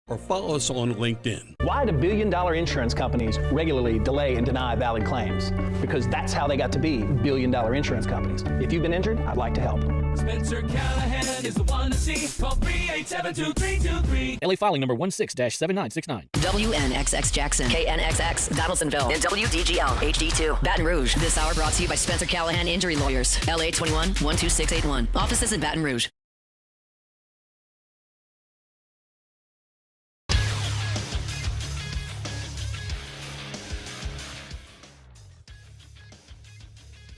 or follow us on LinkedIn. Why do billion-dollar insurance companies regularly delay and deny valid claims? Because that's how they got to be billion-dollar insurance companies. If you've been injured, I'd like to help. Spencer Callahan is the one to see. Call 387-2323. LA filing number 16-7969. WNXX Jackson, KNXX Donaldsonville, and WDGL HD2 Baton Rouge. This hour brought to you by Spencer Callahan Injury Lawyers. LA 21-12681. Offices in Baton Rouge.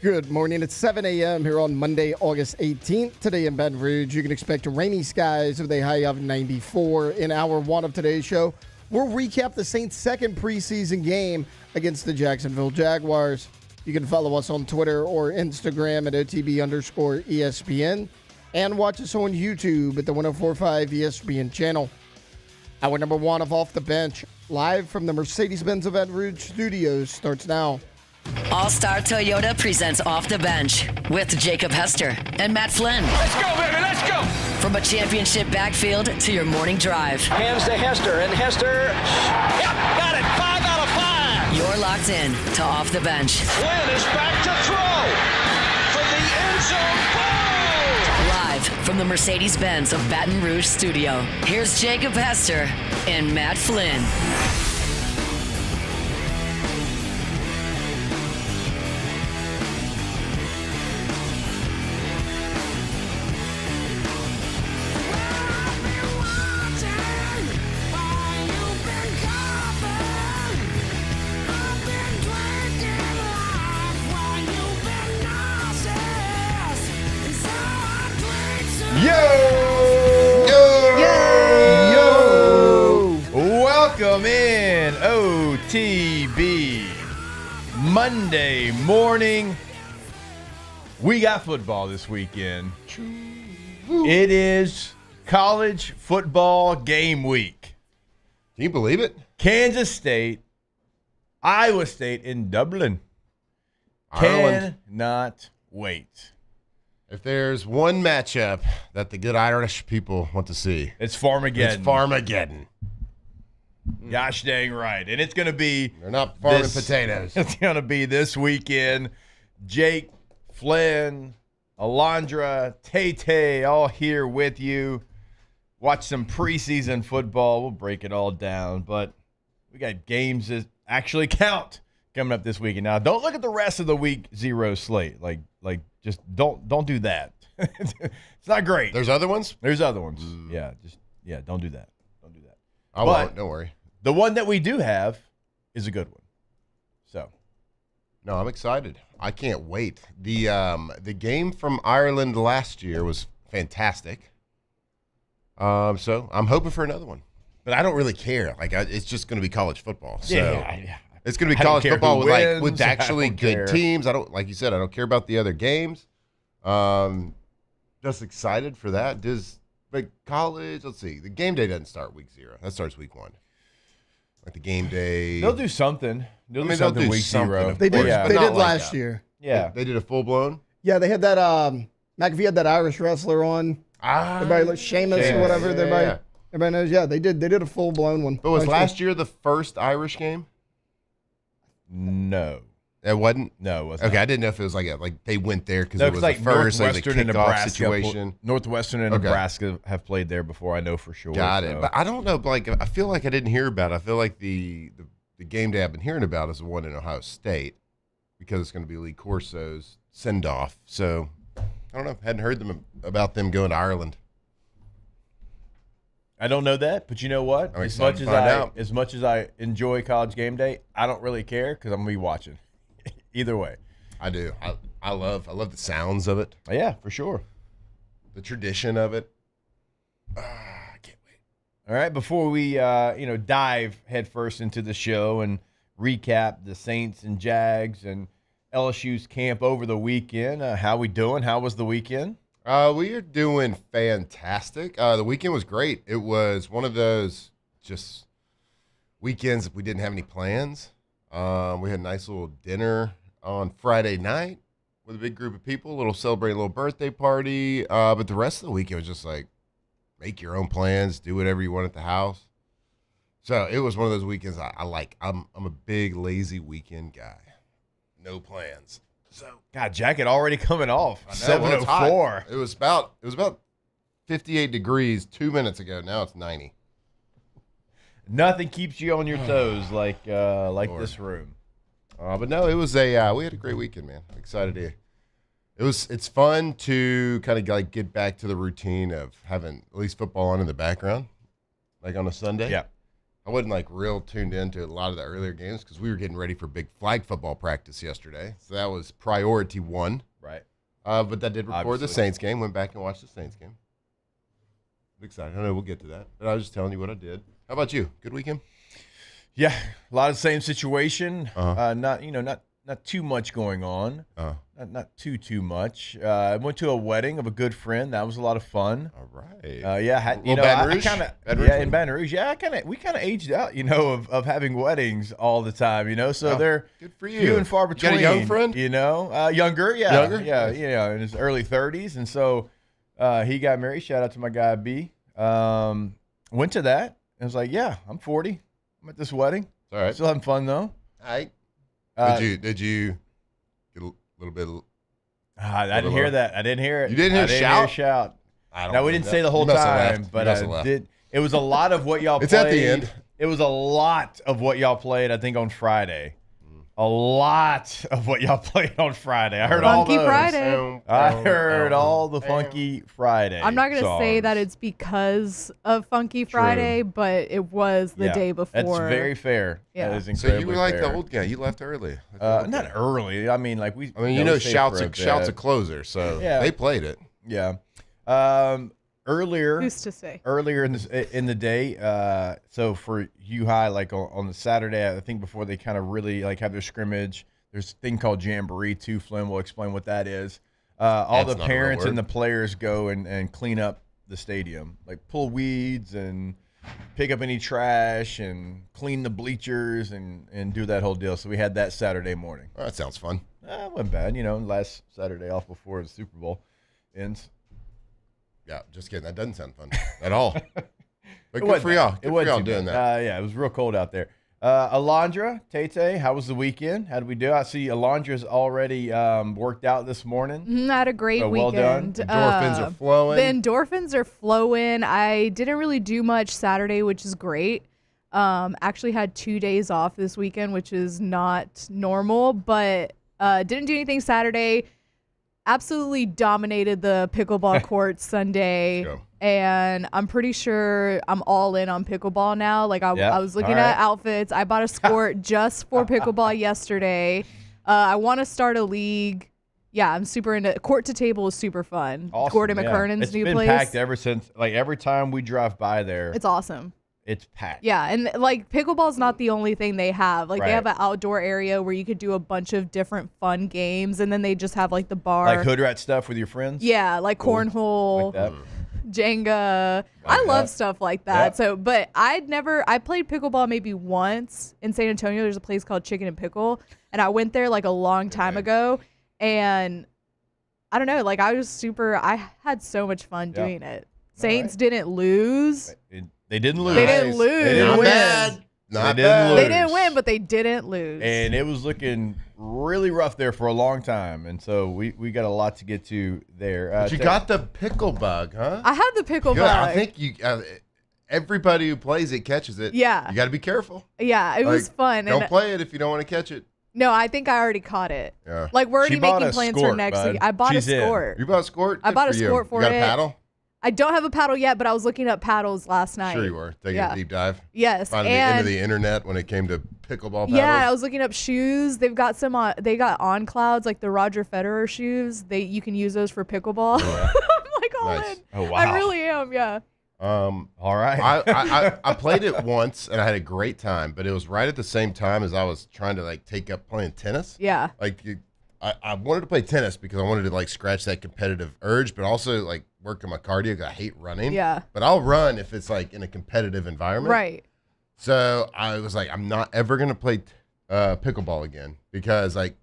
Good morning. It's 7 a.m. here on Monday, August 18th. Today in Baton Rouge, you can expect rainy skies with a high of 94. In hour one of today's show, we'll recap the Saints' second preseason game against the Jacksonville Jaguars. You can follow us on Twitter or Instagram at OTB_ESPN and watch us on YouTube at the 104.5 ESPN channel. Hour number one of Off the Bench, live from the Mercedes-Benz of Baton Rouge studios, starts now. All-Star Toyota presents Off the Bench with Jacob Hester and Matt Flynn. Let's go, baby, let's go! From a championship backfield to your morning drive. Hands to Hester, and Hester... Yep, got it! 5 out of 5! You're locked in to Off the Bench. Flynn is back to throw for the end zone goal! Live from the Mercedes-Benz of Baton Rouge studio, here's Jacob Hester and Matt Flynn. Welcome in, OTB. Monday morning. We got football this weekend. It is college football game week. Can you believe it? Kansas State, Iowa State in Dublin. Ireland. Cannot wait. If there's one matchup that the good Irish people want to see, It's Farmageddon. it's Farmageddon. Gosh dang right. And it's going to be... They're not farming potatoes. It's going to be this weekend. Jake, Flynn, Alondra, Tay all here with you. Watch some preseason football. We'll break it all down. But we got games that actually count coming up this weekend. Now, don't look at the rest of the week 0 slate. Like just don't do that. It's not great. There's other ones? There's other ones. Yeah, don't do that. Don't do that. I won't. Don't worry. The one that we do have is a good one. So, No, I'm excited. I can't wait. The game from Ireland last year was fantastic. So I'm hoping for another one. But I don't really care. It's just going to be college football. So yeah. it's going to be I don't college care football who wins. with I actually don't good care. teams. I don't, like you said, I don't care about the other games. Just excited for that. But college, let's see. The game day doesn't start week 0. That starts week 1. Like the game day. They'll do something. They'll do they'll something do week something, 0. of They did. Yeah. They But not did like last that. year. Yeah. They did a full blown. Yeah, they had that. McAfee had that Irish wrestler on. Everybody, like Sheamus or whatever. Yeah. Everybody knows. Yeah, they did. They did a full blown one. But was last year the first Irish game? No. It wasn't. No, it wasn't. Okay, I didn't know if it was like they went there because No, it was the first like the Northwestern and kickoff Nebraska. situation. Northwestern and Okay. Nebraska have played there before. I know for sure. Got it. so. But I don't know. Like I feel like I didn't hear about it. I feel like the game day I've been hearing about is the one in Ohio State because it's going to be Lee Corso's send off. So I don't know. Hadn't heard about them going to Ireland. I don't know that, but you know what? I'm As excited much to as find I out. as much as I enjoy college game day, I don't really care because I'm gonna be watching. Either way. I do. I love the sounds of it, Yeah, for sure. the tradition of it. I can't wait. All right, before we dive headfirst into the show and recap the Saints and Jags and LSU's camp over the weekend, how we doing? How was the weekend? We are doing fantastic. The weekend was great. It was one of those just weekends we didn't have any plans. We had a nice little dinner on Friday night with a big group of people, celebrate a little birthday party. But the rest of the weekend was just like make your own plans, do whatever you want at the house. So it was one of those weekends I like. I'm a big lazy weekend guy. No plans. So God, jacket already coming off. I know, well, it's 7:04. hot. It was about 58 degrees 2 minutes ago. Now it's 90. Nothing keeps you on your toes like Lord. this room. But no, it was we had a great weekend, man. I'm excited to. It's fun to kind of like get back to the routine of having at least football on in the background, like on a Sunday. Yeah. I wasn't like real tuned into a lot of the earlier games because we were getting ready for big flag football practice yesterday, so that was priority one. Right. But that did record Obviously. the Saints game. Went back and watched the Saints game. I'm excited. I know we'll get to that, but I was just telling you what I did. How about you? Good weekend? Yeah, a lot of the same situation. Uh-huh. Not too much going on. Uh, Not too much. I went to a wedding of a good friend. That was a lot of fun. all right. Baton Rouge? Baton Rouge Yeah, in wedding? Baton Rouge. Yeah, we kind of aged out, of having weddings all the time, So Oh, they're good for you. few and far You got a between. young friend? Younger, yeah, Younger? yeah, Nice. in his early 30s, and so he got married. Shout out to my guy B. Went to that and was like, yeah, I'm 40. I'm at this wedding. All right. Still having fun though. All right. Did you get a little bit? I didn't hear that. I didn't hear it. You didn't hear I didn't shout? hear shout. I don't No, we believe didn't say the that. whole You must have time, left. but You must I have left. did. It was a lot of what y'all It's played. at the end. It was a lot of what y'all played, I think, on Friday. A lot of what y'all played on Friday. I heard all Funky those. Friday. I heard all the Funky Friday. I'm not going to say songs. that it's because of Funky Friday, but it was the day before. That's very fair. Yeah. That is So incredibly you were like fair. the old guy. You left early. Not early. I mean, like we. we stayed Shout's for a bit. closer, so Yeah. they played it. Yeah. Earlier. Who's to say? Earlier in the day, so for U-High, like on the Saturday, I think before they kind of really like have their scrimmage, there's a thing called Jamboree too. Flynn will explain what that is. All That's the not a real parents word. and the players go and clean up the stadium, like pull weeds and pick up any trash and clean the bleachers and do that whole deal. So we had that Saturday morning. Oh, that sounds fun. It wasn't bad, last Saturday off before the Super Bowl ends. Yeah, just kidding. That doesn't sound fun at all. But good wasn't for bad. y'all. It Good for wasn't y'all too doing bad. that. Yeah, it was real cold out there. Alondra, Tay, how was the weekend? How did we do? I see Alondra's already worked out this morning. I had a great So well weekend. done. Endorphins are flowing. The endorphins are flowing. I didn't really do much Saturday, which is great. Actually had 2 days off this weekend, which is not normal, but didn't do anything Saturday. Absolutely dominated the pickleball court Sunday. Let's go. And I'm pretty sure I'm all in on pickleball now. Like I was looking all at right. outfits. I bought a skirt just for pickleball yesterday. I want to start a league. Yeah, I'm super into court to table is super fun. Awesome, Gordon yeah. McKernan's It's new been place. packed ever since. Like every time we drive by there, It's awesome. it's packed. Yeah, and like pickleball's not the only thing they have. Like they Right. have an outdoor area where you could do a bunch of different fun games, and then they just have like the bar. Like hood rat stuff with your friends. Yeah, like cornhole, Like that. Jenga. I love that. stuff like that. Yep. So, but I played pickleball maybe once in San Antonio. There's a place called Chicken and Pickle, and I went there like a long time ago, and I don't know, like I had so much fun Yeah. doing it. Saints didn't lose. They didn't lose. They didn't lose. They didn't Not win. bad. Not They didn't bad. lose. They didn't win, but they didn't lose. And it was looking really rough there for a long time. And so we got a lot to get to there. But you got the pickle bug, huh? I had the pickle Good. bug. I think everybody who plays it catches it. Yeah. You got to be careful. Yeah, it was Like, fun. Don't And play it if you don't want to catch it. no, I think I already caught it. Yeah. Like we're already She bought making a plans for skort, next bud. week. I bought She's a in. skort. You bought a skort? I Good bought a for you. skort for You got it. a paddle? I don't have a paddle yet, but I was looking up paddles last night. Sure you were. Taking Yeah. a deep dive. Yes, Finding the end of the internet when it came to pickleball paddles. yeah, I was looking up shoes. They've got some. They got On Clouds, like the Roger Federer shoes. You can use those for pickleball. I'm like all Nice. in. Oh, wow. I really am. Yeah. All right. I played it once and I had a great time, but it was right at the same time as I was trying to like take up playing tennis. Yeah. Like I wanted to play tennis because I wanted to like scratch that competitive urge, but also like work on my cardio because I hate running. Yeah. But I'll run if it's like in a competitive environment. Right. So I was like, I'm not ever gonna play pickleball again because like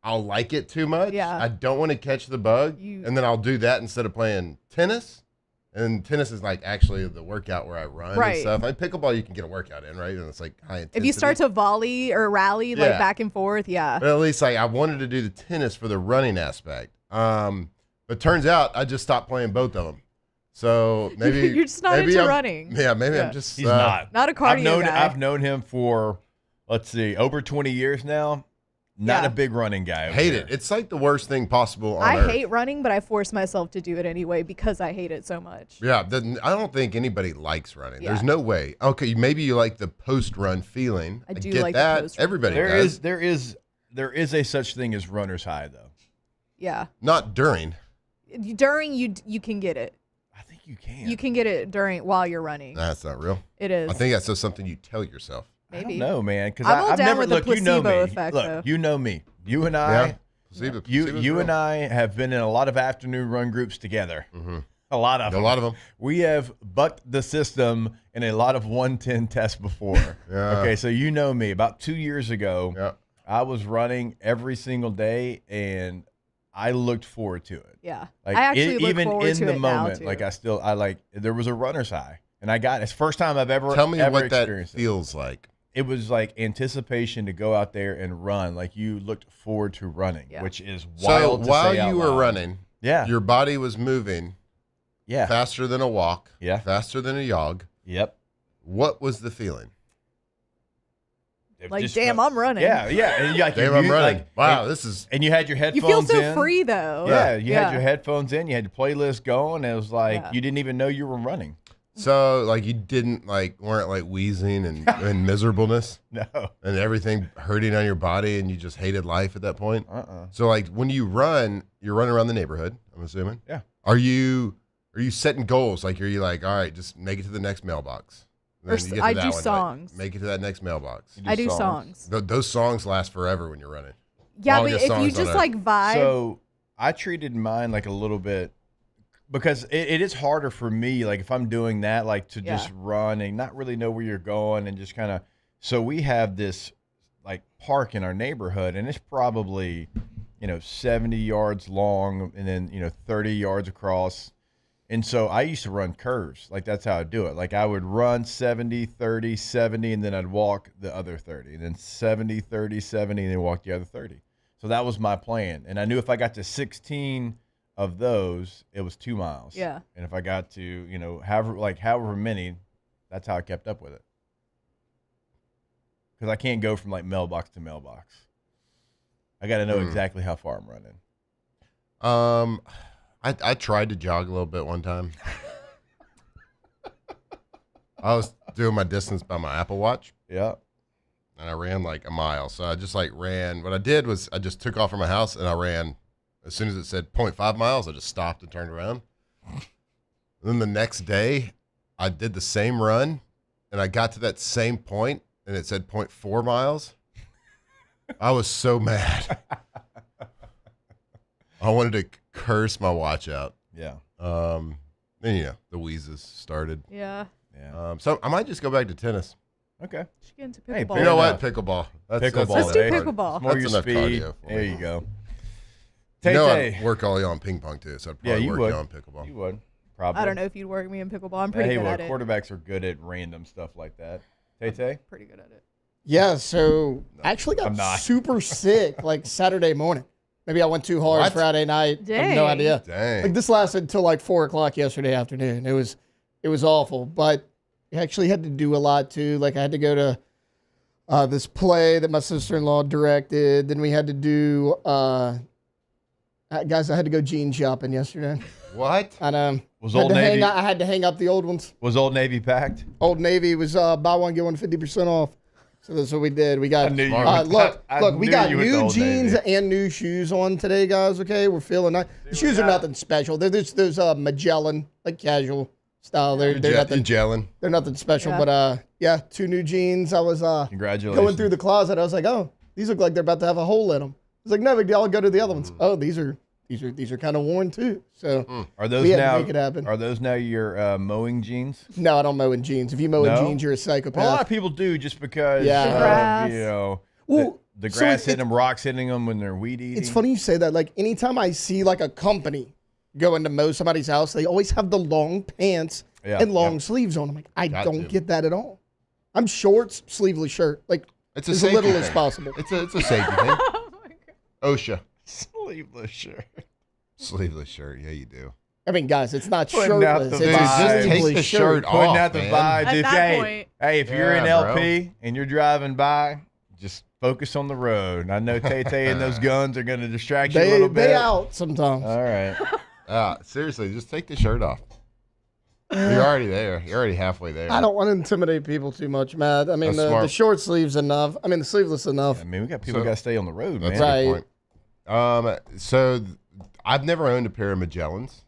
I'll like it too much. Yeah. I don't want to catch the bug, You- and then I'll do that instead of playing tennis. And tennis is like actually the workout where I run Right. and stuff. Like pickleball, you can get a workout in, right? And it's like high intensity. If you start to volley or rally like back and forth, yeah. But at least like I wanted to do the tennis for the running aspect. But turns out I just stopped playing both of them. So maybe You're just not into running. Yeah, maybe I'm just He's not a cardio guy. I've known him for over 20 years now. Not a big running guy. Hate it. It's like the worst thing possible on I earth. hate running, but I force myself to do it anyway because I hate it so much. Yeah, I don't think anybody likes running. Yeah. There's no way. Okay, maybe you like the post-run feeling. I do get like the that. post-run Everybody feeling. There is a such thing as runner's high though. Yeah. Not during. During you can get it. I think you can. You can get it while you're running. That's not real. It is. I think that's just something you tell yourself. Maybe. No, man, because I'm all I've down never with the look. You know me. placebo effect, Look, though. you know me. You and I. Placebo's You real. and I have been in a lot of afternoon run groups together. Mm-hmm. A lot of them. We have bucked the system in a lot of 110 tests before. Yeah. Okay, so you know me. About 2 years ago, I was running every single day, and I looked forward to it. Yeah, Like, I actually look even forward in to the it moment, now, like there was a runner's high, and I got it. It's the first time I've ever Tell me ever what that experienced it. feels like. It was like anticipation to go out there and run. Like you looked forward to running, which is wild. So to while say out you were loud. running, your body was moving faster than a walk, faster than a jog. Yep. What was the feeling? Like, damn, I'm running. Yeah. And Damn, I'm running. Wow, this is... And you had your headphones You feel so in. free, though. Yeah, you had your headphones in. You had your playlist going. It was like you didn't even know you were running. So, like, you weren't like wheezing and miserableness? No. And everything hurting on your body and you just hated life at that point? So, like, when you run, you're running around the neighborhood, I'm assuming? Yeah. Are you setting goals? Like, are you like, all right, just make it to the next mailbox? Or I do songs. Make it to that next mailbox. I do songs. Those songs last forever when you're running. Yeah, but Longest if you songs just on like vibe. So I treated mine like a little bit because it is harder for me. Like if I'm doing that, like to just run and not really know where you're going and just kind of. So we have this like park in our neighborhood, and it's probably 70 yards long and then 30 yards across. And so I used to run curves. Like that's how I do it. Like I would run 70, 30, 70, and then I'd walk the other 30. And then 70, 30, 70, and then walk the other 30. So that was my plan. And I knew if I got to 16 of those, it was 2 miles. Yeah. And if I got to, however many, that's how I kept up with it. Because I can't go from like mailbox to mailbox. I got to know exactly how far I'm running. I tried to jog a little bit one time. I was doing my distance by my Apple Watch. Yeah. And I ran like a mile. So I just like ran. What I did was I just took off from my house and I ran. As soon as it said 0.5 miles, I just stopped and turned around. And then the next day, I did the same run and I got to that same point and it said 0.4 miles. I was so mad. I wanted to curse my watch out. Yeah. Then the wheezes started. Yeah. Yeah. So I might just go back to tennis. Okay. Should get into Hey, pickleball. You know what? Pickleball. Let's do pickleball. More That's your enough speed. cardio for There me. you go. You know, Tay-Tay. I'd work all you on ping pong too, so I'd probably you work would. you on pickleball. You would. Probably. I don't know if you'd work me in pickleball. I'm pretty good at it. Quarterbacks are good at random stuff like that. Tay-Tay? Pretty good at it. Yeah, so I actually I'm got not. super sick like Saturday morning. Maybe I went too hard What? Friday night. I have no Dang. idea. Dang. Like this lasted until like 4 o'clock yesterday afternoon. It was awful, but I actually had to do a lot too. Like I had to go to this play that my sister-in-law directed. Then we had to do, guys, I had to go jean shopping yesterday. What? And Was Old Navy? I had to hang up the old ones. Was Old Navy packed? Old Navy was buy one get one 50% off. So that's what we did. We got I knew you look, we knew got you with the new Old jeans Navy. and new shoes on today, guys. Okay, we're feeling nice. The shoes are nothing special. There's Magellan, like casual style. They're nothing. gelling. They're nothing special. Yeah. But 2 new jeans. I was Congratulations. going through the closet. I was like, oh, these look like they're about to have a hole in them. I was like, no big deal. I'll go to the other ones. Oh, these are kind of worn too. So Are those we had now? to make it happen. Are those now your mowing jeans? No, I don't mow in jeans. If you mow in No? jeans, you're a psychopath. Well, a lot of people do just because Yeah. The grass. Well, the so grass it- hitting them, rocks hitting them when they're weed eating. It's funny you say that. Like anytime I see like a company go into somebody's house, they always have the long pants and long sleeves on. I'm like, I don't get that at all. I'm shorts, sleeveless shirt. Like, it's as little as possible. It's a safety thing. Oh my God. OSHA. Sleeveless shirt. Sleeveless shirt. Yeah, you do. I mean, guys, it's not Putting out shirtless. the It's vibe. a Just take sleeveless the shirt off, Putting out the man. vibes. At that point. Hey, if you're in Yeah, LP and you're driving by, just focus on the road. I know Tay and those guns are going to distract you a little bit. They out sometimes. All right. Seriously, just take the shirt off. You're already there. You're already halfway there. I don't want to intimidate people too much, Matt. I mean, That's the smart. short sleeves enough. I mean, the sleeveless enough. I mean, we got people got to stay on the road, man. That's a good point. So I've never owned a pair of Magellans,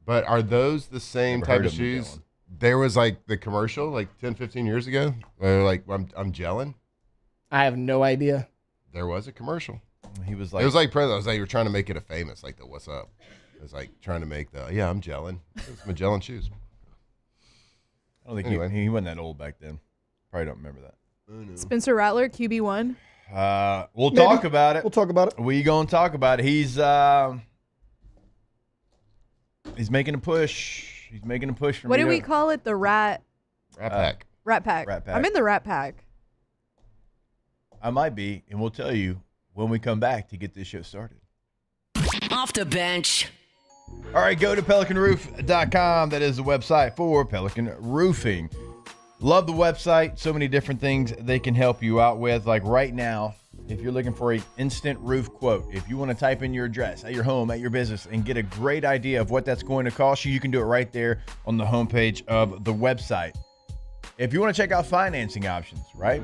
but are those the same Never type heard of of shoes? Magellan. There was like the commercial like 10, 15 years ago where like I'm gelling. I have no idea. There was a commercial. He was It like, was like it was like you were trying to make it a famous, like the what's up. It was like trying to make I'm gelling. It's Magellan shoes. I don't think Anyway. he wasn't that old back then. Probably don't remember that. Spencer Rattler, QB1. We'll Maybe. talk about it. We'll talk about it. We gonna talk about it. He's making a push. He's making a push for What me do to- we call it? The Rat Pack. Pack. Rat Pack. I'm in the Rat Pack. I might be, and we'll tell you when we come back to get this show started. Off the bench. All right, go to pelicanroof.com. That is the website for Pelican Roofing. Love the website. So many different things they can help you out with. Like right now, if you're looking for an instant roof quote, if you want to type in your address at your home, at your business, and get a great idea of what that's going to cost you, you can do it right there on the homepage of the website. If you want to check out financing options, right?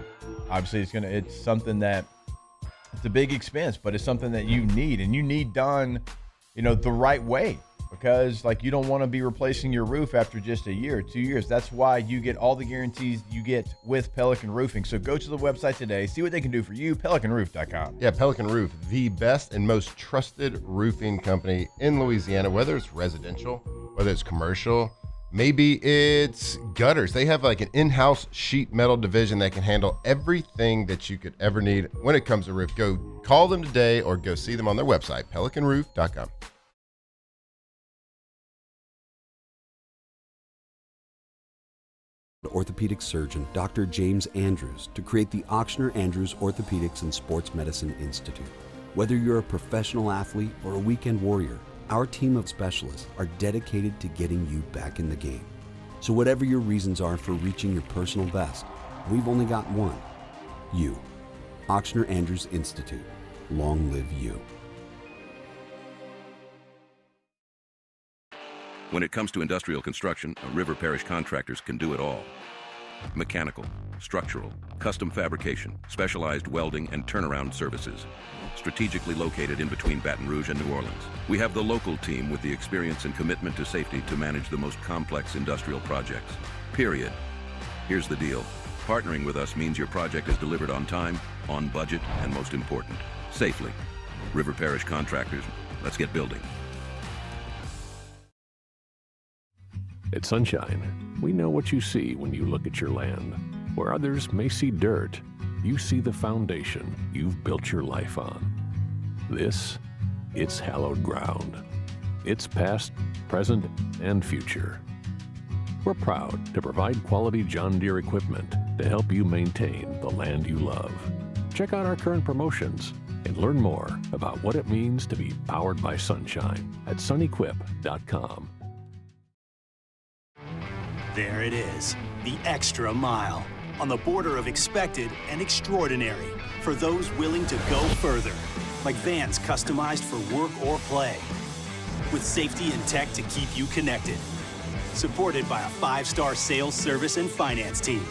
Obviously, it's something that it's a big expense, but it's something that you need, and you need done, the right way, because like you don't want to be replacing your roof after just a year or 2 years. That's why you get all the guarantees you get with Pelican Roofing. So go to the website today, see what they can do for you, pelicanroof.com. Yeah, Pelican Roof, the best and most trusted roofing company in Louisiana, whether it's residential, whether it's commercial, maybe it's gutters. They have like an in-house sheet metal division that can handle everything that you could ever need when it comes to roof. Go call them today or go see them on their website, pelicanroof.com. Orthopedic surgeon Dr. James Andrews to create the Ochsner Andrews Orthopedics and Sports Medicine Institute. Whether you're a professional athlete or a weekend warrior, our team of specialists are dedicated to getting you back in the game. So whatever your reasons are for reaching your personal best, we've only got one: you. Ochsner Andrews Institute. Long live you. When it comes to industrial construction, River Parish Contractors can do it all. Mechanical, structural, custom fabrication, specialized welding, and turnaround services. Strategically located in between Baton Rouge and New Orleans, we have the local team with the experience and commitment to safety to manage the most complex industrial projects. Period. Here's the deal. Partnering with us means your project is delivered on time, on budget, and most important, safely. River Parish Contractors, let's get building. At Sunshine, we know what you see when you look at your land. Where others may see dirt, you see the foundation you've built your life on. It's hallowed ground. It's past, present, and future. We're proud to provide quality John Deere equipment to help you maintain the land you love. Check out our current promotions and learn more about what it means to be powered by Sunshine at sunequip.com. There it is, the extra mile, on the border of expected and extraordinary for those willing to go further, like vans customized for work or play, with safety and tech to keep you connected, supported by a 5-star sales, service, and finance team,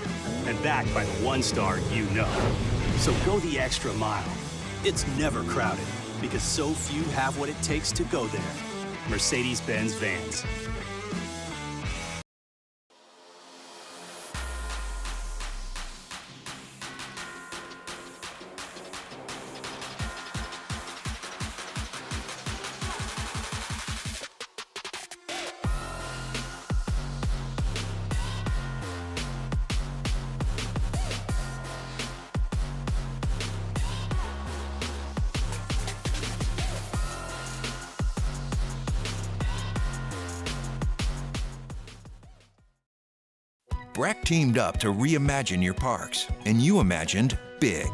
and backed by the 1-star you know. So go the extra mile. It's never crowded, because so few have what it takes to go there. Mercedes-Benz Vans. Breck teamed up to reimagine your parks, and you imagined big.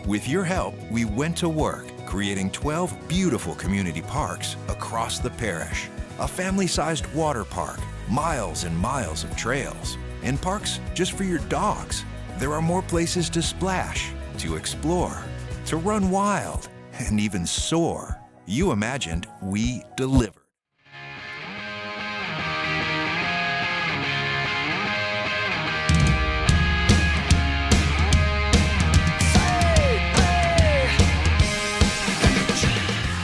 With your help, we went to work, creating 12 beautiful community parks across the parish. A family-sized water park, miles and miles of trails, and parks just for your dogs. There are more places to splash, to explore, to run wild, and even soar. You imagined, we delivered.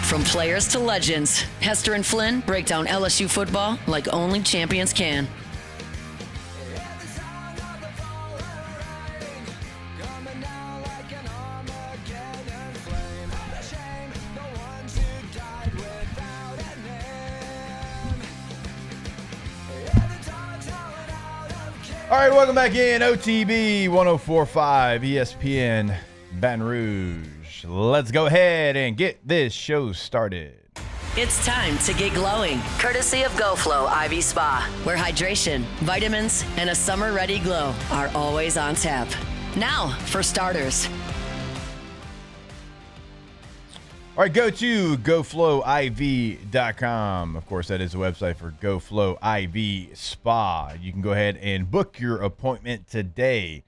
From players to legends, Hester and Flynn break down LSU football like only champions can. All right, welcome back in. OTB 104.5 ESPN Baton Rouge. Let's go ahead and get this show started. It's time to get glowing, courtesy of GoFlow IV Spa, where hydration, vitamins, and a summer-ready glow are always on tap. Now, for starters. All right, go to GoFlowIV.com. Of course, that is the website for GoFlow IV Spa. You can go ahead and book your appointment today.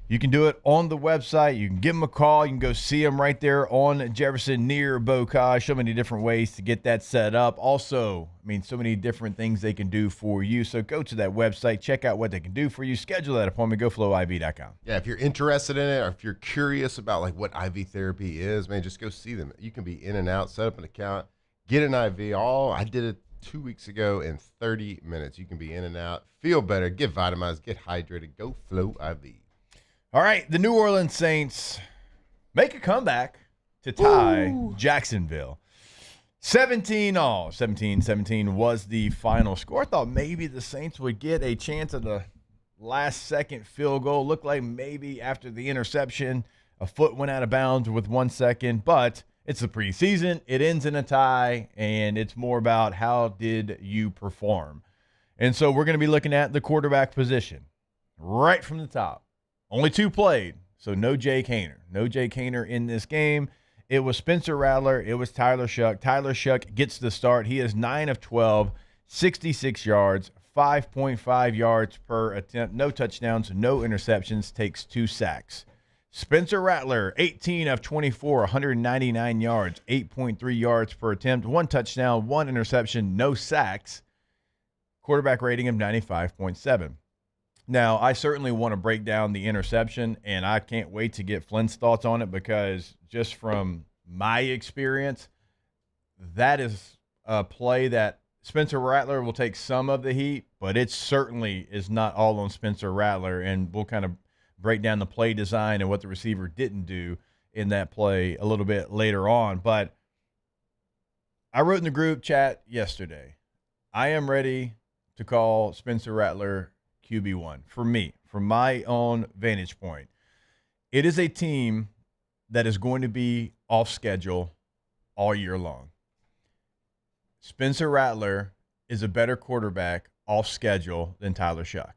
You can do it on the website. You can give them a call. You can go see them right there on Jefferson near Bocage. So many different ways to get that set up. Also, so many different things they can do for you. So go to that website, check out what they can do for you, schedule that appointment, GoFlowIV.com. Yeah, if you're interested in it or if you're curious about like what IV therapy is, man, just go see them. You can be in and out, set up an account, get an IV. I did it 2 weeks ago in 30 minutes. You can be in and out, feel better, get vitamized, get hydrated. GoFlow IV. All right, the New Orleans Saints make a comeback to tie Jacksonville. 17-all. 17-17 was the final score. I thought maybe the Saints would get a chance at the last-second field goal. Looked like maybe after the interception, a foot went out of bounds with 1 second. But it's the preseason. It ends in a tie, and it's more about how did you perform. And so we're going to be looking at the quarterback position right from the top. Only 2 played, so no Jake Haener. No Jake Haener in this game. It was Spencer Rattler. It was Tyler Shough. Tyler Shough gets the start. He is 9 of 12, 66 yards, 5.5 yards per attempt. No touchdowns, no interceptions, takes 2 sacks. Spencer Rattler, 18 of 24, 199 yards, 8.3 yards per attempt, 1 touchdown, 1 interception, no sacks. Quarterback rating of 95.7. Now, I certainly want to break down the interception, and I can't wait to get Flynn's thoughts on it because just from my experience, that is a play that Spencer Rattler will take some of the heat, but it certainly is not all on Spencer Rattler, and we'll kind of break down the play design and what the receiver didn't do in that play a little bit later on. But I wrote in the group chat yesterday, I am ready to call Spencer Rattler QB1 for me, from my own vantage point. It is a team that is going to be off schedule all year long. Spencer Rattler is a better quarterback off schedule than Tyler Shough.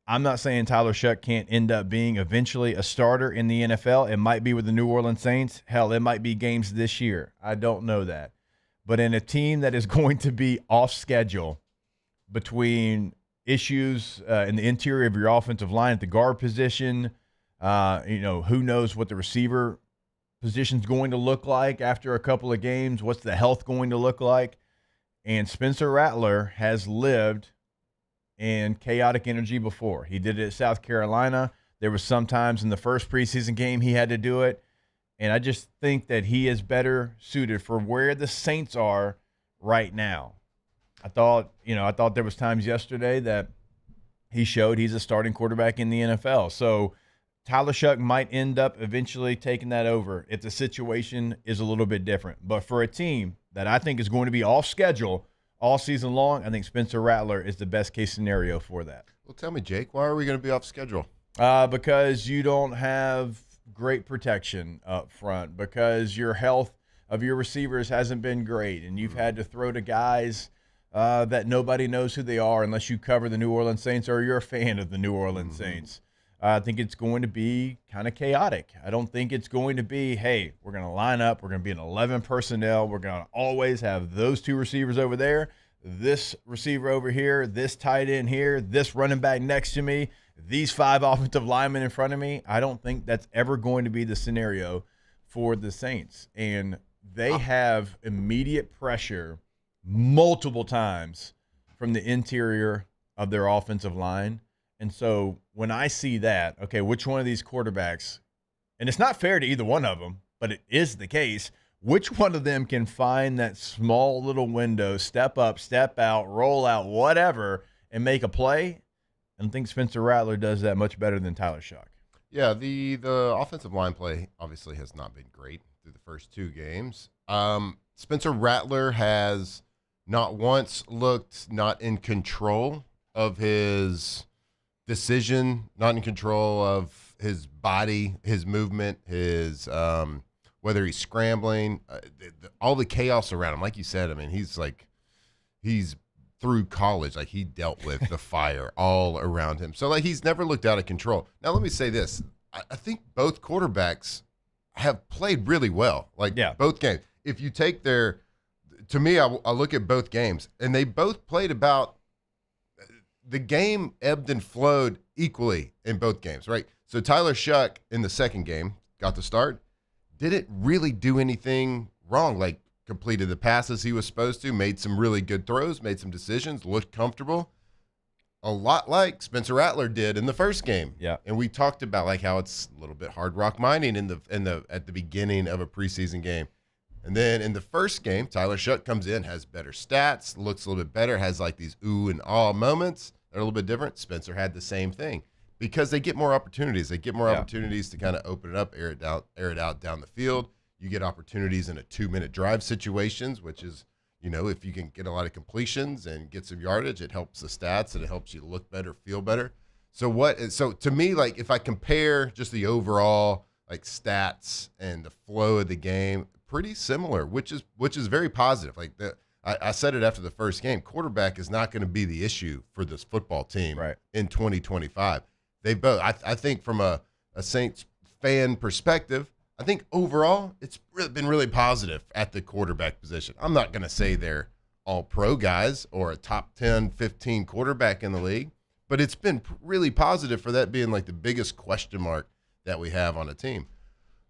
I'm not saying Tyler Shough can't end up being eventually a starter in the NFL. It might be with the New Orleans Saints. Hell, it might be games this year. I don't know that. But in a team that is going to be off schedule between issues in the interior of your offensive line at the guard position. Who knows what the receiver position's going to look like after a couple of games? What's the health going to look like? And Spencer Rattler has lived in chaotic energy before. He did it at South Carolina. There was sometimes in the first preseason game he had to do it. And I just think that he is better suited for where the Saints are right now. I thought there was times yesterday that he showed he's a starting quarterback in the NFL. So Tyler Shough might end up eventually taking that over if the situation is a little bit different. But for a team that I think is going to be off schedule all season long, I think Spencer Rattler is the best case scenario for that. Well, tell me, Jake, why are we going to be off schedule? Because you don't have great protection up front, because your health of your receivers hasn't been great, and you've had to throw to guys that nobody knows who they are unless you cover the New Orleans Saints or you're a fan of the New Orleans Saints. I think it's going to be kind of chaotic. I don't think it's going to be, hey, we're going to line up. We're going to be an 11 personnel. We're going to always have those 2 receivers over there, this receiver over here, this tight end here, this running back next to me, these 5 offensive linemen in front of me. I don't think that's ever going to be the scenario for the Saints. And they have immediate pressure multiple times from the interior of their offensive line. And so when I see that, okay, which one of these quarterbacks, and it's not fair to either one of them, but it is the case, which one of them can find that small little window, step up, step out, roll out, whatever, and make a play? I think Spencer Rattler does that much better than Tyler Shuck. Yeah, the offensive line play obviously has not been great through the first 2 games. Spencer Rattler has not once looked not in control of his decision, not in control of his body, his movement, his whether he's scrambling, all the chaos around him. Like you said, I mean, he's through college, like he dealt with the fire all around him. So like he's never looked out of control. Now let me say this: I think both quarterbacks have played really well. Like both games. If you take to me, I look at both games, and they both played about. The game ebbed and flowed equally in both games, right? So Tyler Shuck in the second game got the start, didn't really do anything wrong, like completed the passes he was supposed to, made some really good throws, made some decisions, looked comfortable, a lot like Spencer Rattler did in the first game. Yeah. And we talked about like how it's a little bit hard rock mining at the beginning of a preseason game. And then in the first game, Tyler Shuck comes in, has better stats, looks a little bit better, has like these ooh and ah moments. They're a little bit different. Spencer had the same thing because they get more opportunities. They get more opportunities to kind of open it up, air it out down the field. You get opportunities in a 2-minute drive situations, which is, if you can get a lot of completions and get some yardage, it helps the stats and it helps you look better, feel better. So to me, like if I compare just the overall like stats and the flow of the game, pretty similar, which is very positive. Like I said it after the first game, quarterback is not going to be the issue for this football team in 2025. They both, I think from a Saints fan perspective, I think overall it's been really positive at the quarterback position. I'm not going to say they're all pro guys or a top 10, 15 quarterback in the league, but it's been really positive for that being like the biggest question mark that we have on a team.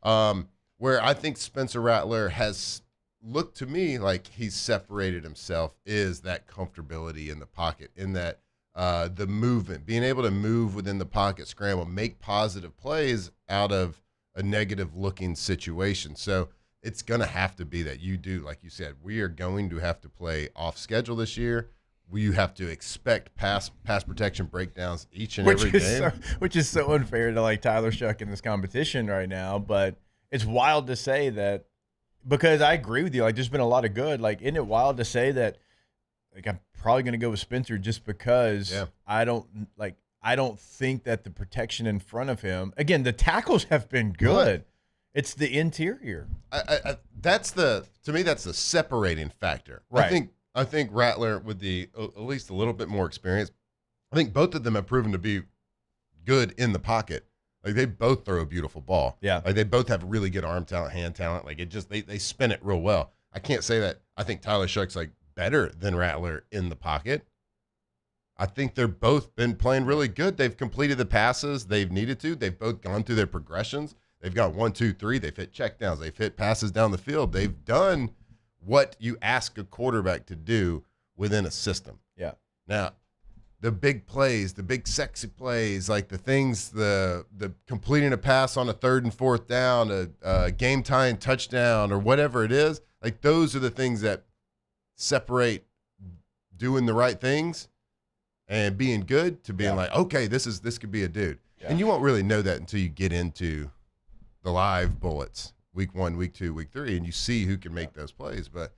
Where I think Spencer Rattler has looked to me like he's separated himself is that comfortability in the pocket, in that the movement, being able to move within the pocket, scramble, make positive plays out of a negative looking situation. So it's going to have to be that you do, like you said, we are going to have to play off schedule this year. You have to expect pass protection breakdowns each and every game. Which is so unfair to like Tyler Shuck in this competition right now, but it's wild to say that, because I agree with you. Like, there's been a lot of good. Like, isn't it wild to say that? Like, I'm probably going to go with Spencer just because I don't think that the protection in front of him. Again, the tackles have been good. It's the interior. To me, that's the separating factor. Right. I think Rattler with at least a little bit more experience. I think both of them have proven to be good in the pocket. Like they both throw a beautiful ball. Yeah. Like they both have really good arm talent, hand talent. Like it just they spin it real well. I can't say that I think Tyler Shuck's like better than Rattler in the pocket. I think they're both been playing really good. They've completed the passes they've needed to. They've both gone through their progressions. They've got 1, 2, 3. They've hit checkdowns. They've hit passes down the field. They've done what you ask a quarterback to do within a system. Yeah. Now, the big plays, the big sexy plays, like the things, the completing a pass on a 3rd and 4th down, a game-tying touchdown or whatever it is, like those are the things that separate doing the right things and being good to being like, okay, this could be a dude. Yeah. And you won't really know that until you get into the live bullets, week 1, week 2, week 3, and you see who can make those plays. But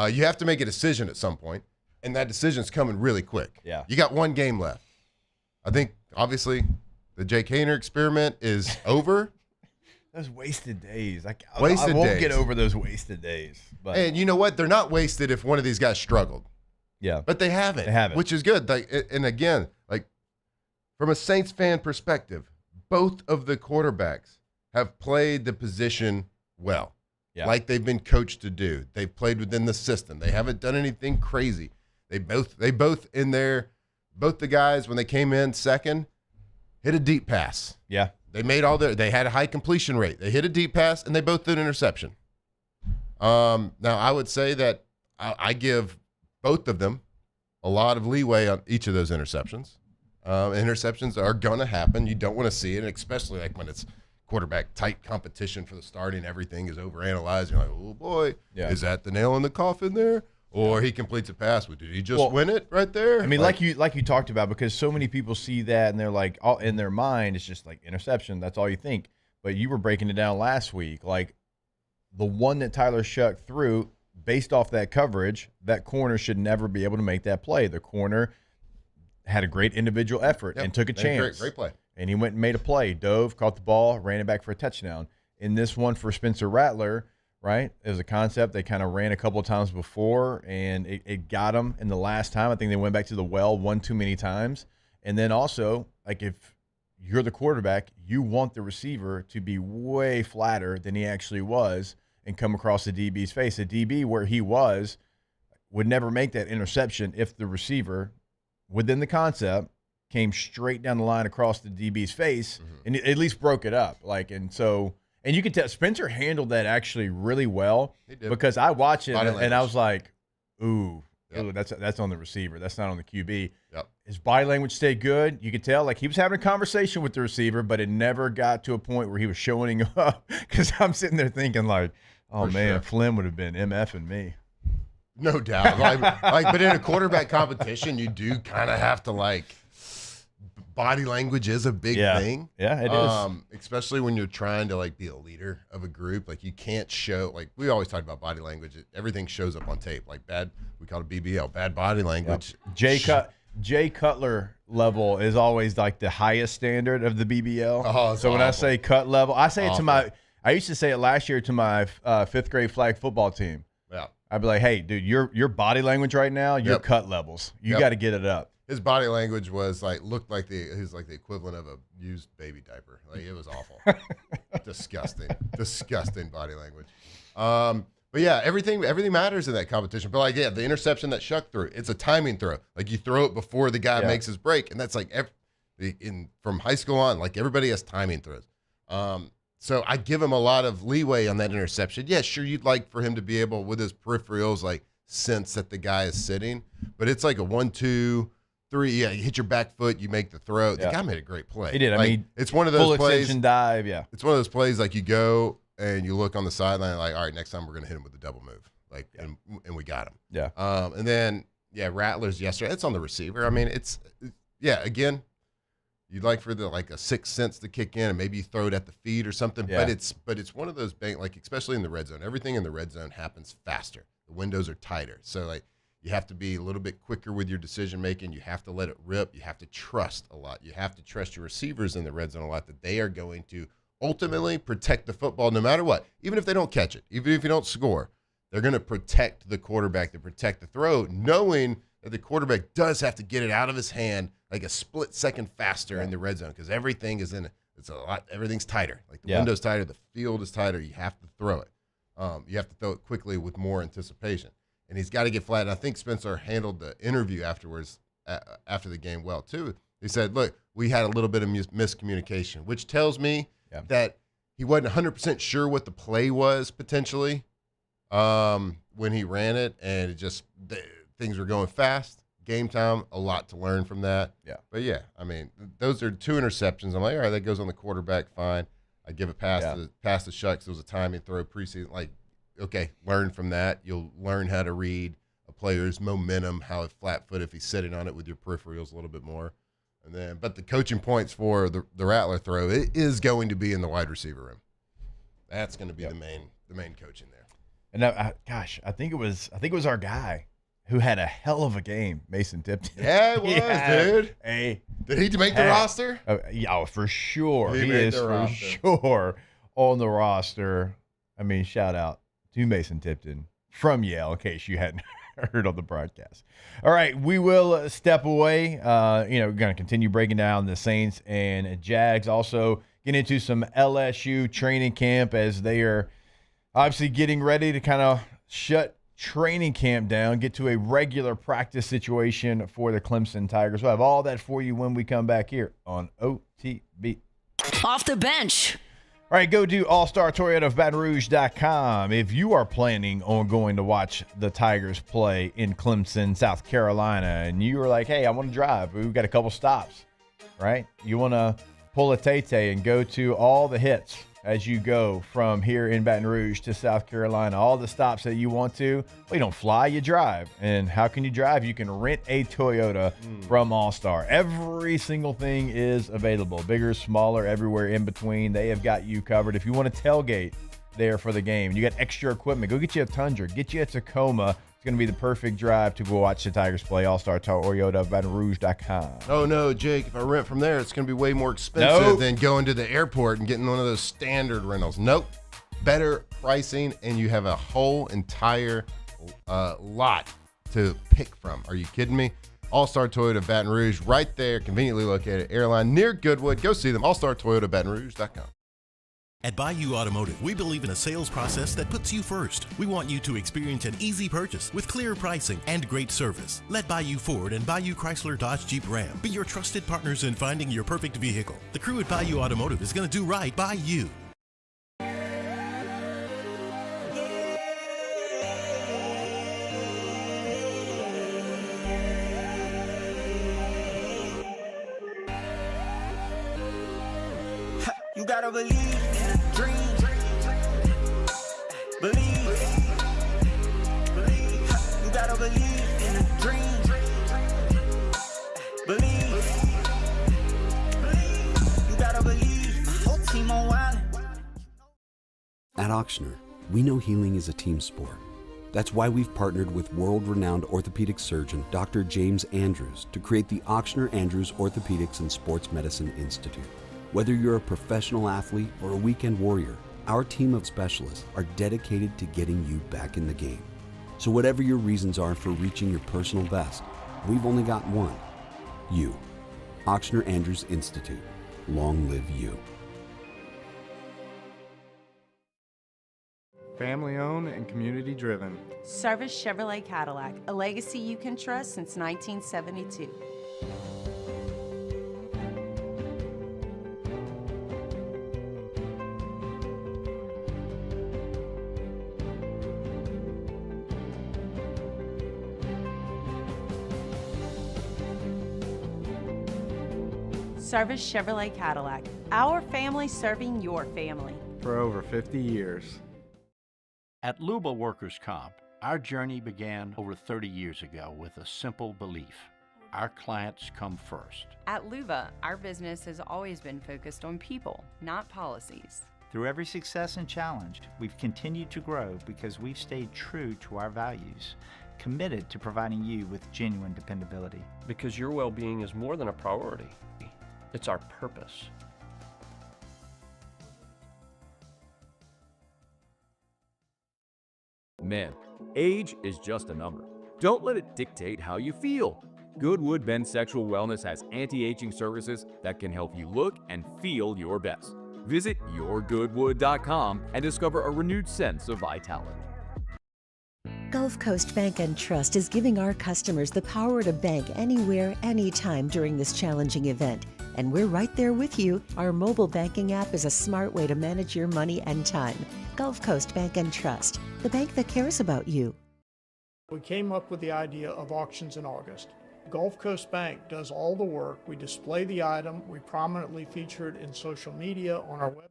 you have to make a decision at some point. And that decision's coming really quick. Yeah. You got 1 game left. I think, obviously, the Jake Haener experiment is over. Those wasted days. I Wasted won't days. get over those wasted days. But And you know what? They're not wasted if one of these guys struggled. Yeah. But they haven't. They haven't. Which is good. And again, from a Saints fan perspective, both of the quarterbacks have played the position well. Yeah. Like they've been coached to do. They've played within the system. They haven't done anything crazy. They both both the guys, when they came in second, hit a deep pass. Yeah. They had a high completion rate. They hit a deep pass, and they both did an interception. Now, I would say that I give both of them a lot of leeway on each of those interceptions. Interceptions are going to happen. You don't want to see it, especially when it's quarterback tight competition for the starting. Everything is overanalyzed. You're like, oh, boy, is that the nail in the coffin there? Or he completes a pass. Did he just win it right there? I mean, like you talked about, because so many people see that and they're like, all in their mind, it's just like interception. That's all you think. But you were breaking it down last week. Like the one that Tyler Shuck threw, based off that coverage, that corner should never be able to make that play. The corner had a great individual effort and took a chance. Great play. And he went and made a play. Dove, caught the ball, ran it back for a touchdown. In this one for Spencer Rattler, right, it was a concept they kind of ran a couple of times before, and it got them in the last time. I think they went back to the well one too many times. And then also, if you're the quarterback, you want the receiver to be way flatter than he actually was and come across the DB's face. A DB where he was would never make that interception if the receiver, within the concept, came straight down the line across the DB's face and at least broke it up. And you could tell Spencer handled that actually really well, because I watched it and I was like, ooh, that's on the receiver. That's not on the QB. Yep. His body language stayed good. You could tell he was having a conversation with the receiver, but it never got to a point where he was showing up, because I'm sitting there thinking Flynn would have been MFing me. No doubt. But in a quarterback competition, you do kind of have to body language is a big thing. Yeah, it is. Especially when you're trying to be a leader of a group. You can't show, we always talk about body language. Everything shows up on tape. We call it BBL, bad body language. Yep. Jay Cutler level is always the highest standard of the BBL. Oh, so when I say cut level, I say it I used to say it last year to my fifth grade flag football team. Yeah. I'd be like, hey, dude, your body language right now, your cut levels. You got to get it up. His body language was looked like he was the equivalent of a used baby diaper. It was awful. Disgusting body language. But yeah, everything matters in that competition. But the interception that Shuck threw, it's a timing throw. You throw it before the guy makes his break, and that's from high school on. Everybody has timing throws. So I give him a lot of leeway on that interception. Yeah, sure, you'd like for him to be able, with his peripherals, sense that the guy is sitting. But it's a 1, 2, 3. Yeah, you hit your back foot, you make the throw. The guy made a great play. He did. It's one of those full plays. Extension dive. Yeah. It's one of those plays you go and you look on the sideline all right, next time we're going to hit him with a double move. And we got him. Yeah. And then Rattlers yesterday. It's on the receiver. Again. You'd like for a sixth sense to kick in, and maybe you throw it at the feet or something. Yeah. But it's one of those especially in the red zone. Everything in the red zone happens faster. The windows are tighter, so you have to be a little bit quicker with your decision making. You have to let it rip. You have to trust a lot. You have to trust your receivers in the red zone a lot, that they are going to ultimately protect the football no matter what. Even if they don't catch it, even if you don't score, they're going to protect the quarterback, to protect the throw, knowing that the quarterback does have to get it out of his hand a split second faster in the red zone, because everything is everything's tighter. The window's tighter, the field is tighter. You have to throw it. You have to throw it quickly with more anticipation. And he's got to get flat. And I think Spencer handled the interview afterwards, after the game well, too. He said, look, we had a little bit of miscommunication, which tells me that he wasn't 100% sure what the play was potentially when he ran it, and things were going fast. Game time, a lot to learn from that. Yeah. But those are 2 interceptions. I'm all right, that goes on the quarterback, fine. I give it past the Shucks. It was a timing throw preseason. Okay, learn from that. You'll learn how to read a player's momentum, how flat foot, if he's sitting on it with your peripherals a little bit more. But the coaching points for the Rattler throw, it is going to be in the wide receiver room. That's going to be the main coaching there. And I think it was our guy who had a hell of a game, Mason Tipton. Yeah, it was, dude. Did he make the roster? Yeah, for sure. He is for sure on the roster. Shout out to Mason Tipton from Yale, in case you hadn't heard on the broadcast. All right, we will step away. We're going to continue breaking down the Saints and Jags. Also get into some LSU training camp as they are obviously getting ready to kind of shut training camp down, get to a regular practice situation for the Clemson Tigers. We'll have all that for you when we come back here on OTB. Off the bench. All right, go to allstartoyota of Baton Rouge.com if you are planning on going to watch the Tigers play in Clemson, South Carolina, and you are like, hey, I want to drive. We've got a couple stops, right? You want to pull a Tay-Tay and go to all the hits as you go from here in Baton Rouge to South Carolina, all the stops that you want to. Well, you don't fly, you drive. And how can you drive? You can rent a Toyota from All-Star. Every single thing is available, bigger, smaller, everywhere in between. They have got you covered. If you want to tailgate there for the game, you got extra equipment, go get you a Tundra, get you a Tacoma. It's going to be the perfect drive to go watch the Tigers play. All-Star Toyota, BatonRouge.com. Oh, no, Jake, if I rent from there, it's going to be way more expensive than going to the airport and getting one of those standard rentals. Nope. Better pricing, and you have a whole entire lot to pick from. Are you kidding me? All-Star Toyota, Baton Rouge, right there, conveniently located airline near Goodwood. Go see them, All-Star Toyota, BatonRouge.com. At Bayou Automotive, we believe in a sales process that puts you first. We want you to experience an easy purchase with clear pricing and great service. Let Bayou Ford and Bayou Chrysler Dodge Jeep Ram be your trusted partners in finding your perfect vehicle. The crew at Bayou Automotive is going to do right by you. You gotta believe in a dream. Believe. You gotta believe in a dream. Believe. You gotta believe. My whole team on wildin'. At Auctioner, we know healing is a team sport. That's why we've partnered with world-renowned orthopedic surgeon Dr. James Andrews to create the Auctioner Andrews Orthopedics and Sports Medicine Institute. Whether you're a professional athlete or a weekend warrior, our team of specialists are dedicated to getting you back in the game. So whatever your reasons are for reaching your personal best, we've only got one: you. Auctioner Andrews Institute. Long live you. Family owned and community driven. Service Chevrolet Cadillac, a legacy you can trust since 1972. Service Chevrolet Cadillac, our family serving your family. For over 50 years. At Luba Workers' Comp, our journey began over 30 years ago with a simple belief: our clients come first. At Luba, our business has always been focused on people, not policies. Through every success and challenge, we've continued to grow because we've stayed true to our values, committed to providing you with genuine dependability. Because your well-being is more than a priority. It's our purpose. Man, age is just a number. Don't let it dictate how you feel. Goodwood Men's Sexual Wellness has anti-aging services that can help you look and feel your best. Visit yourgoodwood.com and discover a renewed sense of vitality. Gulf Coast Bank and Trust is giving our customers the power to bank anywhere, anytime during this challenging event. And we're right there with you. Our mobile banking app is a smart way to manage your money and time. Gulf Coast Bank and Trust, the bank that cares about you. We came up with the idea of auctions in August. Gulf Coast Bank does all the work. We display the item. We prominently feature it in social media, on our website.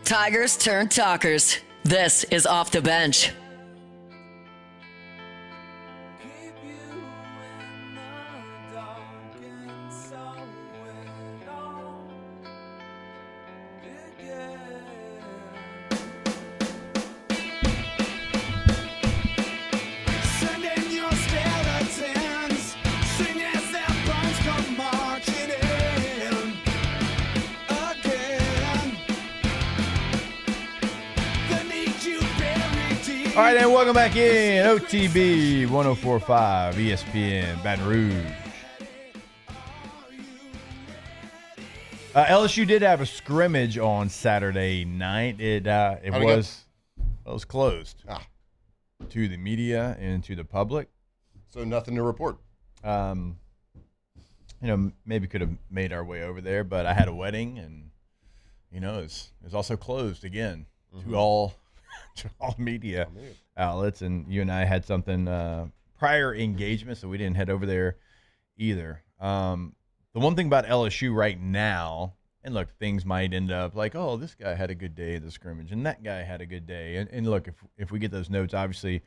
Tigers turn talkers. This is Off the Bench. Send All right, and welcome back in. OTB 104.5 ESPN Baton Rouge. LSU did have a scrimmage on Saturday night. It was closed to the media and to the public. So nothing to report. Maybe could have made our way over there, but I had a wedding, and it was also closed again to all media outlets. And you and I had something prior engagement, so we didn't head over there either. The one thing about LSU right now, and look, things might end up like, oh, this guy had a good day at the scrimmage, and that guy had a good day. And look, if we get those notes, obviously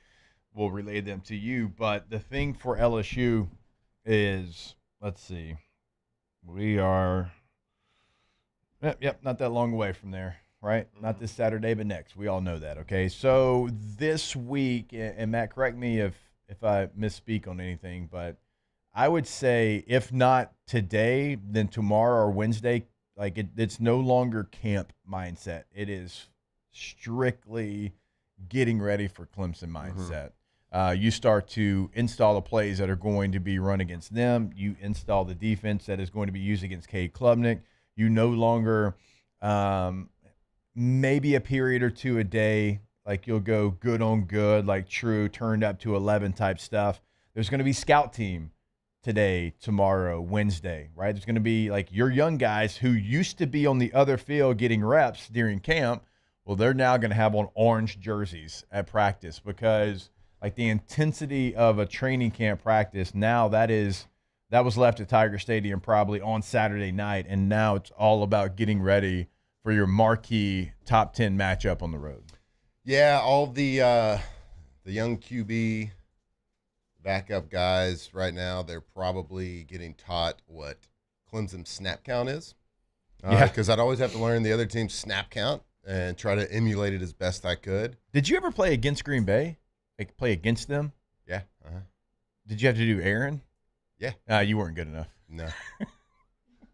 we'll relay them to you. But the thing for LSU is, let's see, we are, not that long away from there, right? Not this Saturday, but next. We all know that, okay? So this week, and Matt, correct me if I misspeak on anything, but I would say if not today, then tomorrow or Wednesday, it's no longer camp mindset. It is strictly getting ready for Clemson mindset. You start to install the plays that are going to be run against them. You install the defense that is going to be used against Cade Klubnik. You no longer maybe a period or two a day, like you'll go good on good, like true, turned up to 11 type stuff. There's going to be scout team today, tomorrow, Wednesday, right? There's going to be like your young guys who used to be on the other field getting reps during camp. Well, they're now going to have on orange jerseys at practice because like the intensity of a training camp practice now that was left at Tiger Stadium probably on Saturday night, and now it's all about getting ready for your marquee top 10 matchup on the road. Yeah, all the young QB backup guys right now, they're probably getting taught what Clemson's snap count is. Because I'd always have to learn the other team's snap count and try to emulate it as best I could. Did you ever play against Green Bay? Like play against them? Yeah. Did you have to do Aaron? Yeah. You weren't good enough.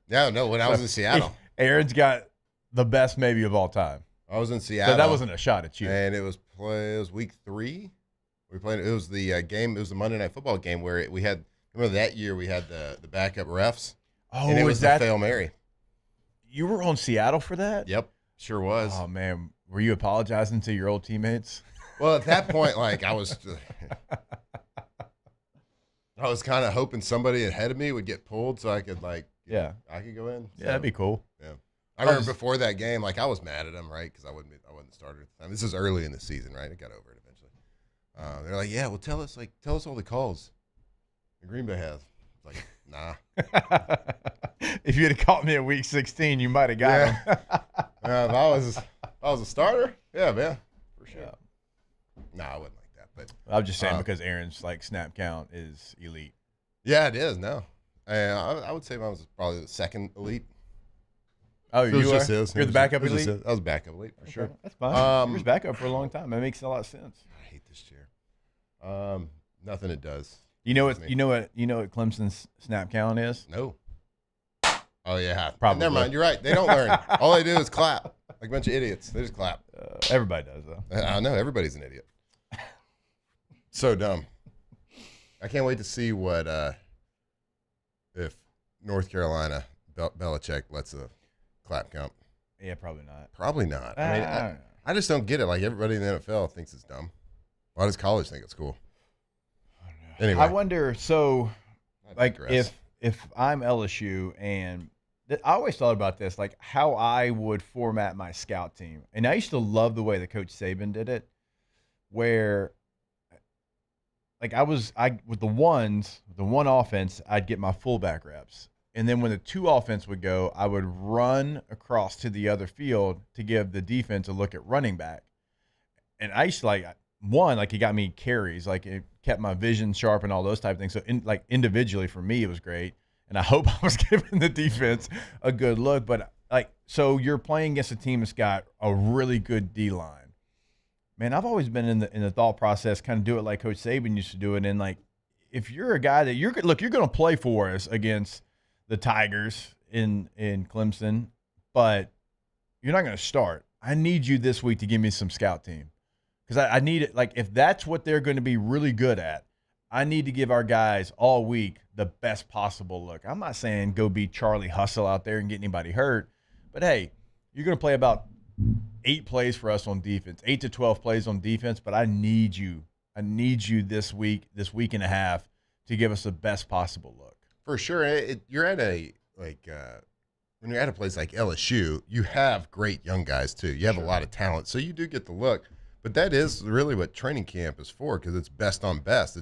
No, when I was in Seattle. Aaron's got the best maybe of all time. I was in Seattle. So that wasn't a shot at you. And it was week 3. We played. It was the game. It was the Monday Night Football game where we had. Remember that year we had the backup refs. Oh, and it was the Hail Mary. You were on Seattle for that? Yep, sure was. Oh man, were you apologizing to your old teammates? Well, at that point, like I was kind of hoping somebody ahead of me would get pulled so I could I could go in. So, Yeah, that'd be cool. Yeah, I remember before that game, like I was mad at them, right? Because I wasn't the starter at the time. This is early in the season, right? I got over it eventually. They're like, yeah, well, tell us all the calls the Green Bay has. It's like, nah. If you'd have caught me at week 16, you might have got him. If I was a starter, yeah, man, for sure. Nah, I wasn't like that. But I was just saying because Aaron's snap count is elite. Yeah, it is. No, I would say I was probably the second elite. Oh, you are? You're the backup elite? elite? I was backup elite for sure. That's fine. You was backup for a long time. That makes a lot of sense. I hate this chair. Nothing it does. You know what Clemson's snap count is? No. Oh yeah, probably. Never mind. You're right. They don't learn. All they do is clap, like a bunch of idiots. They just clap. Everybody does though. I know everybody's an idiot. So dumb. I can't wait to see what if North Carolina Belichick lets a clap count. Yeah, probably not. Probably not. I mean, I just don't get it. Like everybody in the NFL thinks it's dumb. Why does college think it's cool? Anyway, I wonder. So, like, if I'm LSU, and I always thought about this, like how I would format my scout team, and I used to love the way that Coach Saban did it, where, like, with the one offense, I'd get my fullback reps. And then when the 2 offense would go, I would run across to the other field to give the defense a look at running back. And I used to it got me carries, like it kept my vision sharp and all those type of things. So individually for me, it was great. And I hope I was giving the defense a good look. But so you're playing against a team that's got a really good D-line. Man, I've always been in the thought process, kind of do it like Coach Saban used to do it. And if you're a guy that you're going to play for us against the Tigers in Clemson, but you're not going to start. I need you this week to give me some scout team. because I need it. Like, if that's what they're going to be really good at, I need to give our guys all week the best possible look. I'm not saying go be Charlie Hustle out there and get anybody hurt, but hey, you're going to play about 8 plays for us on defense, 8 to 12 plays on defense, but I need you this week and a half to give us the best possible look. For sure. You're at when you're at a place like LSU, you have great young guys too. You have a lot of talent, so you do get the look. But that is really what training camp is for, because it's best on best.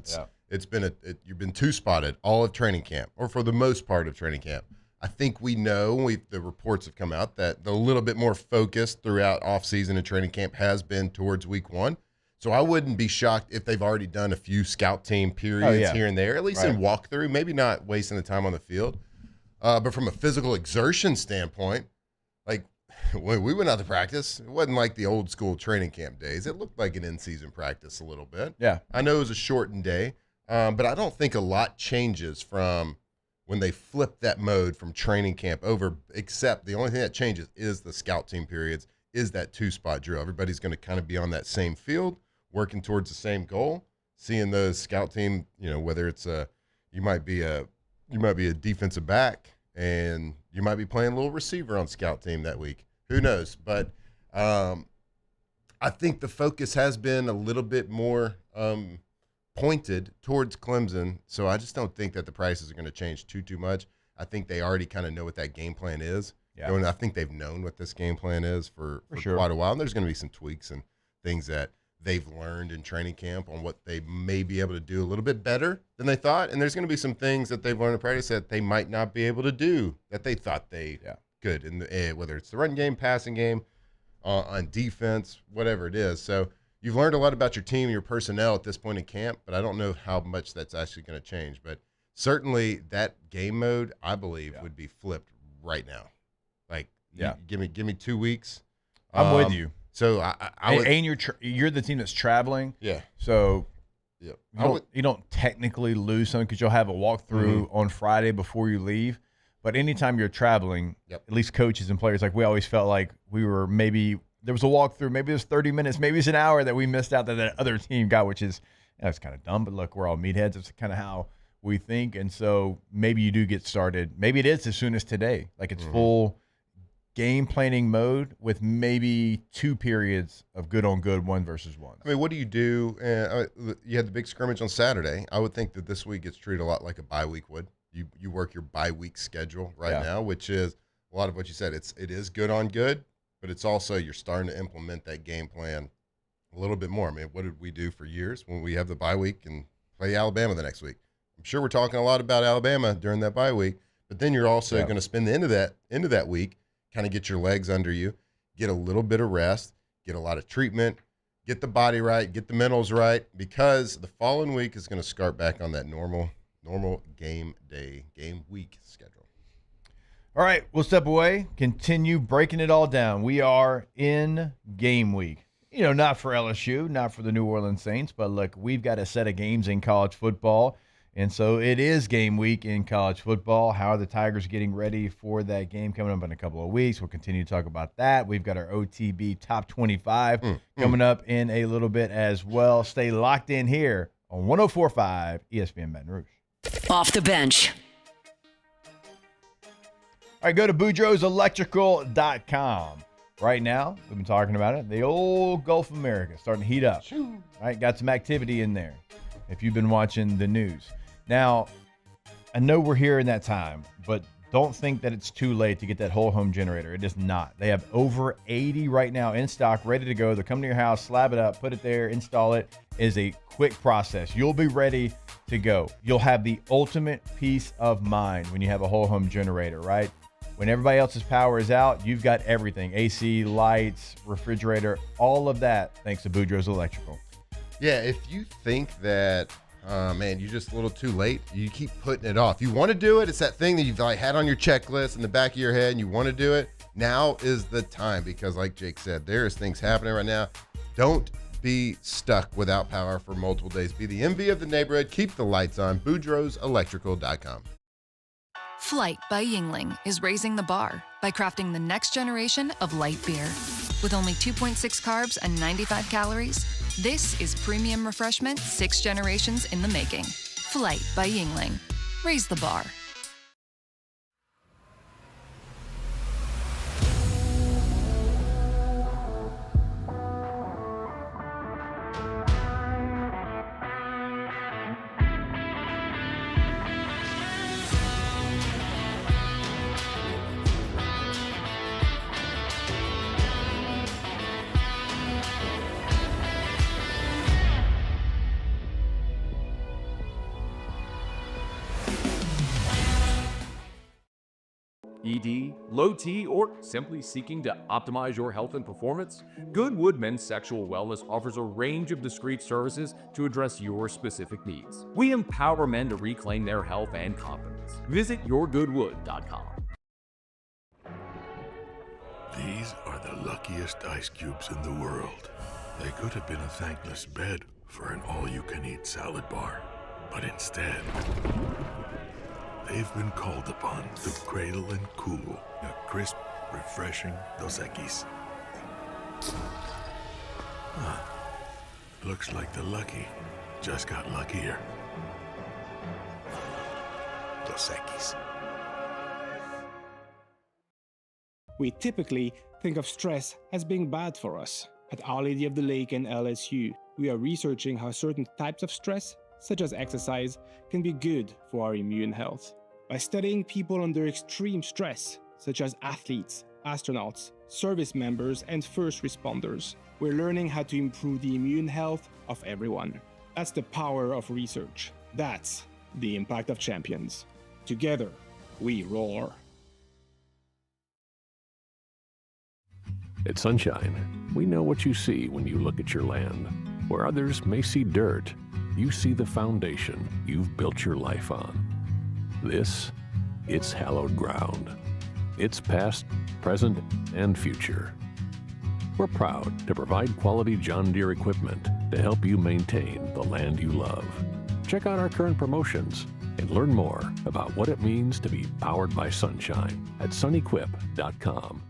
You've been 2-spotted all of training camp, or for the most part of training camp. I think we know, the reports have come out that the little bit more focus throughout offseason and training camp has been towards week 1. So I wouldn't be shocked if they've already done a few scout team periods here and there, at least in walkthrough, maybe not wasting the time on the field. But from a physical exertion standpoint, like when we went out to practice, it wasn't like the old school training camp days. It looked like an in-season practice a little bit. Yeah. I know it was a shortened day, but I don't think a lot changes from when they flip that mode from training camp over, except the only thing that changes is the scout team periods, is that 2-spot drill. Everybody's going to kind of be on that same field, working towards the same goal, seeing the scout team, whether it's you might be a defensive back and you might be playing a little receiver on scout team that week. Who knows? But I think the focus has been a little bit more pointed towards Clemson, so I just don't think that the prices are going to change too much. I think they already kind of know what that game plan is. Yeah. And I think they've known what this game plan is for sure. quite a while, and there's going to be some tweaks and things that they've learned in training camp on what they may be able to do a little bit better than they thought, and there's going to be some things that they've learned in practice that they might not be able to do that they thought they could, whether it's the run game, passing game, on defense, whatever it is. So you've learned a lot about your team and your personnel at this point in camp, but I don't know how much that's actually going to change. But certainly that game mode, I believe, would be flipped right now. Like, give me 2 weeks. I'm with you. So I would, and you're the team that's traveling. Yeah. So you don't technically lose something because you'll have a walkthrough on Friday before you leave. But anytime you're traveling, at least coaches and players, like we always felt like we were there was a walkthrough, maybe it was 30 minutes, maybe it's an hour that we missed out that other team got, which is that's kind of dumb. But look, we're all meatheads. It's kind of how we think. And so maybe you do get started. Maybe it is as soon as today. Like it's full game planning mode with maybe 2 periods of good on good 1 versus 1. I mean, what do? You had the big scrimmage on Saturday. I would think that this week gets treated a lot like a bye week would. You work your bye week schedule now, which is a lot of what you said. It is good on good, but it's also you're starting to implement that game plan a little bit more. I mean, what did we do for years when we have the bye week and play Alabama the next week? I'm sure we're talking a lot about Alabama during that bye week, but then you're also going to spend the end of that week, kind of get your legs under you, get a little bit of rest, get a lot of treatment, get the body right, get the mentals right, because the following week is going to start back on that normal game week schedule. All right, we'll step away, continue breaking it all down. We are in game week. Not for LSU, not for the New Orleans Saints, but look, we've got a set of games in college football, and so it is game week in college football. How are the Tigers getting ready for that game coming up in a couple of weeks? We'll continue to talk about that. We've got our OTB Top 25 coming up in a little bit as well. Stay locked in here on 104.5 ESPN Baton Rouge. Off the bench. All right, go to BoudreauxElectrical.com. Right now, we've been talking about it. The old Gulf of America starting to heat up. All right, got some activity in there if you've been watching the news. Now, I know we're here in that time, but don't think that it's too late to get that whole home generator. It is not. They have over 80 right now in stock, ready to go. They'll come to your house, slab it up, put it there, install it. It is a quick process. You'll be ready to go. You'll have the ultimate peace of mind when you have a whole home generator, right? When everybody else's power is out, you've got everything. AC, lights, refrigerator, all of that thanks to Boudreaux's Electrical. Yeah, if you think that, you're just a little too late, you keep putting it off. You want to do it. It's that thing that you've had on your checklist in the back of your head and you want to do it. Now is the time because like Jake said, there's things happening right now. Don't be stuck without power for multiple days. Be the envy of the neighborhood. Keep the lights on. BoudreauxElectrical.com. Flight by Yingling is raising the bar by crafting the next generation of light beer. With only 2.6 carbs and 95 calories, This is premium refreshment 6 generations in the making. Flight by Yingling. Raise the bar. ED, low T, or simply seeking to optimize your health and performance? Goodwood Men's Sexual Wellness offers a range of discreet services to address your specific needs. We empower men to reclaim their health and confidence. Visit yourgoodwood.com. These are the luckiest ice cubes in the world. They could have been a thankless bed for an all-you-can-eat salad bar, but instead, they've been called upon to cradle and cool a crisp, refreshing Dos Equis. Looks like the lucky just got luckier. Dos Equis. We typically think of stress as being bad for us. At Our Lady of the Lake and LSU, we are researching how certain types of stress, such as exercise, can be good for our immune health. By studying people under extreme stress, such as athletes, astronauts, service members, and first responders, we're learning how to improve the immune health of everyone. That's the power of research. That's the impact of champions. Together, we roar. At Sunshine, we know what you see when you look at your land. Where others may see dirt, you see the foundation you've built your life on. This, it's hallowed ground. It's past, present, and future. We're proud to provide quality John Deere equipment to help you maintain the land you love. Check out our current promotions and learn more about what it means to be powered by sunshine at sunequip.com.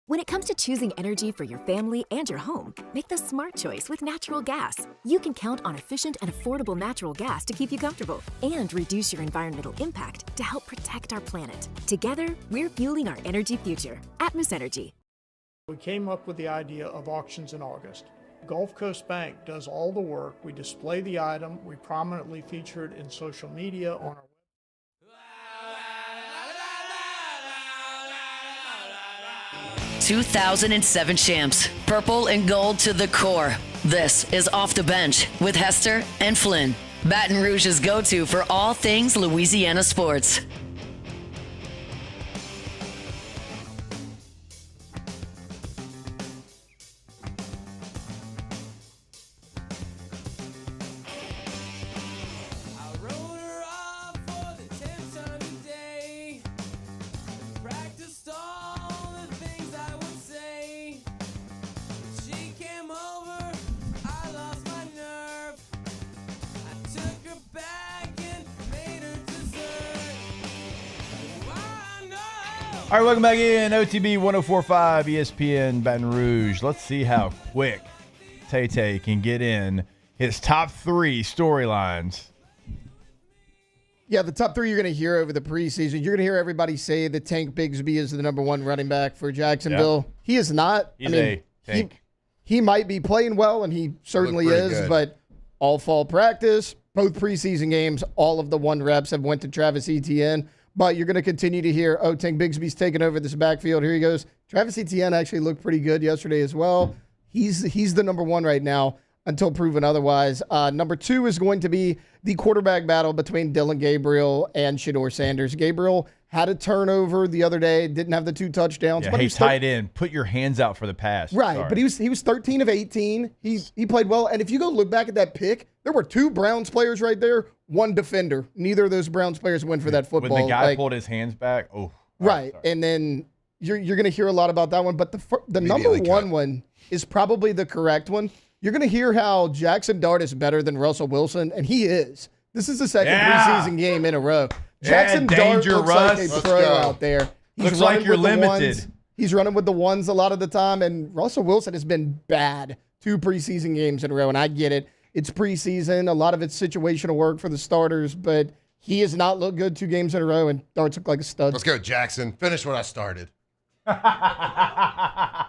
When it comes to choosing energy for your family and your home, make the smart choice with natural gas. You can count on efficient and affordable natural gas to keep you comfortable and reduce your environmental impact to help protect our planet. Together, we're fueling our energy future. Atmos Energy. We came up with the idea of auctions in August. Gulf Coast Bank does all the work. We display the item. We prominently feature it in social media on our 2007 champs, purple and gold to the core. This is Off the Bench with Hester and Flynn, Baton Rouge's go-to for all things Louisiana sports. All right, welcome back in. OTB 104.5 ESPN Baton Rouge. Let's see how quick Tay can get in his top 3 storylines. Yeah, the top 3 you're going to hear over the preseason. You're going to hear everybody say that Tank Bigsby is the number 1 running back for Jacksonville. Yep. He is not. He's a tank. He might be playing well, and he certainly is, good. But all fall practice, both preseason games, all of the 1 reps have went to Travis Etienne. But you're going to continue to hear, Tank Bigsby's taking over this backfield. Here he goes. Travis Etienne actually looked pretty good yesterday as well. He's the number 1 right now until proven otherwise. Number 2 is going to be the quarterback battle between Dylan Gabriel and Shedeur Sanders. Gabriel had a turnover the other day, didn't have the 2 touchdowns. Yeah, but he tied in. Put your hands out for the pass. Right, Sorry. but he was 13 of 18. He played well. And if you go look back at that pick, there were 2 Browns players right there, 1 defender. Neither of those Browns players went for that football. When the guy pulled his hands back, right, and then you're going to hear a lot about that one. But the number 1 one is probably the correct one. You're going to hear how Jackson Dart is better than Russell Wilson, and he is. This is the second preseason game in a row. Jackson Dart looks like a pro out there. Looks like you're limited. He's running with the ones a lot of the time, and Russell Wilson has been bad 2 preseason games in a row, and I get it. It's preseason. A lot of it's situational work for the starters, but he has not looked good 2 games in a row, and Darts look like a stud. Let's go, Jackson. Finish what I started. I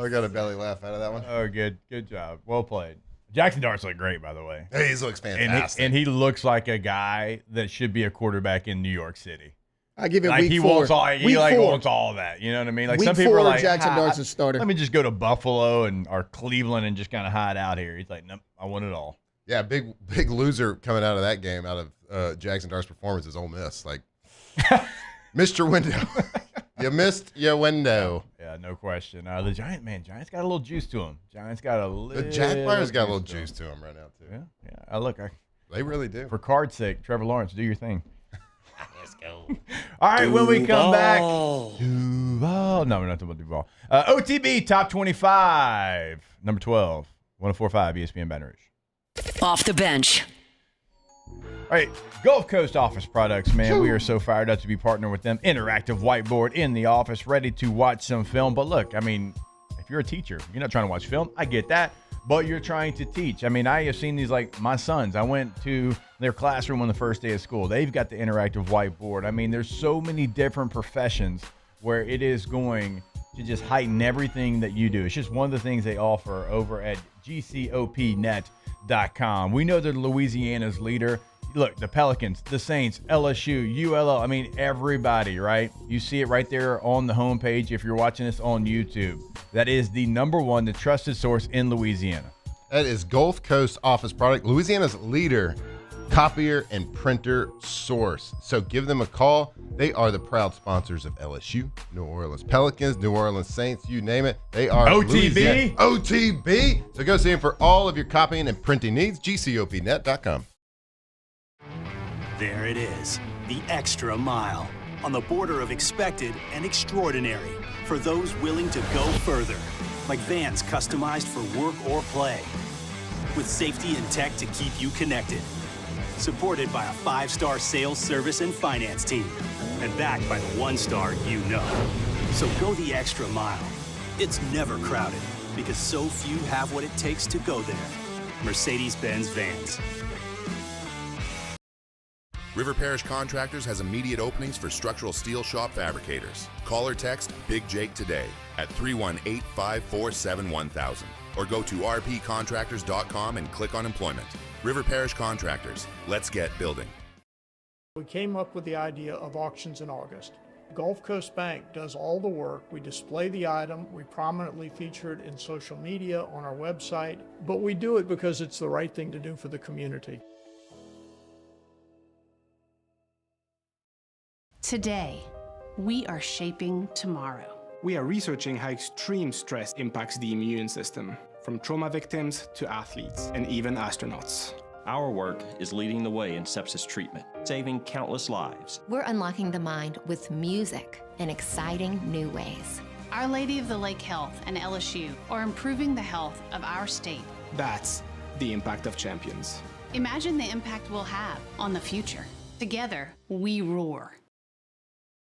got a belly laugh out of that one. Oh, good job. Well played. Jackson Darts look great, by the way. Hey, he looks fantastic. And he looks like a guy that should be a quarterback in New York City. I give it like week he 4. Wants all, he week like 4. wants all of that. You know what I mean? Like week some people 4, are like, Jackson Darts is starter. Let me just go to Buffalo or Cleveland and just kind of hide out here. He's like, nope, I want it all. Yeah, big loser coming out of that game, out of Jackson Dart's performance is Ole Miss. Like, missed your window. You missed your window. Yeah, no question. The Giants got a little juice to him. The Jaguars got a little juice to him right now, too. Yeah. Look, they really do. For card's sake, Trevor Lawrence, do your thing. Let's go. All right, when we come back. Duval. No, we're not talking about Duval. OTB Top 25, number 12, 104.5 ESPN Baton Rouge. Off the bench. All right, Gulf Coast Office Products, man. We are so fired up to be partnering with them. Interactive whiteboard in the office, ready to watch some film. But look, I mean, if you're a teacher, you're not trying to watch film. I get that. But you're trying to teach. I mean, I have seen these, like my sons. I went to their classroom on the first day of school. They've got the interactive whiteboard. I mean, there's so many different professions where it is going to just heighten everything that you do. It's just one of the things they offer over at gcopnet.com. We know they're Louisiana's leader. Look, the Pelicans, the Saints, LSU, ULL, I mean, everybody, right? You see it right there on the homepage if you're watching this on YouTube. That is the number 1, the trusted source in Louisiana. That is Gulf Coast Office Product, Louisiana's leader copier and printer source. So give them a call. They are the proud sponsors of LSU, New Orleans Pelicans, New Orleans Saints, you name it. They are OTB. OTB. So go see them for all of your copying and printing needs, gcopnet.com. There it is, the extra mile, on the border of expected and extraordinary for those willing to go further, like vans customized for work or play, with safety and tech to keep you connected, supported by a 5-star sales, service, and finance team, and backed by the 1-star you know. So go the extra mile. It's never crowded, because so few have what it takes to go there. Mercedes-Benz Vans. River Parish Contractors has immediate openings for structural steel shop fabricators. Call or text Big Jake today at 318-547-1000 or go to rpcontractors.com and click on employment. River Parish Contractors. Let's get building. We came up with the idea of auctions in August. Gulf Coast Bank does all the work. We display the item, we prominently feature it in social media, on our website, but we do it because it's the right thing to do for the community. Today, we are shaping tomorrow. We are researching how extreme stress impacts the immune system, from trauma victims to athletes and even astronauts. Our work is leading the way in sepsis treatment, saving countless lives. We're unlocking the mind with music in exciting new ways. Our Lady of the Lake Health and LSU are improving the health of our state. That's the impact of champions. Imagine the impact we'll have on the future. Together, we roar.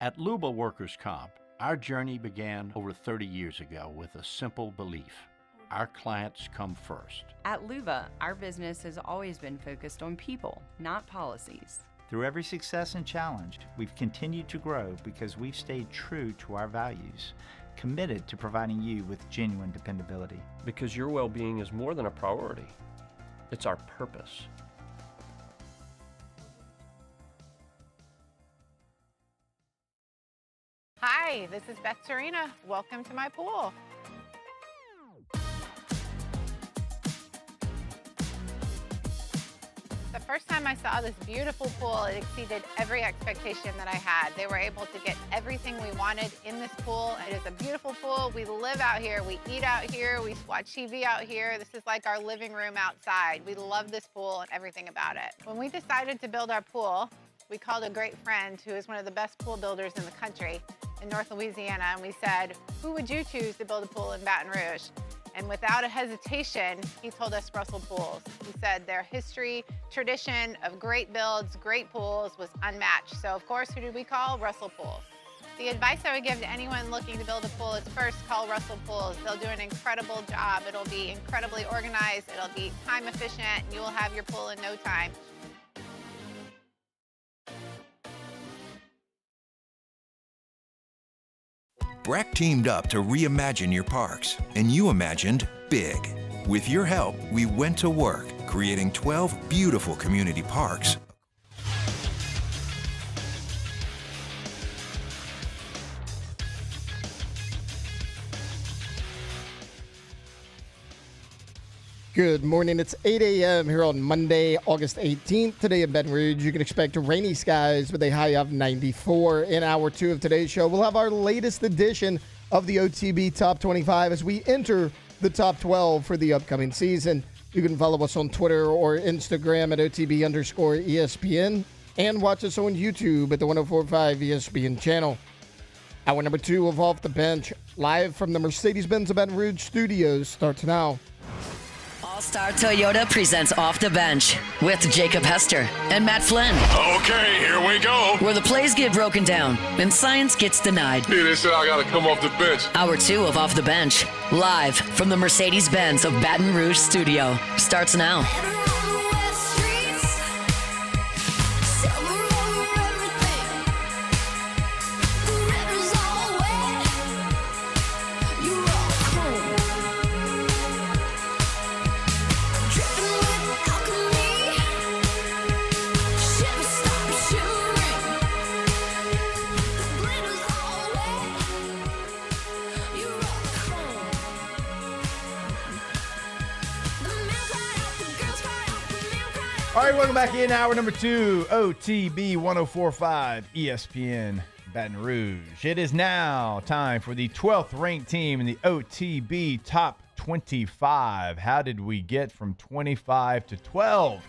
At Luba Workers' Comp, our journey began over 30 years ago with a simple belief. Our clients come first. At Luba, our business has always been focused on people, not policies. Through every success and challenge, we've continued to grow because we've stayed true to our values, committed to providing you with genuine dependability. Because your well-being is more than a priority. It's our purpose. Hi, this is Beth Serena. Welcome to my pool. The first time I saw this beautiful pool, it exceeded every expectation that I had. They were able to get everything we wanted in this pool. It is a beautiful pool. We live out here, we eat out here, we watch TV out here. This is like our living room outside. We love this pool and everything about it. When we decided to build our pool, we called a great friend who is one of the best pool builders in the country in North Louisiana, and we said, who would you choose to build a pool in Baton Rouge? And without a hesitation, he told us Russell Pools. He said their history, tradition of great builds, great pools was unmatched. So of course, who did we call? Russell Pools. The advice I would give to anyone looking to build a pool is first call Russell Pools. They'll do an incredible job. It'll be incredibly organized. It'll be time efficient. And you will have your pool in no time. Breck teamed up to reimagine your parks, and you imagined big. With your help, we went to work, creating 12 beautiful community parks. Good morning. It's 8 a.m. here on Monday, August 18th. Today in Baton Rouge, you can expect rainy skies with a high of 94. In hour 2 of today's show, we'll have our latest edition of the OTB Top 25 as we enter the top 12 for the upcoming season. You can follow us on Twitter or Instagram at OTB_ESPN and watch us on YouTube at the 104.5 ESPN channel. Hour number 2 of Off the Bench, live from the Mercedes-Benz of Baton Rouge studios, starts now. All-Star Toyota presents Off the Bench with Jacob Hester and Matt Flynn. Okay, here we go. Where the plays get broken down and science gets denied. Hey, they said I gotta come off the bench. Hour 2 of Off the Bench, live from the Mercedes-Benz of Baton Rouge studio, starts now. All right, welcome back in hour number 2, OTB 104.5 ESPN Baton Rouge. It is now time for the 12th ranked team in the OTB Top 25. How did we get from 25 to 12?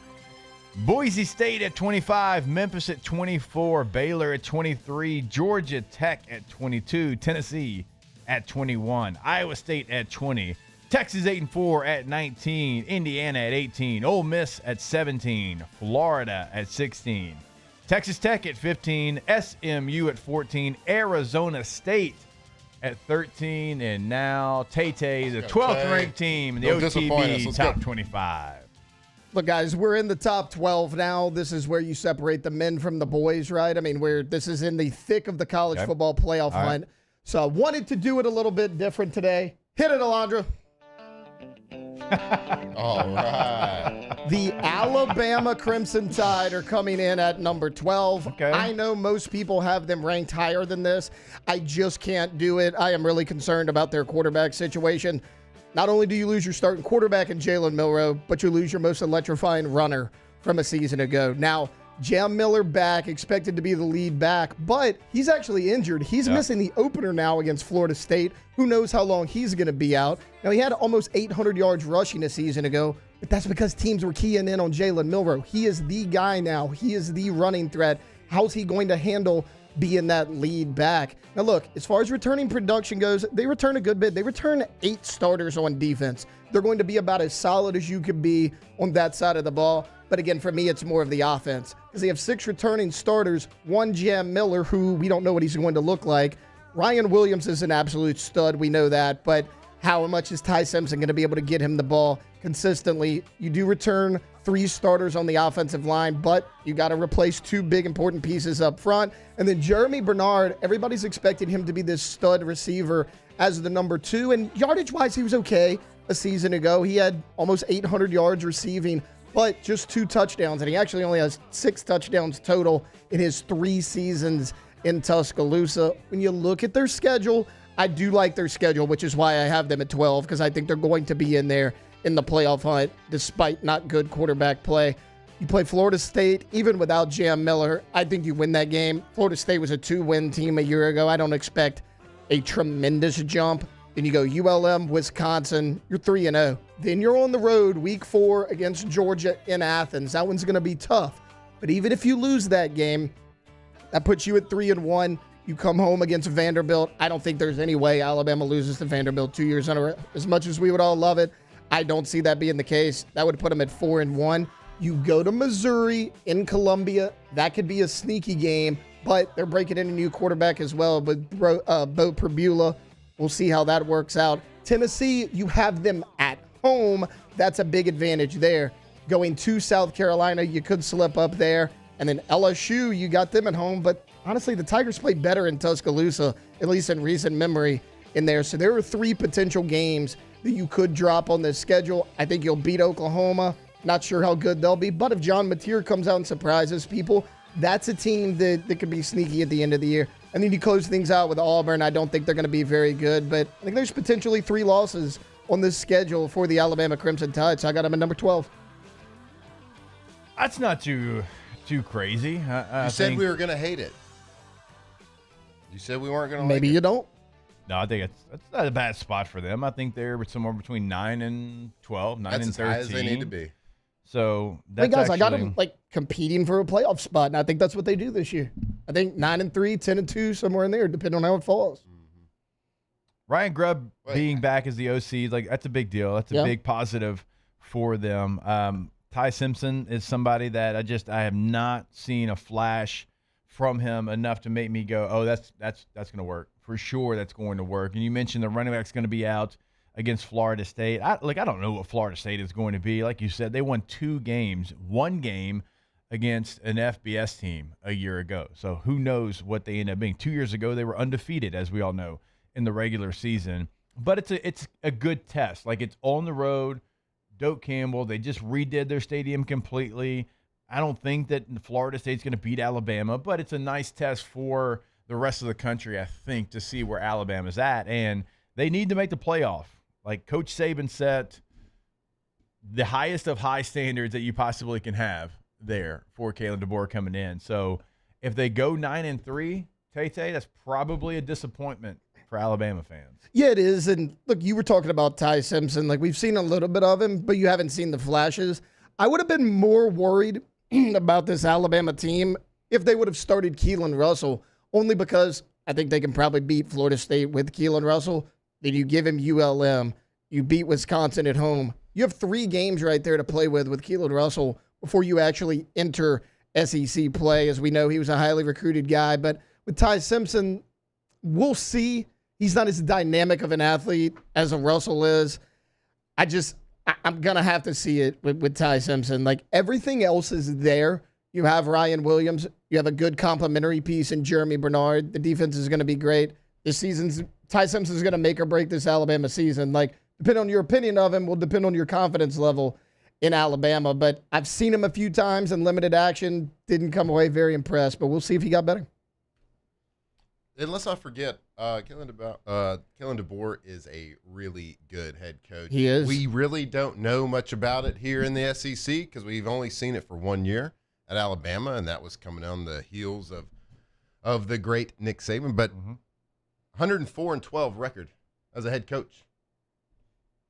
Boise State at 25, Memphis at 24, Baylor at 23, Georgia Tech at 22, Tennessee at 21, Iowa State at 20, Texas 8-4 at 19, Indiana at 18, Ole Miss at 17, Florida at 16, Texas Tech at 15, SMU at 14, Arizona State at 13, and now Tay-Tay, the 12th ranked team in the OTB Top 25. Look, guys, we're in the top 12 now. This is where you separate the men from the boys, right? I mean, this is in the thick of the college football playoff hunt. So I wanted to do it a little bit different today. Hit it, Alondra. All right. The Alabama Crimson Tide are coming in at number 12. Okay. I know most people have them ranked higher than this. I just can't do it. I am really concerned about their quarterback situation. Not only do you lose your starting quarterback in Jalen Milroe, but you lose your most electrifying runner from a season ago. Now, Jam Miller back, expected to be the lead back, but he's actually injured. He's missing the opener now against Florida State. Who knows how long he's going to be out. Now, he had almost 800 yards rushing a season ago, but that's because teams were keying in on Jalen Milroe. He is the guy now. He is the running threat. How's he going to handle being that lead back? Now, look, as far as returning production goes, they return a good bit. They return 8 starters on defense. They're going to be about as solid as you could be on that side of the ball. But again, for me, it's more of the offense because they have 6 returning starters, 1 Jam Miller, who we don't know what he's going to look like. Ryan Williams is an absolute stud. We know that. But how much is Ty Simpson going to be able to get him the ball consistently? You do return 3 starters on the offensive line, but you got to replace 2 big important pieces up front. And then Jeremy Bernard, everybody's expecting him to be this stud receiver as the number 2. And yardage-wise, he was okay a season ago. He had almost 800 yards receiving, but just 2 touchdowns. And he actually only has 6 touchdowns total in his 3 seasons in Tuscaloosa. When you look at their schedule, I do like their schedule, which is why I have them at 12, because I think they're going to be in there in the playoff hunt despite not good quarterback play. You play Florida State, even without Jam Miller, I think you win that game. Florida State was a 2-win team a year ago. I don't expect a tremendous jump. Then you go ULM, Wisconsin, you're 3-0. Then you're on the road week 4 against Georgia in Athens. That one's going to be tough. But even if you lose that game, that puts you at 3-1. You come home against Vanderbilt. I don't think there's any way Alabama loses to Vanderbilt 2 years in a row. As much as we would all love it, I don't see that being the case. That would put them at 4-1. You go to Missouri in Columbia. That could be a sneaky game. but they're breaking in a new quarterback as well with Bo Perbula. We'll see how that works out. Tennessee, you have them at home. That's a big advantage there. Going to South Carolina, you could slip up there. And then LSU, you got them at home. But honestly, the Tigers played better in Tuscaloosa, at least in recent memory in there. So there are 3 potential games that you could drop on this schedule. I think you'll beat Oklahoma. Not sure how good they'll be. But if John Mateer comes out and surprises people, that's a team that could be sneaky at the end of the year. And then you close things out with Auburn. I don't think they're going to be very good. But I think there's potentially 3 losses on this schedule for the Alabama Crimson Tide. So I got them at number 12. That's not too crazy. You said we were going to hate it. You said we weren't going to like it. Maybe you don't. No, I think that's not a bad spot for them. I think they're somewhere between 9 and 12, 9 and 13. That's as high as they need to be. So that's hey guys, I got them competing for a playoff spot, and I think that's what they do this year. I think 9-3, 10-2, somewhere in there, depending on how it falls. Ryan Grubb being back as the OC, that's a big deal. That's a big positive for them. Ty Simpson is somebody that I have not seen a flash from him enough to make me go, oh, that's going to work. For sure that's going to work. And you mentioned the running back's going to be out against Florida State. I don't know what Florida State is going to be. Like you said, they won 2 games, 1 game against an FBS team a year ago. So who knows what they end up being. 2 years ago, they were undefeated, as we all know, in the regular season. But it's a good test. It's on the road. Doak Campbell, they just redid their stadium completely. I don't think that Florida State's going to beat Alabama, but it's a nice test for the rest of the country, I think, to see where Alabama's at. And they need to make the playoff. Coach Saban set the highest of high standards that you possibly can have there for Kalen DeBoer coming in. So if they go 9-3, Tay, that's probably a disappointment for Alabama fans. Yeah, it is. And look, you were talking about Ty Simpson. We've seen a little bit of him, but you haven't seen the flashes. I would have been more worried about this Alabama team if they would have started Keelan Russell, only because I think they can probably beat Florida State with Keelan Russell. Then you give him ULM. You beat Wisconsin at home. You have 3 games right there to play with Keelan Russell before you actually enter SEC play. As we know, he was a highly recruited guy. But with Ty Simpson, we'll see. He's not as dynamic of an athlete as a Russell is. I'm going to have to see it with Ty Simpson. Everything else is there. You have Ryan Williams. You have a good complementary piece in Jeremy Bernard. The defense is going to be great. This season's Ty Simpson's going to make or break this Alabama season. Depending on your opinion of him will depend on your confidence level in Alabama. But I've seen him a few times in limited action. Didn't come away very impressed, but we'll see if he got better. And let's not forget, Kalen DeBoer is a really good head coach. He is. We really don't know much about it here in the SEC because we've only seen it for 1 year at Alabama, and that was coming on the heels of the great Nick Saban. But 104-12 record as a head coach.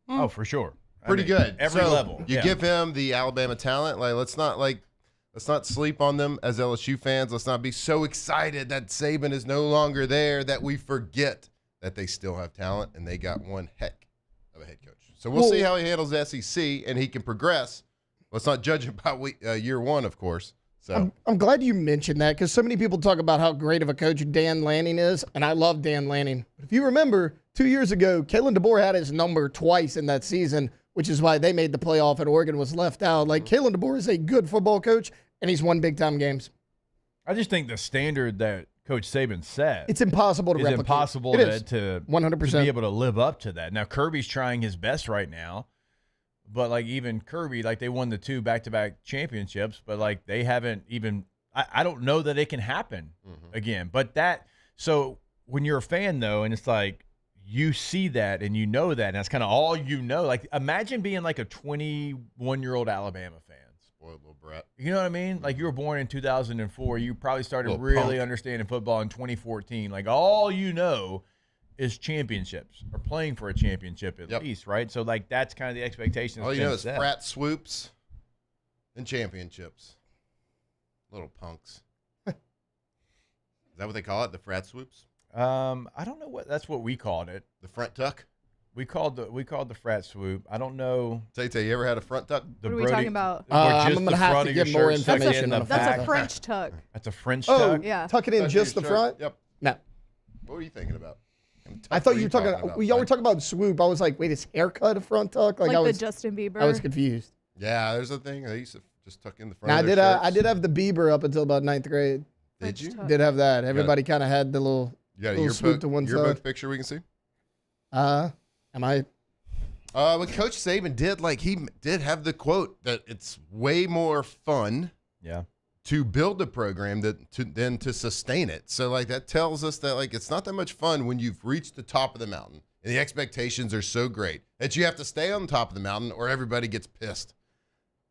Oh, for sure. Pretty good. Every level. You give him the Alabama talent. Let's not sleep on them as LSU fans. Let's not be so excited that Saban is no longer there that we forget that they still have talent and they got one heck of a head coach. So we'll see how he handles the SEC and he can progress. Let's not judge him by year 1, of course. So I'm glad you mentioned that because so many people talk about how great of a coach Dan Lanning is, and I love Dan Lanning. But if you remember, 2 years ago, Kalen DeBoer had his number twice in that season, which is why they made the playoff and Oregon was left out. Kalen DeBoer is a good football coach, and he's won big-time games. I just think the standard that Coach Saban set it's impossible to replicate. It's impossible to 100% to be able to live up to that. Now, Kirby's trying his best right now. But, even Kirby, they won the 2 back-to-back championships, but, they haven't even – I don't know that it can happen again. But so when you're a fan, though, and it's you see that and you know that, and that's kind of all you know. Imagine being, a 21-year-old Alabama fan. Spoiled little brat. You know what I mean? You were born in 2004. You probably started really understanding football in 2014. All you know – is championships or playing for a championship at least, right? So that's kind of the expectation. All you know is frat swoops and championships. Little punks. Is that what they call it? The frat swoops? I don't know that's what we called it. The front tuck. We called the frat swoop. I don't know. Tay, you ever had a front tuck? What are we talking about? I'm going to have to get more information. That's a French tuck. That's a French tuck? Yeah. Tuck it in just the front? Yep. No. What were you thinking about? I thought you were talking about, y'all were talking about swoop. I was like, wait, is haircut a front tuck? Like I was, the Justin Bieber? I was confused. Yeah, there's a thing. They used to just tuck in the front Now, of their shirts. I did have the Bieber up until about 9th grade. Did you? Did have that. Everybody kind of had the little, You got a little swoop to one yearbook side. picture we can see? Am I? What Coach Saban did, he did have the quote that it's way more fun to build a program than to sustain it. So, that tells us that, it's not that much fun when you've reached the top of the mountain and the expectations are so great that you have to stay on top of the mountain or everybody gets pissed.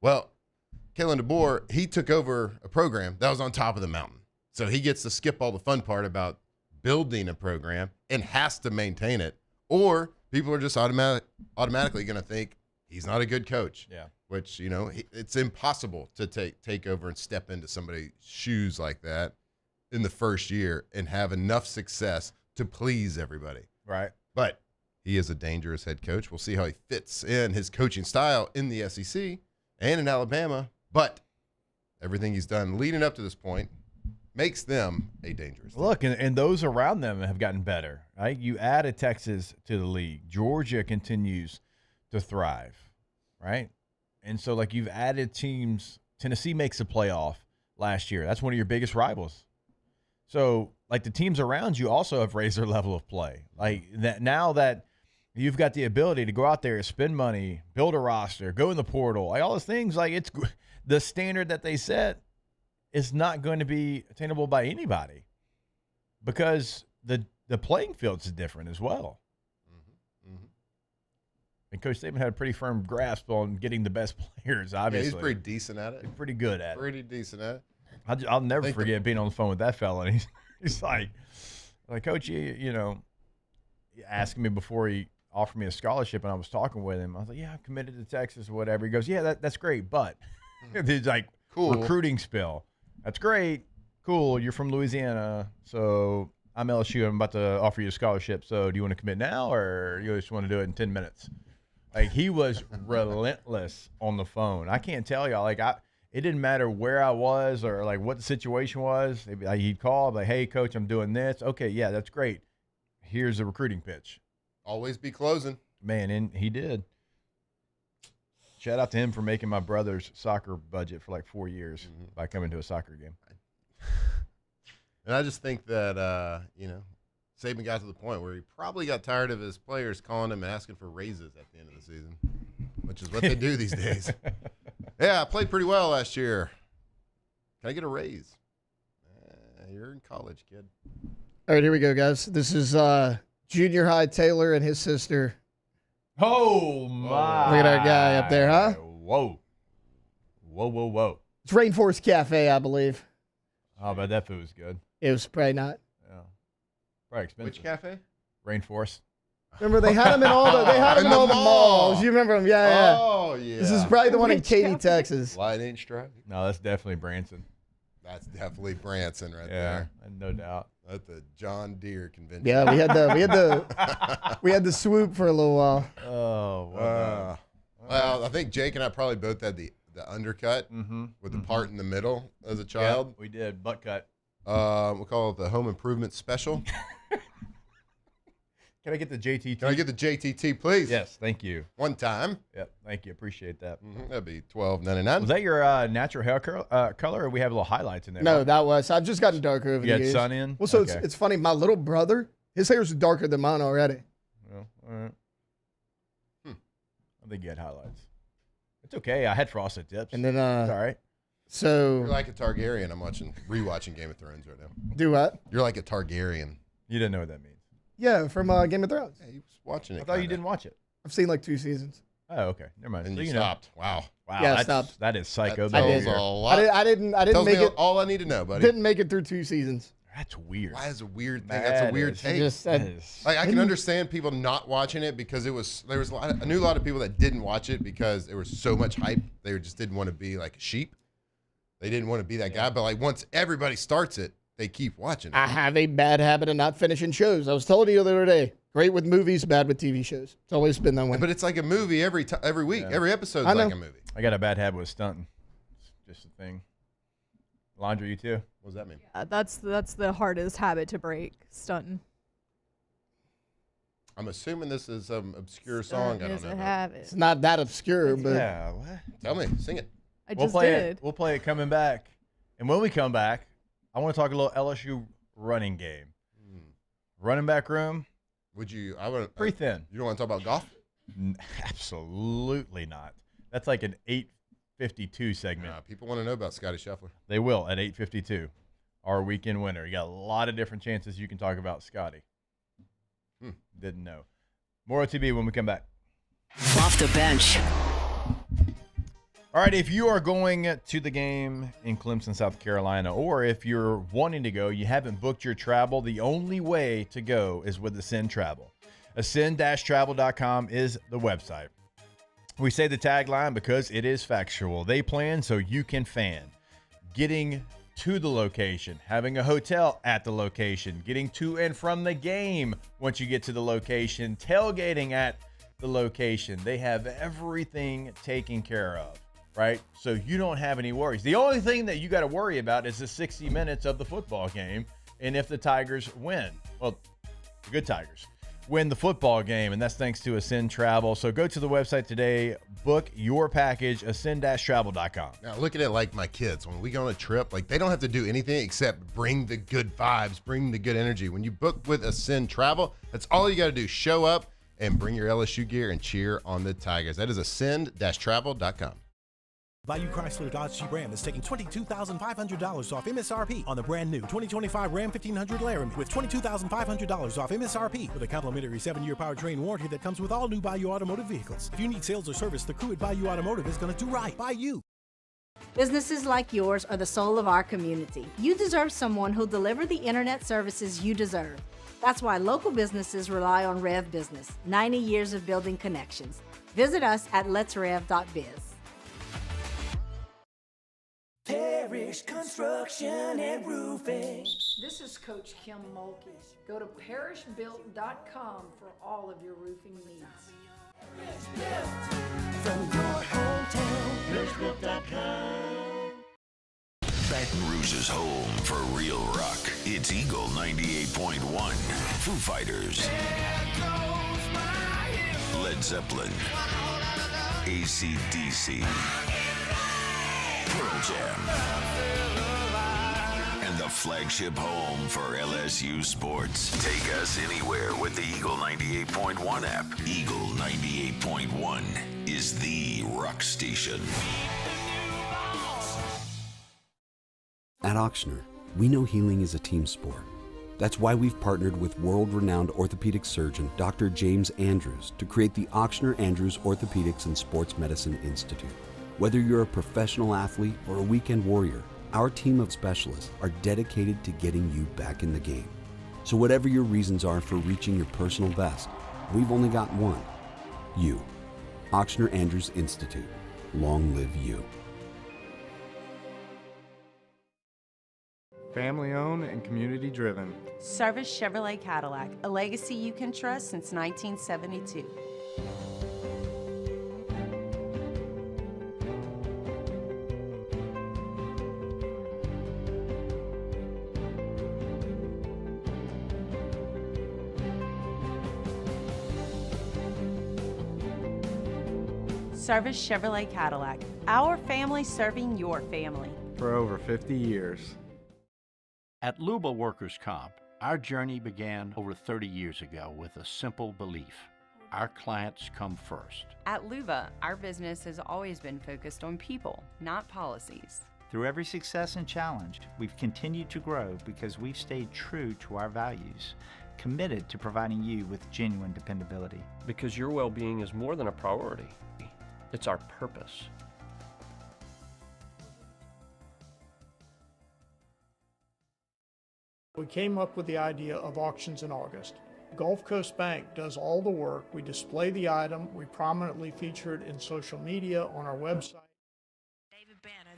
Well, Kalen DeBoer, he took over a program that was on top of the mountain. So he gets to skip all the fun part about building a program and has to maintain it. Or people are just automatically going to think he's not a good coach. Yeah. Which, it's impossible to take over and step into somebody's shoes like that in the first year and have enough success to please everybody. Right. But he is a dangerous head coach. We'll see how he fits in his coaching style in the SEC and in Alabama. But everything he's done leading up to this point makes them a dangerous team. Look, and those around them have gotten better, right? You added Texas to the league. Georgia continues to thrive, right? And so, you've added teams. Tennessee makes the playoff last year. That's one of your biggest rivals. So, the teams around you also have raised their level of play. Now that you've got the ability to go out there, spend money, build a roster, go in the portal, all those things, it's the standard that they set is not going to be attainable by anybody because the playing field's different as well. And Coach Saban had a pretty firm grasp on getting the best players, obviously. Yeah, he's pretty decent at it. He's pretty good at it. Pretty decent at it. I'll never forget being on the phone with that fella. And he's like, Coach, you asking me before he offered me a scholarship, and I was talking with him. I was like, yeah, I'm committed to Texas or whatever. He goes, yeah, that's great, but he's like, cool. Recruiting spill. That's great. Cool. You're from Louisiana, so I'm LSU. I'm about to offer you a scholarship. So do you want to commit now, or you just want to do it in 10 minutes? He was relentless on the phone. I can't tell y'all. It didn't matter where I was or what the situation was. He'd call, hey, Coach, I'm doing this. Okay, yeah, that's great. Here's the recruiting pitch. Always be closing. Man, and he did. Shout out to him for making my brother's soccer budget for 4 years by coming to a soccer game. And I just think that, Saban got to the point where he probably got tired of his players calling him and asking for raises at the end of the season, which is what they do these days. Yeah, I played pretty well last year. Can I get a raise? You're in college, kid. All right, here we go, guys. This is junior high Taylor and his sister. Oh, my. Look at our guy up there, huh? Whoa. It's Rainforest Cafe, I believe. Oh, but that food was good. It was probably not. Yeah. Probably expensive. Which cafe? Rainforest. Remember, they had them in all the malls. You remember them? Yeah. Oh, yeah. This is probably the one in Katy, Texas. Lightning Strike? No, that's definitely Branson. That's definitely Branson right there. No doubt. At the John Deere convention. Yeah, we had the swoop for a little while. Oh, wow. Well, I think Jake and I probably both had the undercut with the part in the middle as a child. Yeah, we did, butt cut. We'll call it the home improvement special. Can I get the JTT? Can I get the JTT, please? Yes, thank you. One time. Yep, thank you. Appreciate that. That'd be $12.99. Was that your natural hair color, or we have little highlights in there? No, that was. I've just gotten darker over the years. You had sun in? Well, so Okay. it's funny. My little brother, his hair's darker than mine already. Well, all right. I think you had highlights. It's okay. I had frosted tips. And then, it's all right. So you're like a Targaryen. I'm rewatching Game of Thrones right now. Do what? You're like a Targaryen. You didn't know what that means. Yeah, from Game of Thrones. Yeah, he was watching it. I thought you didn't watch it. I've seen 2 seasons. Oh, okay. Never mind. And So you know. stopped. Wow. Yeah, I stopped. That is psycho. That tells behavior. a lot. I didn't Tells make me it. all I need to know, buddy. Didn't make it through 2 seasons. That's weird. Why is a weird thing? That's a weird take. I can understand people not watching it because there was I knew a lot of people that didn't watch it because there was so much hype. They just didn't want to be like a sheep. They didn't want to be that guy. But once everybody starts it, they keep watching it. I have a bad habit of not finishing shows. I was telling you the other day. Great with movies, bad with TV shows. It's always been that way. But it's like a movie every week. Yeah. Every episode's I know. like a movie. I got a bad habit with stunting. It's just a thing. Laundry, you too? What does that mean? That's the hardest habit to break, stunting. I'm assuming this is some obscure song. I don't know. It's not that obscure, but Yeah, what? Tell me, sing it. I We'll just play did. it. We'll play it coming back. And when we come back, I want to talk a little LSU running game. Running back room. Would you? I would. Pretty thin. You don't want to talk about golf? Absolutely not. That's like an 8:52 segment. People want to know about Scotty Scheffler. They will at 8:52. Our weekend winner. You got a lot of different chances you can talk about Scotty. Didn't know. More OTB when we come back. Off the bench. All right, if you are going to the game in Clemson, South Carolina, or if you're wanting to go, you haven't booked your travel, the only way to go is with Ascend Travel. Ascend-travel.com is the website. We say the tagline because it is factual. They plan so you can fan. Getting to the location, having a hotel at the location, getting to and from the game once you get to the location, tailgating at the location. They have everything taken care of, right? So you don't have any worries. The only thing that you got to worry about is the 60 minutes of the football game and if the Tigers win. Well, the good Tigers win the football game, and that's thanks to Ascend Travel. So go to the website today, book your package, ascend-travel.com. Now, look at it like my kids. When we go on a trip, like they don't have to do anything except bring the good vibes, bring the good energy. When you book with Ascend Travel, that's all you got to do. Show up and bring your LSU gear and cheer on the Tigers. That is ascend-travel.com. Bayou Chrysler Dodge Jeep Ram is taking $22,500 off MSRP on the brand new 2025 Ram 1500 Laramie with $22,500 off MSRP with a complimentary 7-year powertrain warranty that comes with all new Bayou Automotive vehicles. If you need sales or service, the crew at Bayou Automotive is going to do right by you. Businesses like yours are the soul of our community. You deserve someone who'll deliver the internet services you deserve. That's why local businesses rely on Rev Business, 90 years of building connections. Visit us at letsrev.biz. Parrish Construction and Roofing. This is Coach Kim Mulkey. Go to parrishbuilt.com for all of your roofing needs. From your hometown, parrishbuilt.com. Baton Rouge's home for real rock. It's Eagle 98.1. Foo Fighters. Led Zeppelin. AC/DC. Pearl Jam. And the flagship home for LSU sports. Take us anywhere with the Eagle 98.1 app. Eagle 98.1 is the rock station. At Ochsner, we know healing is a team sport. That's why we've partnered with world-renowned orthopedic surgeon Dr. James Andrews to create the Ochsner Andrews Orthopedics and Sports Medicine Institute. Whether you're a professional athlete or a weekend warrior, our team of specialists are dedicated to getting you back in the game. So whatever your reasons are for reaching your personal best, we've only got one. You. Ochsner Andrews Institute. Long live you. Family owned and community driven. Service Chevrolet Cadillac, a legacy you can trust since 1972. Service Chevrolet Cadillac, our family serving your family. For over 50 years. At Luba Workers Comp, our journey began over 30 years ago with a simple belief. Our clients come first. At Luba, our business has always been focused on people, not policies. Through every success and challenge, we've continued to grow because we've stayed true to our values, committed to providing you with genuine dependability. Because your well-being is more than a priority. It's our purpose. We came up with the idea of auctions in August. Gulf Coast Bank does all the work. We display the item. We prominently feature it in social media, on our website.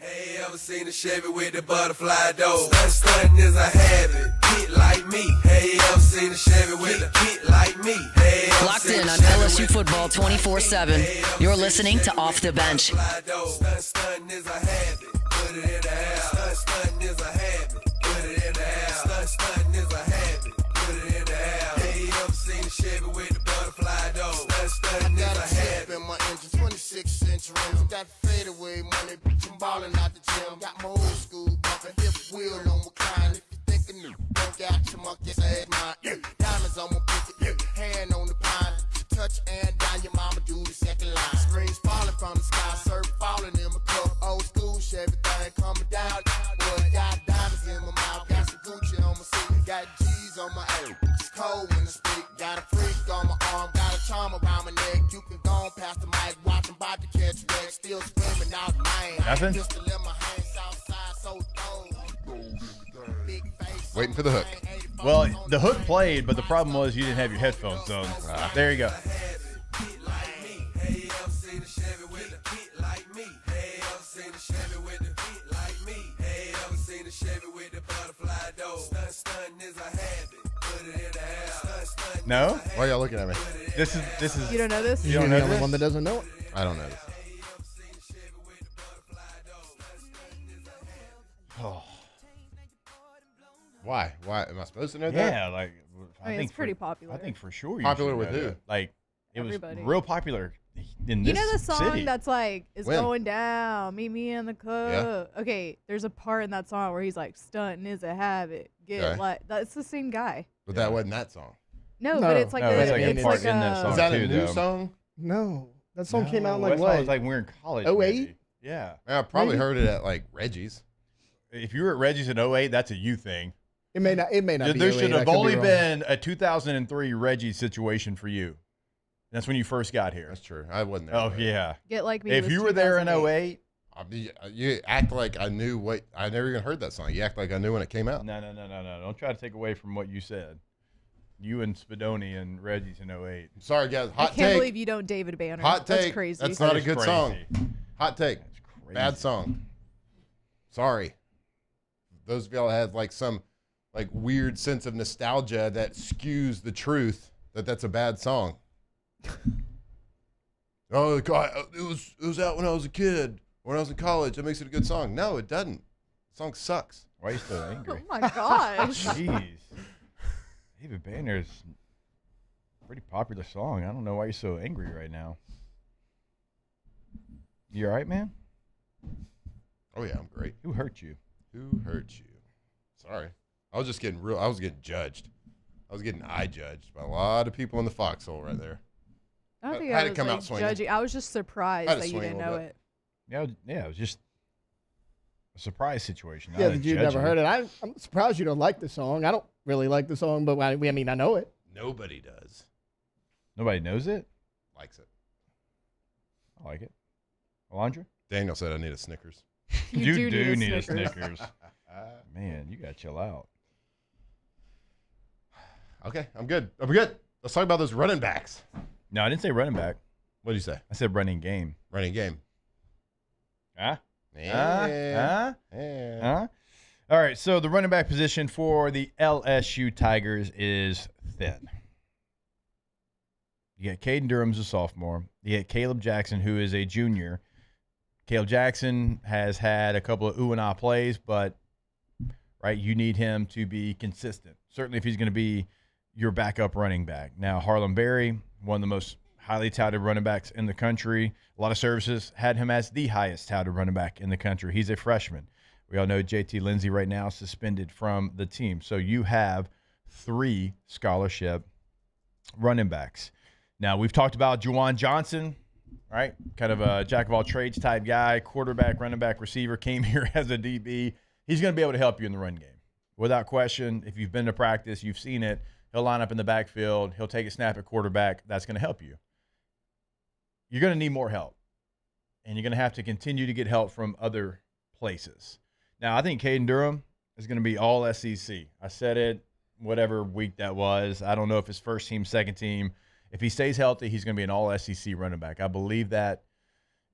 Hey, yo, ever seen a Chevy with the butterfly door? Stunting is a habit. Get like me. Hey, you ever seen a Chevy with a get like me? Hey, Locked in on LSU football 24/7. You're listening to Off the Bench. Stunting is a habit. Put it in the air. Stunting is a habit. Put it in the air. Stunting is a habit. Put it in the air. Hey, you ever seen a Chevy with the butterfly door? Stunting is a habit. In my engine, 26-inch rims. Got fadeaway money, bitch, I'm ballin' out the gym. Got my old school bumpin', hip wheel on recline. If you think of new, don't get out your monkey head, mine. Diamonds on my pinky, hand on the pine. Touch and down, your mama do the second line. Screens falling from the sky, surf falling in my cup. Old school, everything coming down. Boy, got diamonds in my mouth, got some Gucci on my seat, got G's on my ass. It's cold when I speak, got a freak on my arm, got a charm around my neck. You can go on past the mic, watch them about to catch wreck, still screaming out mine. Nothing? Just to let my hands outside, so big face. Waiting for the hook. Well, the hook played, but the problem was you didn't have your headphones on. There you go. No? Why are y'all looking at me? This is. You don't know this? You You're don't the know only this? one that doesn't know it. I don't know this. Oh. Why? Why am I supposed to know that? Yeah, like I mean, it's pretty popular. I think for sure. You Popular should with know who? that. Like it Everybody. was real popular in this You know the song city. that's like, it's When? going down, meet me in the club. Okay, there's a part in that song where he's like, stunting is a habit. Get Okay. like, that's the same guy. But that wasn't that song. No, but it's like, No, it's like a part in that song Is that too, a new though. song? No. That song came out in No, like that song what? was like when we were in college. 08? maybe. Yeah. I probably Maybe. heard it at like Reggie's. If you were at Reggie's in 08, that's a you thing. It may not. It may not be. There 08, should I have could be only wrong. been a 2003 Reggie situation for you. That's when you first got here. That's true. I wasn't there. Oh yeah. Get Like Me If was you were there in 2008. 08, I mean, you act like I knew what. I never even heard that song. You act like I knew when it came out. no. Don't try to take away from what you said. You and Spadoni and Reggie's in 08. Sorry, guys. I Hot can't take. believe you don't David Banner. Hot take. That's crazy. That's not That a is good crazy. song. Hot take. That's crazy. Bad song. Sorry. Those of y'all have like some like weird sense of nostalgia that skews the truth that that's a bad song. Oh God, it was out when I was a kid. When I was in college, that makes it a good song. No, it doesn't. The song sucks. Why are you so angry? Oh my gosh. Jeez. David Banner's a pretty popular song. I don't know why you're so angry right now. You all right, man? Oh yeah, I'm great. Who hurt you? Who hurt you? Sorry. I was just getting real. I was getting judged. I was getting eye judged by a lot of people in the foxhole right there. I don't think I had I to was come out like swinging. judging. I was just surprised I had to that you swing a didn't little know bit. it. Yeah, it was just a surprise situation. Yeah, that you never heard it. I'm surprised you don't like the song. I don't really like the song, but I mean, I know it. Nobody does. Nobody knows it? Likes it. I like it. Alondra? Daniel said I need a Snickers. You do need a Snickers. Man, you got to chill out. Okay, I'm good. I'm good. Let's talk about those running backs. No, I didn't say running back. What did you say? I said running game. Running game. Huh? Yeah. Huh? All right, so the running back position for the LSU Tigers is thin. You got Caden Durham's a sophomore. You got Caleb Jackson, who is a junior. Caleb Jackson has had a couple of ooh and ah plays, but right, you need him to be consistent. Certainly if he's going to be your backup running back. Now, Harlan Berry, one of the most highly touted running backs in the country. A lot of services had him as the highest touted running back in the country. He's a freshman. We all know JT Lindsey right now suspended from the team. So you have 3 scholarship running backs. Now, we've talked about Juwan Johnson, right? Kind of a jack-of-all-trades type guy, quarterback, running back, receiver, came here as a DB. He's going to be able to help you in the run game. Without question, if you've been to practice, you've seen it, he'll line up in the backfield, he'll take a snap at quarterback. That's going to help you. You're going to need more help, and you're going to have to continue to get help from other places. Now, I think Caden Durham is going to be all SEC. I said it whatever week that was. I don't know if it's first team, second team. If he stays healthy, he's going to be an all SEC running back. I believe that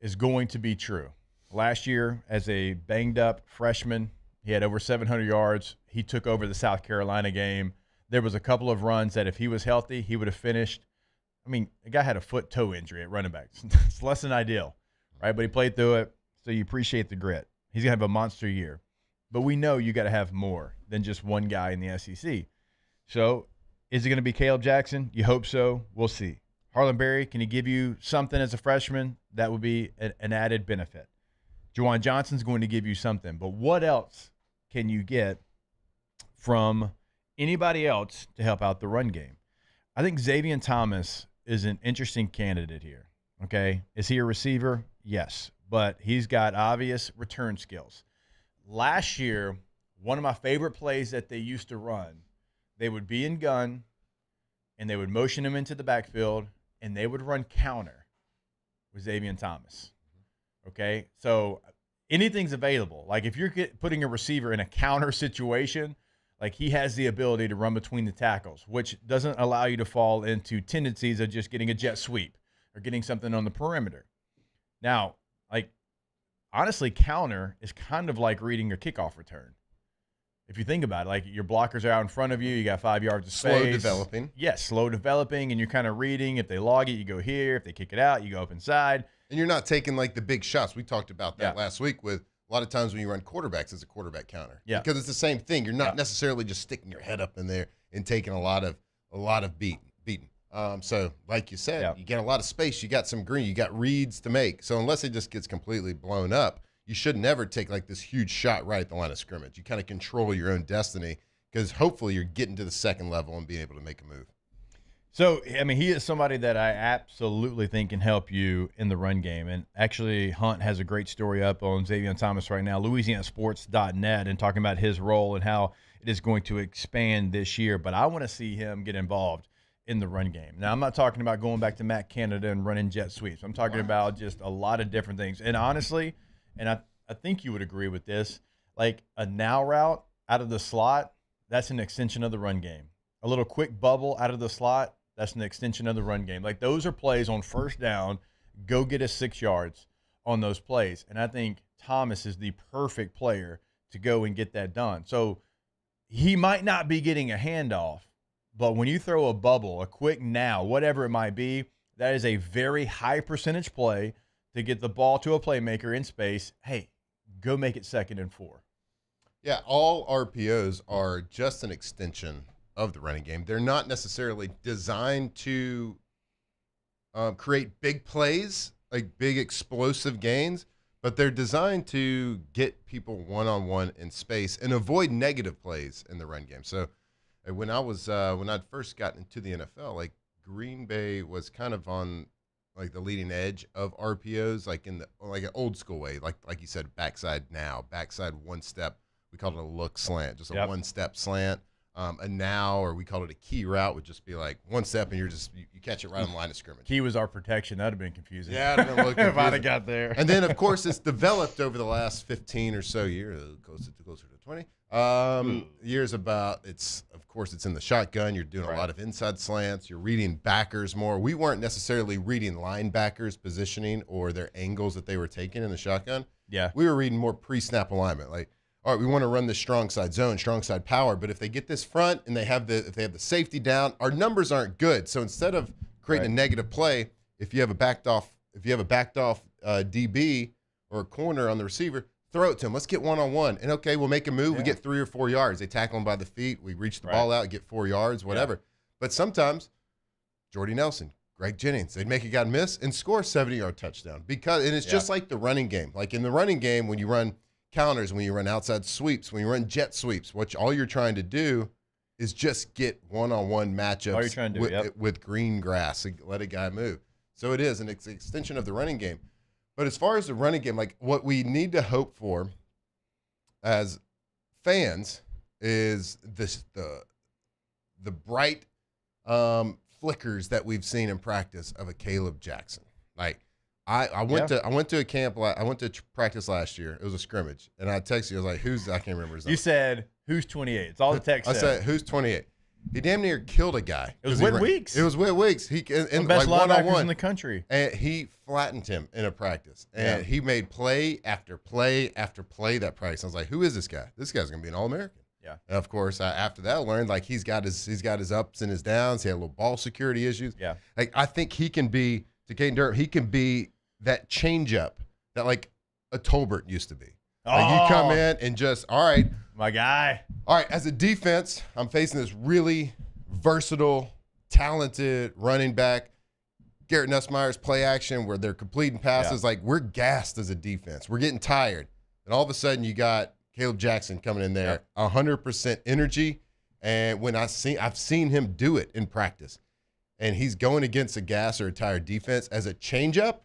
is going to be true. last year as a banged-up freshman. He had over 700 yards. He took over the South Carolina game. There was a couple of runs that if he was healthy, he would have finished. I mean, the guy had a foot-toe injury at running back. It's less than ideal, right? But he played through it, so you appreciate the grit. He's going to have a monster year. But we know you got to have more than just one guy in the SEC. So is it going to be Caleb Jackson? You hope so. We'll see. Harlan Berry, can he give you something as a freshman? That would be an added benefit. Juwan Johnson's going to give you something. But what else can you get from anybody else to help out the run game? I think Xavier Thomas is an interesting candidate here. Okay. Is he a receiver? Yes. But he's got obvious return skills. Last year, one of my favorite plays that they used to run, they would be in gun, and they would motion him into the backfield, and they would run counter with Xavier Thomas. Okay? So anything's available. Like if you're putting a receiver in a counter situation, like he has the ability to run between the tackles, which doesn't allow you to fall into tendencies of just getting a jet sweep or getting something on the perimeter. Now, like, honestly, counter is kind of like reading a kickoff return. If you think about it, like your blockers are out in front of you, you got 5 yards of space. Slow developing. Yes, slow developing, and you're kind of reading. If they log it, you go here. If they kick it out, you go up inside. And you're not taking like the big shots. We talked about that last week with a lot of times when you run quarterbacks, it's a quarterback counter. Yeah. Because it's the same thing. You're not necessarily just sticking your head up in there and taking a lot of beating. So like you said, you get a lot of space. You got some green. You got reads to make. So unless it just gets completely blown up, you should never take like this huge shot right at the line of scrimmage. You kind of control your own destiny because hopefully you're getting to the second level and being able to make a move. So, I mean, he is somebody that I absolutely think can help you in the run game. And actually, Hunt has a great story up on Xavier Thomas right now, LouisianaSports.net, and talking about his role and how it is going to expand this year. But I want to see him get involved in the run game. Now, I'm not talking about going back to Matt Canada and running jet sweeps. I'm talking about just a lot of different things. And honestly, and I think you would agree with this, like a now route out of the slot, that's an extension of the run game. A little quick bubble out of the slot, that's an extension of the run game. Like those are plays on first down, go get us 6 yards on those plays. And I think Thomas is the perfect player to go and get that done. So he might not be getting a handoff, but when you throw a bubble, a quick now, whatever it might be, that is a very high percentage play to get the ball to a playmaker in space. Hey, go make it 2nd and 4. Yeah, all RPOs are just an extension of the running game. They're not necessarily designed to create big plays, like big explosive gains, but they're designed to get people one-on-one in space and avoid negative plays in the run game. So when I'd first gotten into the NFL, like Green Bay was kind of on like the leading edge of RPOs, like in the like an old school way, like you said, backside one step. We called it a look slant, just a 1-step slant. A now, or we called it a key route, would just be like 1 step and you catch it right on the line of scrimmage. Key was our protection. That would have been confusing. Yeah, it would have been a little confusing. If I'd have got there. And then, of course, it's developed over the last 15 or so years, closer to 20 years about it's in the shotgun. You're doing a lot of inside slants. You're reading backers more. We weren't necessarily reading linebackers' positioning or their angles that they were taking in the shotgun. Yeah. We were reading more pre-snap alignment. Like, all right, we want to run this strong side zone, strong side power, but if they get this front and if they have the safety down, our numbers aren't good. So instead of creating a negative play, if you have a backed off DB or a corner on the receiver, throw it to him. Let's get one-on-one. And okay, we'll make a move. We get 3 or 4 yards. They tackle him by the feet. We reach the ball out, get 4 yards, whatever. Yeah. But sometimes Jordy Nelson, Greg Jennings, they'd make a guy miss and score a 70-yard touchdown. And it's just like the running game. Like in the running game, when you run counters, when you run outside sweeps, when you run jet sweeps, all you're trying to do is just get one-on-one matchups with green grass and let a guy move. So it is an extension of the running game. But as far as the running game, like what we need to hope for as fans is the bright flickers that we've seen in practice of a Caleb Jackson. Like I went to a camp. I went to practice last year. It was a scrimmage, and I texted you. I was like, "I can't remember his name." You said, "Who's 28?" It's all the text. I said, "Who's 28?" He damn near killed a guy. It was Whit Weeks. It was Whit Weeks. He in best like linebackers in the country. And he flattened him in a practice. And he made play after play after play that practice. I was like, who is this guy? This guy's going to be an All-American. Yeah. And of course, after that, I learned like he's got his ups and his downs. He had a little ball security issues. Yeah. Like I think he can be, to Caden Durham, he can be that changeup that like a Tolbert used to be. Like you come in and just, all right. My guy. All right, as a defense, I'm facing this really versatile, talented running back. Garrett Nussmeier's play action where they're completing passes. Like we're gassed as a defense. We're getting tired. And all of a sudden you got Caleb Jackson coming in there, 100% energy. And when I've seen him do it in practice, and he's going against a gas or a tired defense as a changeup,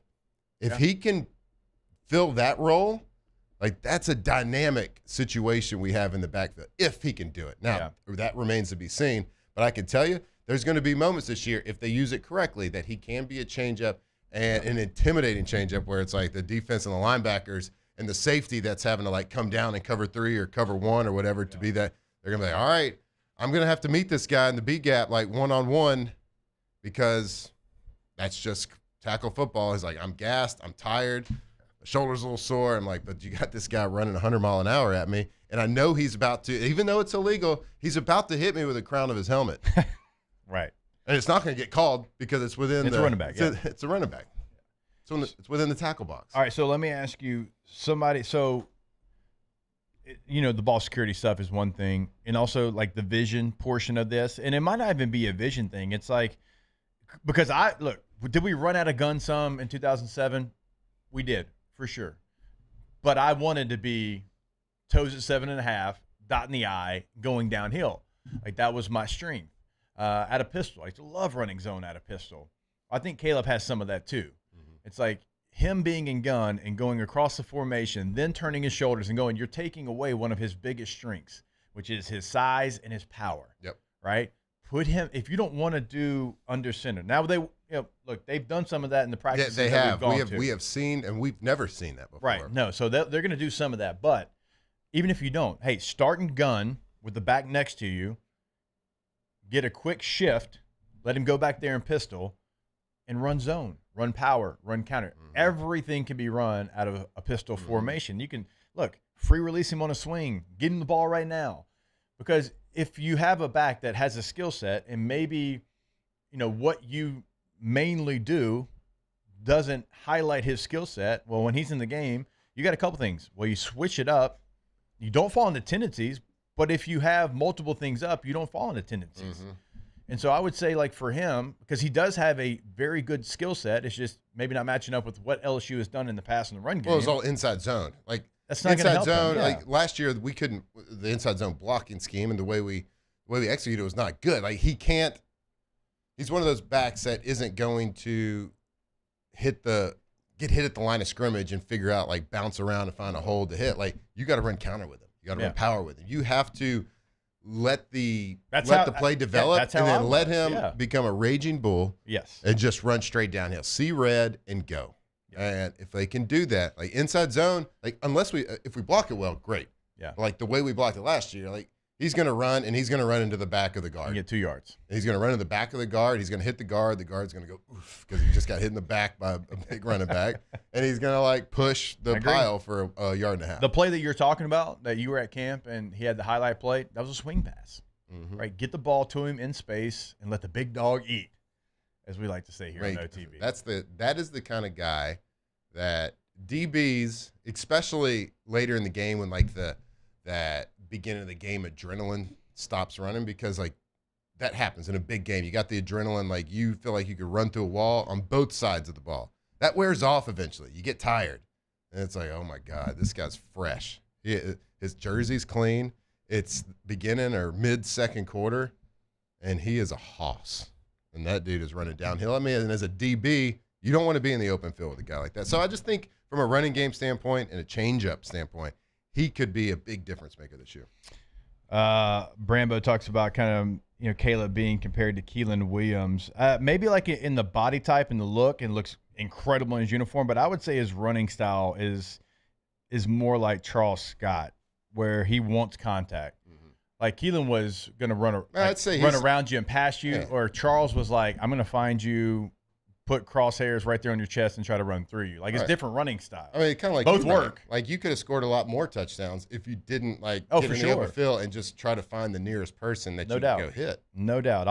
if he can fill that role, like that's a dynamic situation we have in the backfield, if he can do it. Now, that remains to be seen. But I can tell you, there's going to be moments this year, if they use it correctly, that he can be a changeup and an intimidating changeup where it's like the defense and the linebackers and the safety that's having to like come down and cover 3 or cover 1 or whatever to be that. They're going to be like, all right, I'm going to have to meet this guy in the B gap like one-on-one because that's just tackle football. He's like, I'm gassed. I'm tired. My shoulder's a little sore. I'm like, but you got this guy running 100 miles an hour at me. And I know he's about to, even though it's illegal, he's about to hit me with the crown of his helmet. Right. And it's not going to get called because it's within a running back. It's a running back. It's within the tackle box. All right, so let me ask you, the ball security stuff is one thing, and also like the vision portion of this, and it might not even be a vision thing. It's like, because did we run out of guns some in 2007? We did, for sure. But I wanted to be toes at 7.5, dotting the I, going downhill. Like that was my strength. At a pistol, I used to love running zone at a pistol. I think Caleb has some of that too. It's like him being in gun and going across the formation, then turning his shoulders and going, you're taking away one of his biggest strengths, which is his size and his power. Yep. Right? Put him, if you don't want to do under center. Now they've done some of that in the practice. Yeah, they have. We have seen, and we've never seen that before. Right. No, so they're going to do some of that. But even if you don't, hey, start and gun with the back next to you, get a quick shift, let him go back there and pistol, and run zone, run power, run counter. Everything can be run out of a pistol formation. You can, free release him on a swing, get him the ball right now. Because if you have a back that has a skill set and maybe, what you mainly do doesn't highlight his skill set, well, when he's in the game, you got a couple things. Well, you switch it up. You don't fall into tendencies, but if you have multiple things up, you don't fall into tendencies. And so I would say, like, for him, because he does have a very good skill set, it's just maybe not matching up with what LSU has done in the past in the run game. Well, it's all inside zone. Like, that's not inside zone. Yeah. Like last year, we couldn't. The inside zone blocking scheme and the way we executed was not good. Like he can't. He's one of those backs that isn't going to get hit at the line of scrimmage and figure out like bounce around and find a hole to hit. Like you got to run counter with him. You got to run power with him. You have to let the play develop and then let him become a raging bull. Yes. And just run straight downhill. See red and go. And if they can do that, like inside zone, like if we block it well, great. Yeah. Like the way we blocked it last year, like he's going to run and he's going to run into the back of the guard. You get 2 yards. And he's going to run in the back of the guard. He's going to hit the guard. The guard's going to go oof because he just got hit in the back by a big running back. And he's going to like push the pile for a yard and a half. The play that you're talking about that you were at camp and he had the highlight play, that was a swing pass. Right? Get the ball to him in space and let the big dog eat, as we like to say here on OTB. That is the kind of guy that DBs, especially later in the game when like that beginning of the game adrenaline stops running, because like that happens in a big game. You got the adrenaline, like you feel like you could run through a wall on both sides of the ball. That wears off eventually. You get tired. And it's like, oh my God, this guy's fresh. His jersey's clean. It's beginning or mid-second quarter, and he is a hoss. And that dude is running downhill. I mean, and as a DB, you don't want to be in the open field with a guy like that. So I just think from a running game standpoint and a change-up standpoint, he could be a big difference maker this year. Brambo talks about kind of, Caleb being compared to Keelan Williams. Maybe like in the body type and the look, and looks incredible in his uniform, but I would say his running style is more like Charles Scott, where he wants contact. Like Keelan was going to run run around you and past you, or Charles was like, I'm going to find you, put crosshairs right there on your chest and try to run through you. Like it's different running styles. I mean, kind of like both work. Like you could have scored a lot more touchdowns if you didn't get in the open field and just try to find the nearest person that you could go hit. No doubt.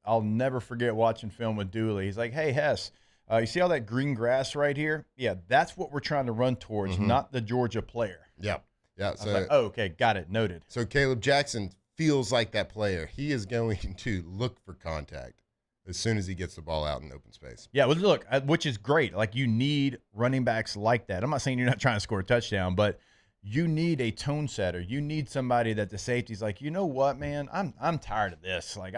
I'll never forget watching film with Dooley. He's like, hey, Hess, you see all that green grass right here? Yeah, that's what we're trying to run towards, not the Georgia player. Yep. Yeah. So, like, oh, okay, got it, noted. So Caleb Jackson feels like that player. He is going to look for contact as soon as he gets the ball out in open space. Yeah, well, look, which is great. Like you need running backs like that. I'm not saying you're not trying to score a touchdown, but you need a tone setter. You need somebody that the safety's like, you know what, man, I'm tired of this. Like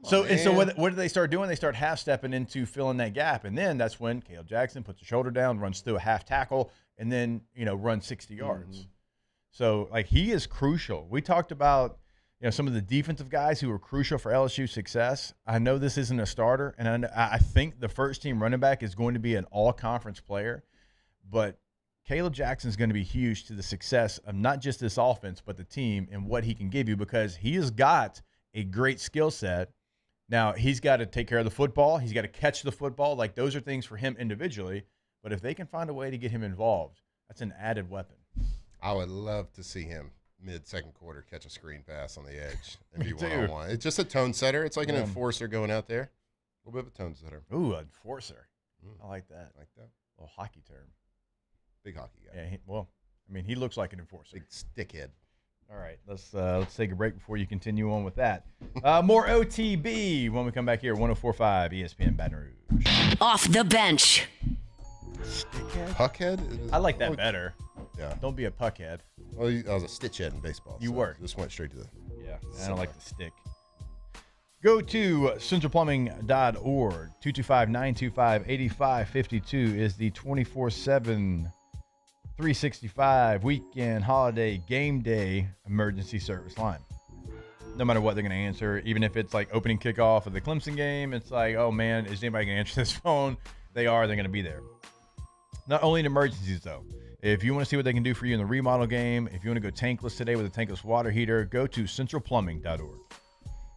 so what do they start doing? They start half stepping into filling that gap, and then that's when Caleb Jackson puts the shoulder down, runs through a half tackle, and then runs 60 yards. So like he is crucial. We talked about some of the defensive guys who were crucial for LSU's success. I know this isn't a starter, and I think the first team running back is going to be an all-conference player, but Caleb Jackson is going to be huge to the success of not just this offense, but the team and what he can give you, because he has got a great skill set. Now, he's got to take care of the football. He's got to catch the football. Like, those are things for him individually. But if they can find a way to get him involved, that's an added weapon. I would love to see him mid-second quarter catch a screen pass on the edge and be one-on-one. It's just a tone setter. It's like an enforcer going out there. A little bit of a tone setter. Ooh, enforcer. I like that. Like that. A little hockey term. Big hockey guy. Yeah, he looks like an enforcer. Big stickhead. All right, let's take a break before you continue on with that. More OTB when we come back here, 104.5 ESPN Baton Rouge. Off the bench. Puckhead? I like that better. Yeah. Don't be a puckhead. Well, I was a stitchhead in baseball. You were. Just went straight to the. Yeah, I don't like the stick. Go to centralplumbing.org. 225-925-8552 is the 24/7, 365 weekend, holiday, game day emergency service line. No matter what they're going to answer, even if it's like opening kickoff of the Clemson game, it's like, oh man, is anybody going to answer this phone? They're going to be there. Not only in emergencies though. If you want to see what they can do for you in the remodel game, if you want to go tankless today with a tankless water heater, go to centralplumbing.org.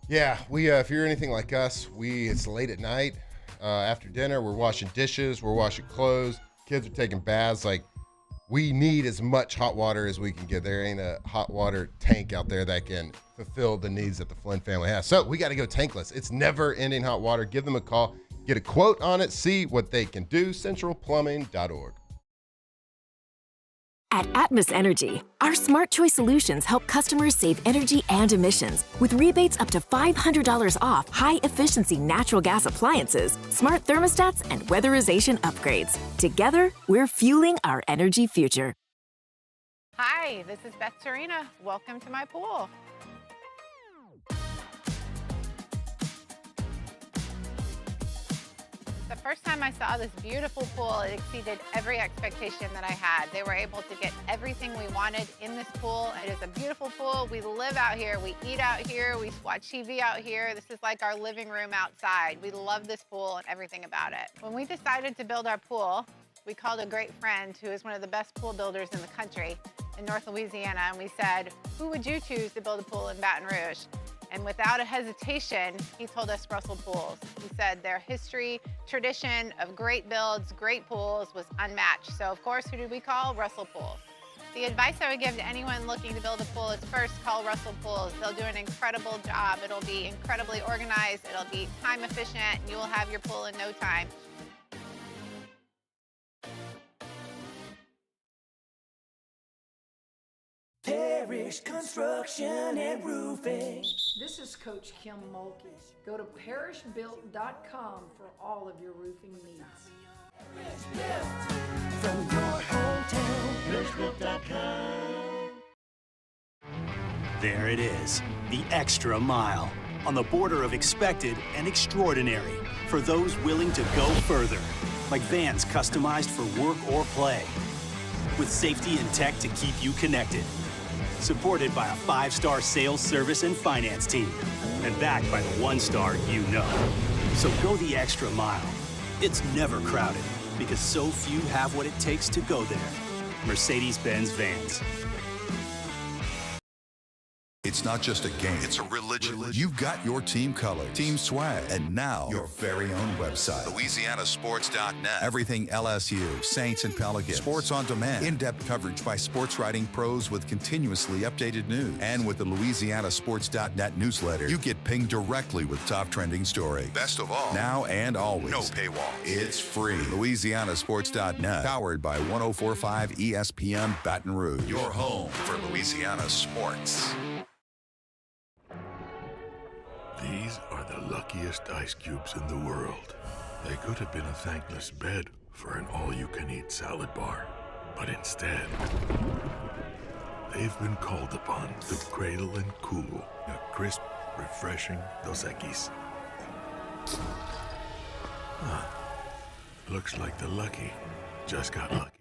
Yeah, we if you're anything like us, it's late at night. After dinner, we're washing dishes, we're washing clothes, kids are taking baths. Like, we need as much hot water as we can get. There ain't a hot water tank out there that can fulfill the needs that the Flynn family has. So we got to go tankless. It's never-ending hot water. Give them a call. Get a quote on it. See what they can do. centralplumbing.org. At Atmos Energy, our smart choice solutions help customers save energy and emissions with rebates up to $500 off high-efficiency natural gas appliances, smart thermostats, and weatherization upgrades. Together, we're fueling our energy future. Hi, this is Beth Serena. Welcome to my pool. The first time I saw this beautiful pool, it exceeded every expectation that I had. They were able to get everything we wanted in this pool. It is a beautiful pool. We live out here, we eat out here, we watch TV out here. This is like our living room outside. We love this pool and everything about it. When we decided to build our pool, we called a great friend who is one of the best pool builders in the country in North Louisiana, and we said, who would you choose to build a pool in Baton Rouge? And without a hesitation, he told us Russell Pools. He said their history, tradition of great builds, great pools was unmatched. So of course, who did we call? Russell Pools. The advice I would give to anyone looking to build a pool is first call Russell Pools. They'll do an incredible job. It'll be incredibly organized. It'll be time efficient. And you will have your pool in no time. Parish Construction and Roofing. This is Coach Kim Mulkey. Go to parishbuilt.com for all of your roofing needs. From your hometown, parishbuilt.com. There it is, the extra mile. On the border of expected and extraordinary for those willing to go further. Like vans customized for work or play. With safety and tech to keep you connected. Supported by a 5-star sales, service, and finance team. And backed by the 1-star you know. So go the extra mile. It's never crowded because so few have what it takes to go there. Mercedes-Benz Vans. It's not just a game, it's a religion. You've got your team colors, team swag, and now your very own website, LouisianaSports.net. Everything LSU, Saints, and Pelicans. Sports on demand. In-depth coverage by sports writing pros with continuously updated news. And with the LouisianaSports.net newsletter, you get pinged directly with top trending stories. Best of all, now and always, no paywall. It's free. LouisianaSports.net, powered by 104.5 ESPN Baton Rouge. Your home for Louisiana sports. These are the luckiest ice cubes in the world. They could have been a thankless bed for an all-you-can-eat salad bar. But instead, they've been called upon to cradle and cool a crisp, refreshing Dos Equis. Looks like the lucky just got lucky.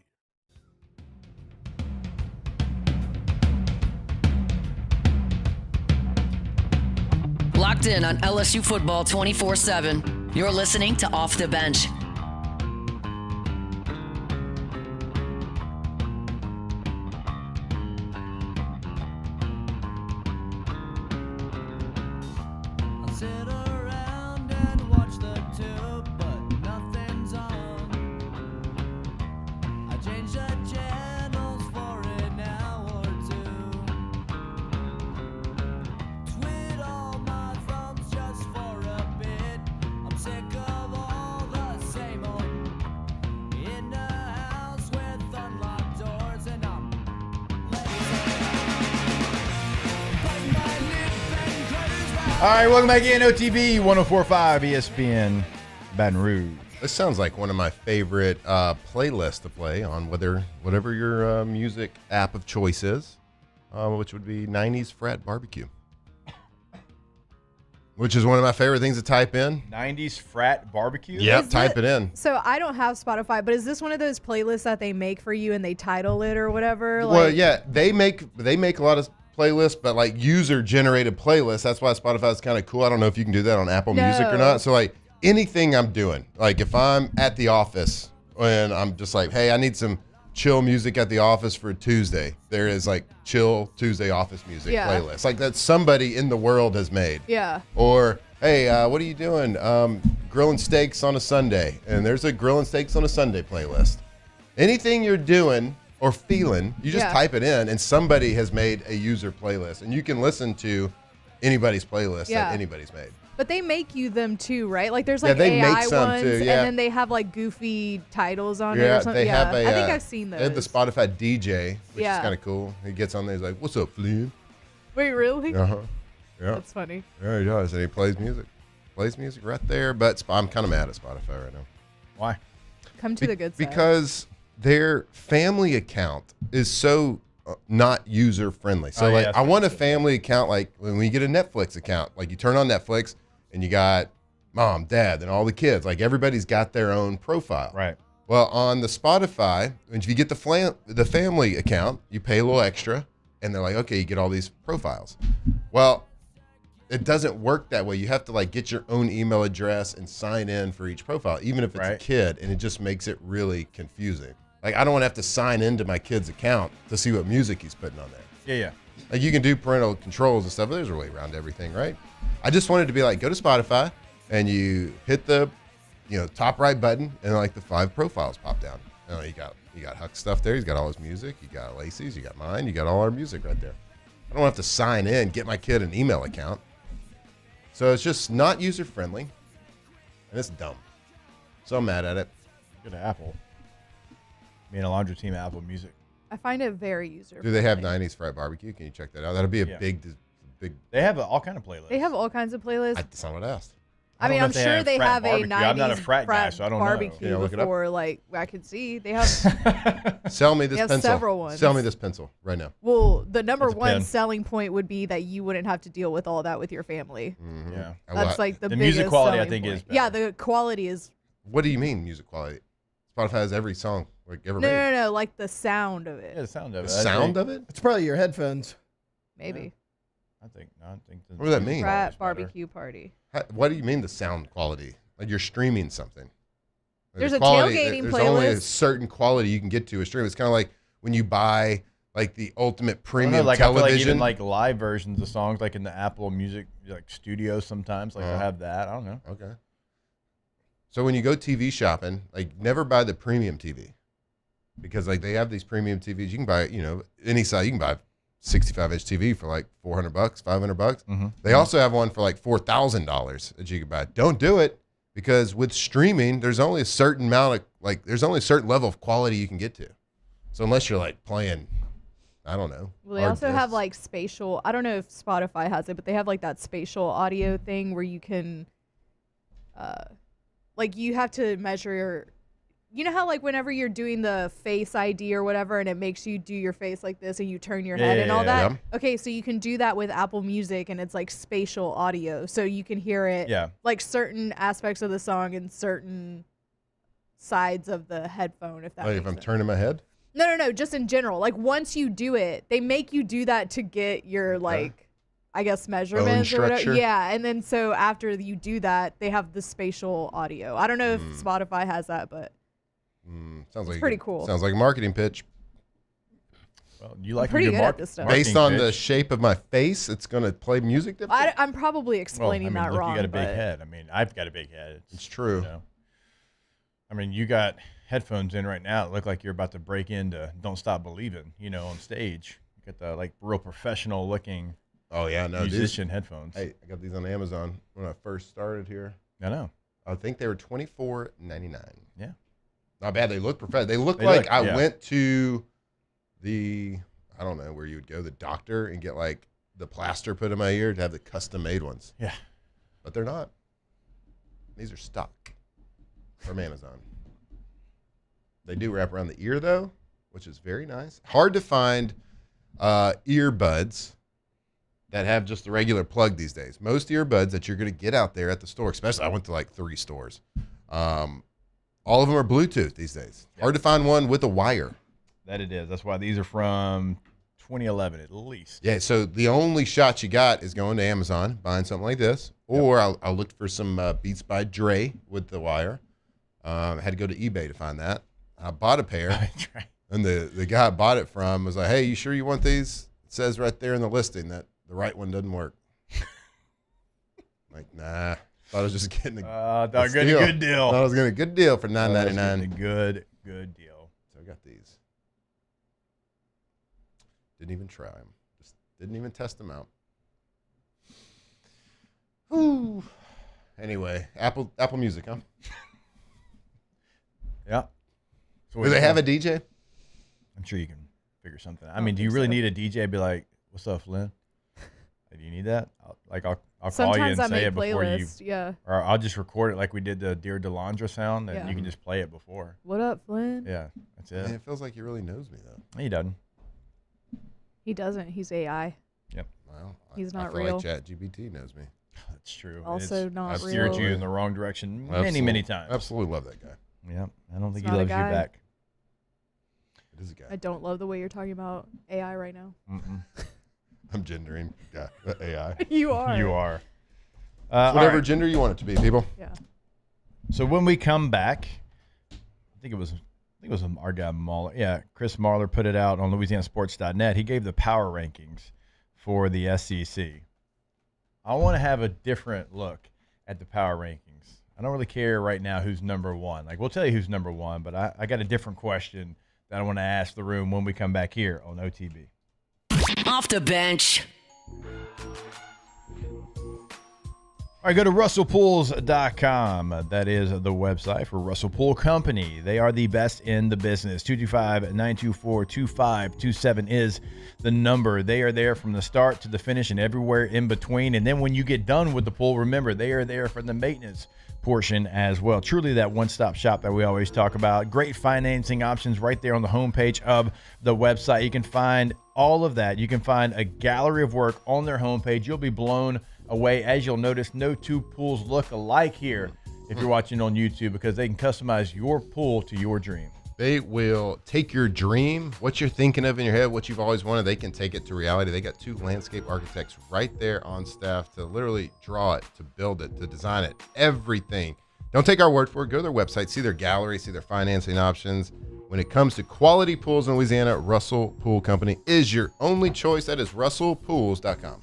Locked in on LSU football 24/7. You're listening to Off the Bench. All right, welcome back in OTB 104.5 ESPN Baton Rouge. This sounds like one of my favorite playlists to play on whatever your music app of choice is, which would be 90s Frat Barbecue, which is one of my favorite things to type in. 90s Frat Barbecue? Yep, type it in. So I don't have Spotify, but is this one of those playlists that they make for you and they title it or whatever? Well, yeah, they make a lot of playlists, but like user-generated playlists. That's why Spotify is kind of cool. I don't know if you can do that on Apple Music or not. So like anything I'm doing, like if I'm at the office and I'm just like, hey, I need some chill music at the office for Tuesday, there is like chill Tuesday office music playlist. Like that somebody in the world has made. Yeah. Or, hey, what are you doing? Grilling steaks on a Sunday. And there's a grilling steaks on a Sunday playlist. Anything you're doing or feeling, you just type it in, and somebody has made a user playlist, and you can listen to anybody's playlist that anybody's made. But they make you them too, right? Like there's like they AI make some ones, too, and then they have like goofy titles on it or something. They have I think I've seen those. They have the Spotify DJ, which is kind of cool. He gets on there, he's like, "What's up, Flynn?" Wait, really? Uh huh. Yeah. That's funny. Yeah, he does, and he plays music. Plays music right there. But I'm kind of mad at Spotify right now. Why? Come to the good side. Because their family account is so not user friendly. So I want a family account like when we get a Netflix account, like you turn on Netflix and you got mom, dad, and all the kids. Like everybody's got their own profile. Right. Well, on the Spotify, if you get the family account, you pay a little extra, and they're like, okay, you get all these profiles. Well, it doesn't work that way. You have to like get your own email address and sign in for each profile, even if it's a kid, and it just makes it really confusing. Like I don't want to have to sign into my kid's account to see what music he's putting on there. Yeah. Like you can do parental controls and stuff, but there's a way around everything, right? I just wanted to be like, go to Spotify and you hit the, top right button, and like the 5 profiles pop down. You got Huck's stuff there. He's got all his music. You got Lacey's. You got mine. You got all our music right there. I don't have to sign in, get my kid an email account. So it's just not user friendly, and it's dumb. So I'm mad at it. Go to Apple. Me and Alondra team Apple Music. I find it very user-friendly. Do they have 90s Frat Barbecue? Can you check that out? That'll be a big. They have all kind of playlists. They have all kinds of playlists. That's not what I asked. I mean, I'm sure they have a 90s I'm not a frat guy, so I don't barbecue know. before, like I could see they have. Sell me this they have pencil. Several ones. Sell me this pencil right now. Well, the number one selling point would be that you wouldn't have to deal with all that with your family. Mm-hmm. Yeah, that's like the biggest music quality. I selling think point. is better. Yeah, the quality is. What do you mean music quality? Spotify has every song like ever made. No, like the sound of it. Yeah, the sound of it. The sound of it? It's probably your headphones. Maybe. I think. What does that mean? Frat barbecue party. What do you mean the sound quality? Like you're streaming something. Like There's the a quality, tailgating there's playlist. only a certain quality you can get to a stream. It's kind of like when you buy like the ultimate I premium feel television. like even like live versions of songs, like in the Apple Music like studio, sometimes like they'll have that. I don't know. Okay. So when you go TV shopping, like never buy the premium TV, because like they have these premium TVs. You can buy, any size. You can buy 65-inch TV for like $400, $500. They also have one for like $4,000 that you can buy. Don't do it, because with streaming, there's only a certain amount of there's only a certain level of quality you can get to. So unless you're like playing, I don't know. Well, they also have like spatial. I don't know if Spotify has it, but they have like that spatial audio thing where you can, like you have to measure. You know how like whenever you're doing the Face ID or whatever, and it makes you do your face like this, and you turn your head and all that. Yeah. Okay, so you can do that with Apple Music, and it's like spatial audio, so you can hear it. Yeah. Like certain aspects of the song and certain sides of the headphone. If that. Like makes if I'm sense. turning my head. No. Just in general. Like once you do it, they make you do that to get your like, I guess measurements or whatever. structure. Yeah, and then so after you do that, they have the spatial audio. I don't know if Spotify has that, but. Sounds like pretty cool. Sounds like a marketing pitch. Well, you like pretty your good at this stuff. Based on the shape of my face, it's going to play music different. I'm probably explaining that look, wrong. You got a big but- head. I mean, I've got a big head. It's true. I mean, you got headphones in right now. It look like you're about to break into "Don't Stop Believing," on stage. You got the like real professional looking. Oh yeah, no, musician headphones. Hey, I got these on Amazon when I first started here. I know. I think they were $24.99. Yeah. Not bad. They look professional. They look They like look- I yeah. went to I don't know where you would go, the doctor, and get like the plaster put in my ear to have the custom made ones. Yeah. But they're not. These are stock from Amazon. They do wrap around the ear though, which is very nice. Hard to find earbuds that have just the regular plug these days. Most earbuds that you're going to get out there at the store, especially I went to like 3 stores. All of them are Bluetooth these days. Hard to find one with a wire. That it is. That's why these are from 2011 at least. Yeah, so the only shot you got is going to Amazon, buying something like this, or I'll look for some Beats by Dre with the wire. I had to go to eBay to find that. I bought a pair, and the guy I bought it from was like, "Hey, you sure you want these?" It says right there in the listing that the right one doesn't work. Like, nah. Thought I was just getting a good deal. Thought I was getting a good deal for $9.99. A good deal. So I got these. Didn't even try them. Just didn't even test them out. Whew. Anyway, Apple Music, huh? Yeah. Do they have a DJ? I'm sure you can figure something out. I mean, do you really need a DJ? Be like, "What's up, Flynn? Do you need that?" I'll call you Sometimes and I say make it before you. playlists, yeah. Or I'll just record it like we did the Dear Delandra sound, and Yeah. you can just play it before. What up, Flynn? Yeah, that's it. Man, it feels like he really knows me though. He doesn't. He doesn't. He's AI. Yep. Well, He's I not feel real. like ChatGPT knows me. That's true. Also not I've steered real. you in the wrong direction Absolutely. many times. Absolutely love that guy. Yeah, I don't think It's he not a loves you guy. back. It is a guy. I don't love the way you're talking about AI right now. I'm gendering AI. You are. You are. It's whatever all right. gender you want it to be, people. Yeah. So when we come back, I think it was our guy Mahler. Yeah, Chris Mahler put it out on LouisianaSports.net. He gave the power rankings for the SEC. I want to have a different look at the power rankings. I don't really care right now who's number one. Like, we'll tell you who's number one, but I got a different question that I want to ask the room when we come back here on OTB. Off the bench. All right, go to RussellPools.com. That is the website for Russell Pool Company. They are the best in the business. 225-924-2527 is the number. They are there from the start to the finish and everywhere in between. And then when you get done with the pool, remember, they are there for the maintenance portion as well. Truly that one-stop shop that we always talk about. Great financing options right there on the homepage of the website. You can find all of that. You can find a gallery of work on their homepage. You'll be blown away. As you'll notice, no two pools look alike here if you're watching on YouTube, because they can customize your pool to your dream. They will take your dream, what you're thinking of in your head, what you've always wanted, they can take it to reality. They got 2 landscape architects right there on staff to literally draw it, to build it, to design it, everything. Don't take our word for it. Go to their website, see their gallery, see their financing options. When it comes to quality pools in Louisiana, Russell Pool Company is your only choice. That is russellpools.com.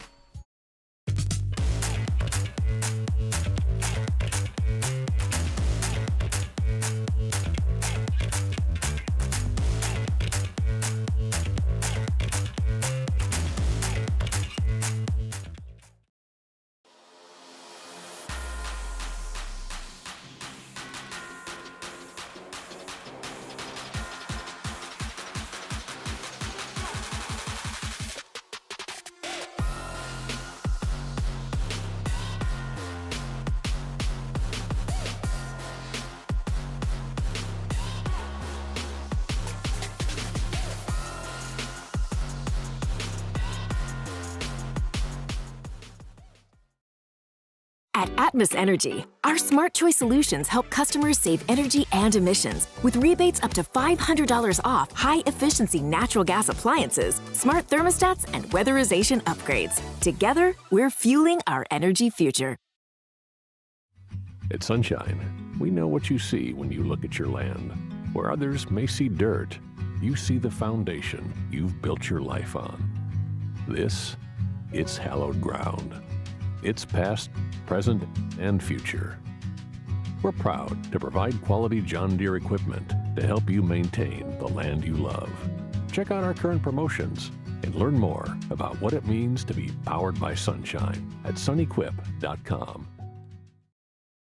At Atmos Energy, our smart choice solutions help customers save energy and emissions with rebates up to $500 off high-efficiency natural gas appliances, smart thermostats, and weatherization upgrades. Together, we're fueling our energy future. At Sunshine, we know what you see when you look at your land. Where others may see dirt, you see the foundation you've built your life on. This, it's hallowed ground. It's past, present, and future. We're proud to provide quality John Deere equipment to help you maintain the land you love. Check out our current promotions and learn more about what it means to be powered by sunshine at sunequip.com.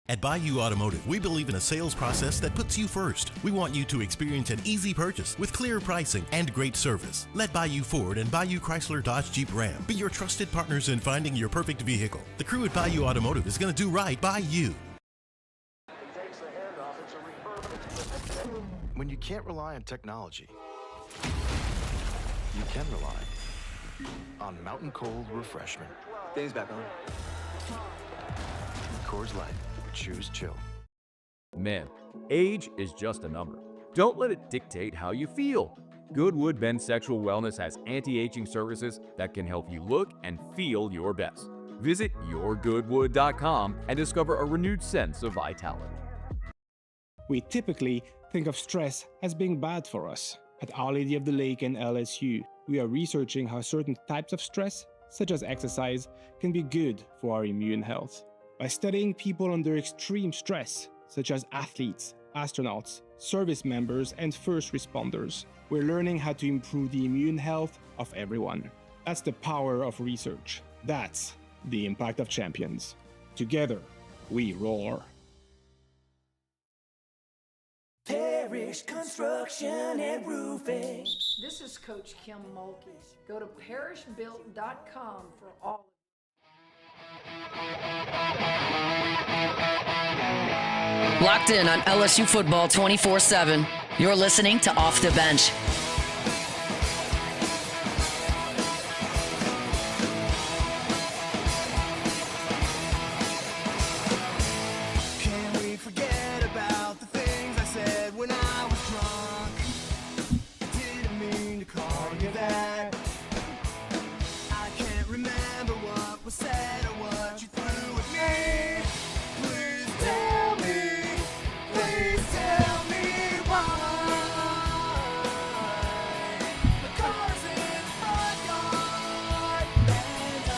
At Bayou Automotive, we believe in a sales process that puts you first. We want you to experience an easy purchase with clear pricing and great service. Let Bayou Ford and Bayou Chrysler Dodge Jeep Ram be your trusted partners in finding your perfect vehicle. The crew at Bayou Automotive is going to do right by you. When you can't rely on technology, you can rely on Mountain Cold Refreshment. Dave's back on. Coors Light. Choose chill. Men, age is just a number. Don't let it dictate how you feel. Goodwood Men's Sexual Wellness has anti-aging services that can help you look and feel your best. Visit yourgoodwood.com and discover a renewed sense of vitality. We typically think of stress as being bad for us. At Our Lady of the Lake and LSU, we are researching how certain types of stress, such as exercise, can be good for our immune health. By studying people under extreme stress, such as athletes, astronauts, service members, and first responders, we're learning how to improve the immune health of everyone. That's the power of research. That's the impact of champions. Together, we roar. Parish Construction and Roofing. This is Coach Kim Mulkey. Go to parishbuilt.com for all. Locked in on LSU football 24/7. You're listening to Off the Bench. Can we forget about the things I said when I was drunk? Didn't mean to call you that. I can't remember what was said or what you threw at me. Please tell me why. The car's in the front yard.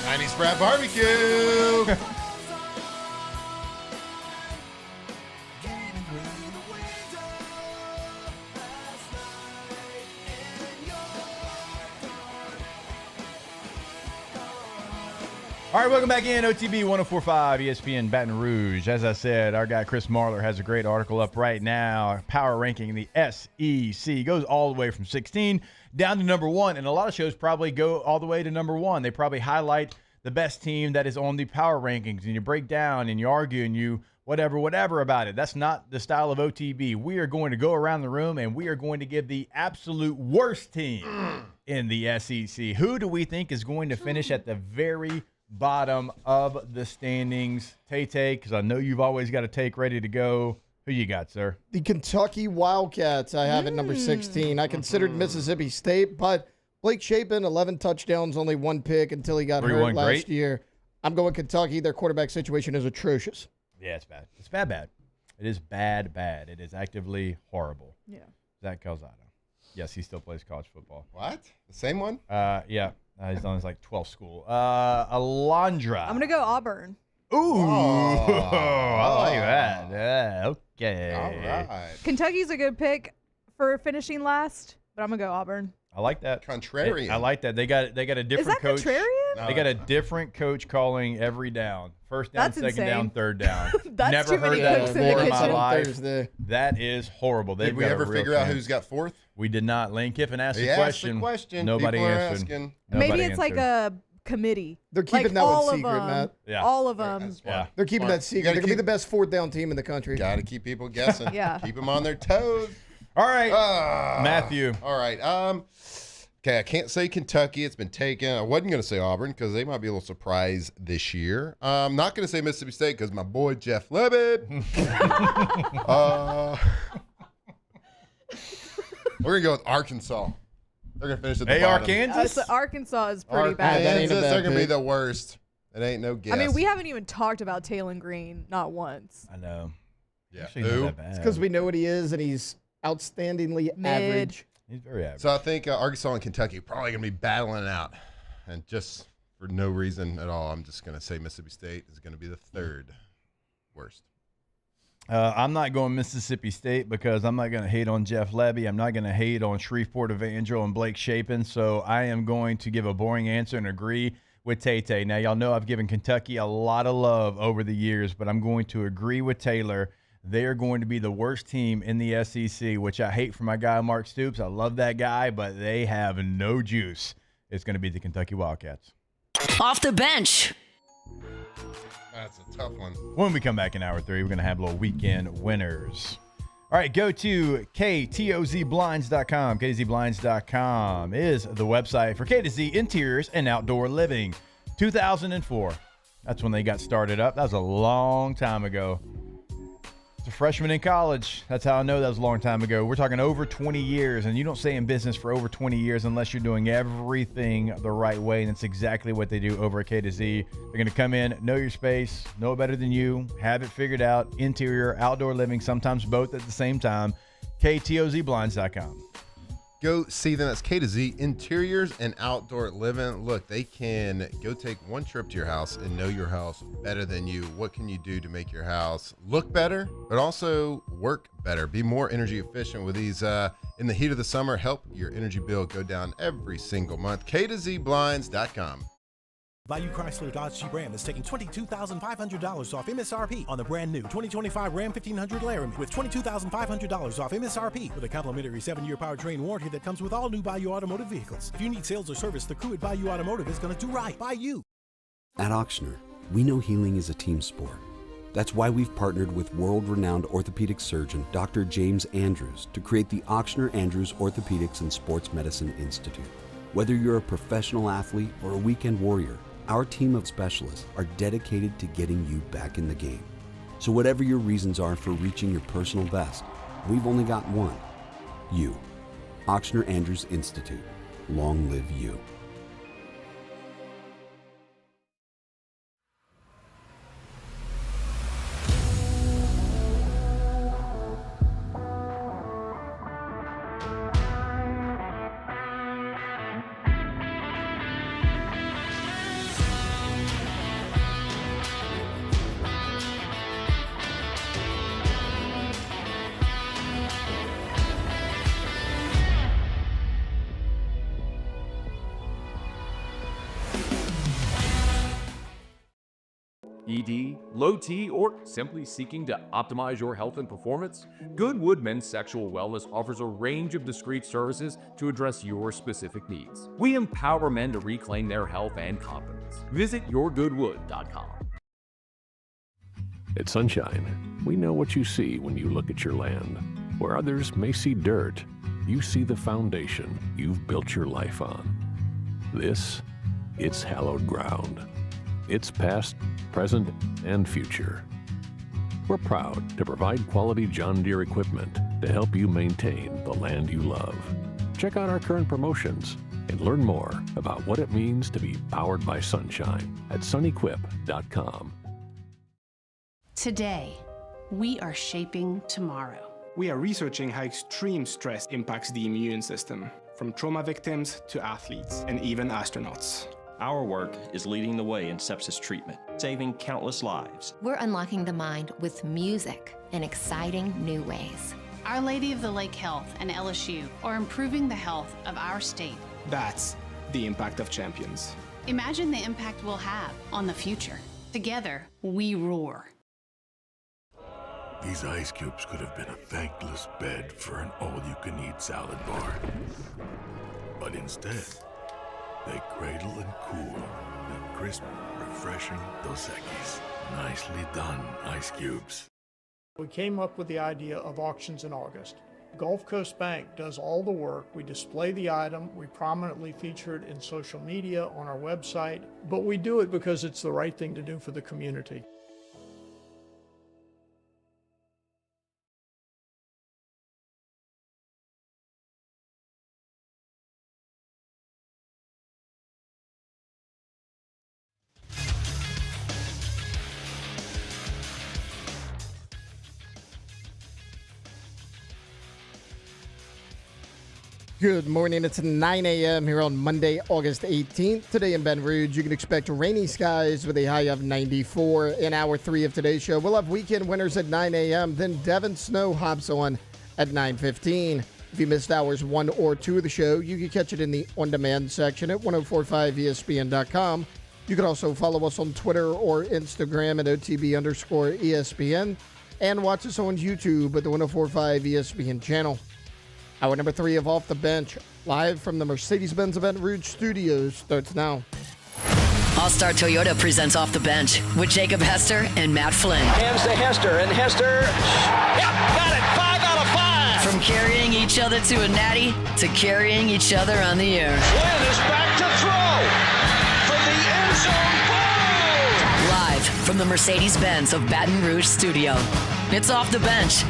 90s Frat Barbecue. All right, welcome back in. OTB 104.5 ESPN Baton Rouge. As I said, our guy Chris Marler has a great article up right now, power ranking the SEC. Goes all the way from 16 down to number 1, and a lot of shows probably go all the way to number 1. They probably highlight the best team that is on the power rankings, and you break down and you argue and you whatever about it. That's not the style of OTB. We are going to go around the room and we are going to give the absolute worst team in the SEC. Who do we think is going to finish at the very bottom of the standings? Tay, because I know you've always got a take ready to go. Who you got, sir? The Kentucky Wildcats I have at number 16. I considered Mississippi State, but Blake Shapen, 11 touchdowns, only 1 pick until he got hurt last year. I'm going Kentucky. Their quarterback situation is atrocious. Yeah, it's bad. It's bad. It is bad. It is actively horrible. Yeah. Zach Calzada. Yes, he still plays college football. What? The same one? Yeah. He's on his 12th school. Alondra. I'm gonna go Auburn. Ooh, I like that. Yeah, okay. All right. Kentucky's a good pick for finishing last, but I'm gonna go Auburn. I like that. Contrarian. I like that. They got a different Is that coach. contrarian? They got a different coach calling every down. First down, That's second insane. down, third down. That's Never too many heard that cooks in the before in my kitchen. life. Thursday. That is horrible. Did we ever figure out who's got fourth? We did not. Lane Kiffin asked He the asked question. the question. Nobody People are answered. asking. Maybe it's like a committee. They're keeping like that one all of secret, them, Matt. Yeah. All of them. Yeah. They're keeping that secret. They're going to be the best fourth down team in the country. Got to keep people guessing. Yeah. Keep them on their toes. All right. Matthew. All right. Okay, I can't say Kentucky. It's been taken. I wasn't going to say Auburn because they might be a little surprised this year. I'm not going to say Mississippi State because my boy Jeff Levitt. We're going to go with Arkansas. They're going to finish at the bottom. Kansas? Arkansas is pretty bad. Kansas, they're going to be the worst. It ain't no guess. I mean, we haven't even talked about Taylon Green, not once. I know. Yeah. Actually, not that bad. It's because we know what he is, and he's outstandingly average. He's very average. So I think Arkansas and Kentucky are probably going to be battling it out. And just for no reason at all, I'm just going to say Mississippi State is going to be the third worst. I'm not going Mississippi State because I'm not going to hate on Jeff Lebby. I'm not going to hate on Shreveport Evangel and Blake Shapen. So I am going to give a boring answer and agree with Tay-Tay. Now, y'all know I've given Kentucky a lot of love over the years, but I'm going to agree with Taylor. They are going to be the worst team in the SEC, which I hate for my guy Mark Stoops. I love that guy, but they have no juice. It's going to be the Kentucky Wildcats. Off the bench. That's a tough one. When we come back in hour 3, we're going to have little weekend winners. All right, go to KTOZBlinds.com. KTOZBlinds.com is the website for K-Z Interiors and Outdoor Living. 2004. That's when they got started up. That was a long time ago. It's a freshman in college. That's how I know that was a long time ago. We're talking over 20 years, and you don't stay in business for over 20 years unless you're doing everything the right way, and that's exactly what they do over at K-Z. They're going to come in, know your space, know it better than you, have it figured out, interior, outdoor living, sometimes both at the same time. KTOZBlinds.com. Go see them. That's K-Z Interiors and Outdoor Living. Look, they can go take one trip to your house and know your house better than you. What can you do to make your house look better, but also work better? Be more energy efficient with these in the heat of the summer. Help your energy bill go down every single month. K2ZBlinds.com. Bayou Chrysler Dodge Jeep Ram is taking $22,500 off MSRP on the brand new 2025 Ram 1500 Laramie with $22,500 off MSRP with a complimentary 7-year powertrain warranty that comes with all new Bayou Automotive vehicles. If you need sales or service, the crew at Bayou Automotive is going to do right by you. At Auctioner, we know healing is a team sport. That's why we've partnered with world-renowned orthopedic surgeon Dr. James Andrews to create the Auctioner Andrews Orthopedics and Sports Medicine Institute. Whether you're a professional athlete or a weekend warrior, our team of specialists are dedicated to getting you back in the game. So whatever your reasons are for reaching your personal best, we've only got one. You. Auctioner Andrews Institute. Long live you. ED, low T, or simply seeking to optimize your health and performance? Goodwood Men's Sexual Wellness offers a range of discreet services to address your specific needs. We empower men to reclaim their health and confidence. Visit yourgoodwood.com. At Sunshine, we know what you see when you look at your land. Where others may see dirt, you see the foundation you've built your life on. This, it's hallowed ground. It's past, present, and future. We're proud to provide quality John Deere equipment to help you maintain the land you love. Check out our current promotions and learn more about what it means to be powered by sunshine at sunequip.com. Today, we are shaping tomorrow. We are researching how extreme stress impacts the immune system, from trauma victims to athletes and even astronauts. Our work is leading the way in sepsis treatment, saving countless lives. We're unlocking the mind with music in exciting new ways. Our Lady of the Lake Health and LSU are improving the health of our state. That's the impact of champions. Imagine the impact we'll have on the future. Together, we roar. These ice cubes could have been a thankless bed for an all-you-can-eat salad bar. But instead, they cradle and cool the crisp, refreshing Dos Equis. Nicely done, ice cubes. We came up with the idea of auctions in August. Gulf Coast Bank does all the work. We display the item, we prominently feature it in social media, on our website, but we do it because it's the right thing to do for the community. Good morning. It's 9 a.m. here on Monday, August 18th. Today in Baton Rouge, you can expect rainy skies with a high of 94. In hour 3 of today's show, we'll have weekend winners at 9 a.m. Then Devin Snow hops on at 9:15. If you missed hours 1 or 2 of the show, you can catch it in the on-demand section at 1045ESPN.com. You can also follow us on Twitter or Instagram at OTB_ESPN and watch us on YouTube at the 1045 ESPN channel. Hour number 3 of Off the Bench, live from the Mercedes-Benz Baton Rouge studios, starts now. All-Star Toyota presents Off the Bench with Jacob Hester and Matt Flynn. Hands to Hester, and Hester, yep, got it, 5 out of 5. From carrying each other to a natty to carrying each other on the air. Flynn is back to throw for the end zone goal. Live from the Mercedes-Benz of Baton Rouge studio, it's Off the Bench.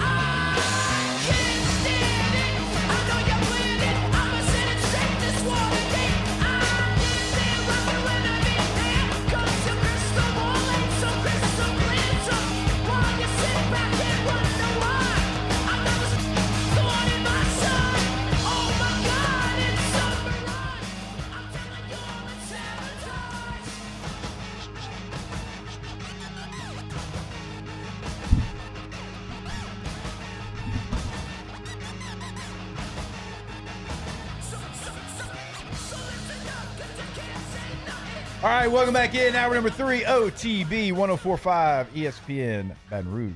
All right, welcome back in. Hour number 3, OTB 1045 ESPN Baton Rouge.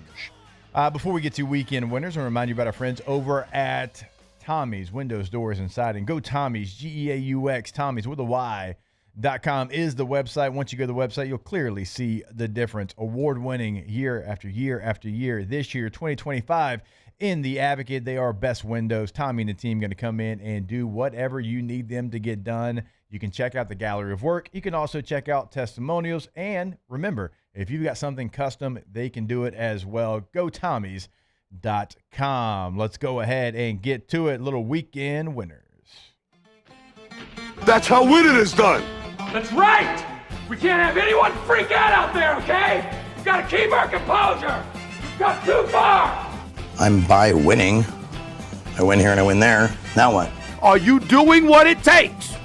Before we get to weekend winners, I want to remind you about our friends over at Tommy's Windows, Doors, and Siding. Go Tommy's, G-E-A-U-X, Tommy's with a Y.com is the website. Once you go to the website, you'll clearly see the difference. Award-winning year after year after year. This year, 2025, in the Advocate, they are best windows. Tommy and the team going to come in and do whatever you need them to get done. You can check out the gallery of work. You can also check out testimonials. And remember, if you've got something custom, they can do it as well. Go Tommys.com. Let's go ahead and get to it. Little weekend winners. That's how winning is done. That's right. We can't have anyone freak out there, okay? We've got to keep our composure. We've got too far. I'm by winning. I win here and I win there. Now what? Are you doing what it takes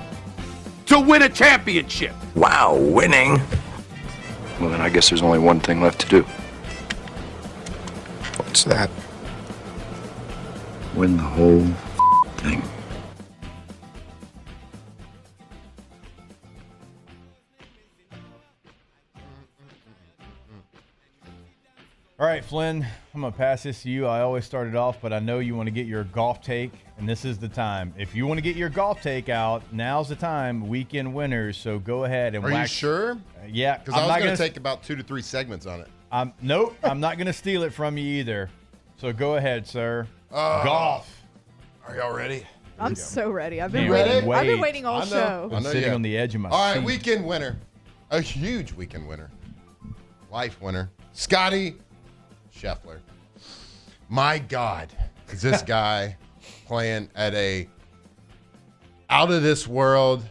to win a championship? Wow, winning. Well, then I guess there's only one thing left to do. What's that? Win the whole thing. All right, Flynn, I'm going to pass this to you. I always start it off, but I know you want to get your golf take, and this is the time. If you want to get your golf take out, now's the time. Weekend winners, so go ahead and Are you sure? Yeah. Because I was going to take about 2 to 3 segments on it. Nope, I'm not going to steal it from you either. So go ahead, sir. Golf. Are y'all ready? I'm so ready. I've been Ready? waiting. I've been waiting all show. I'm sitting on the edge of my seat. All right, weekend winner. A huge weekend winner. Life winner. Scotty Scheffler. My God, is this guy playing at a out of this world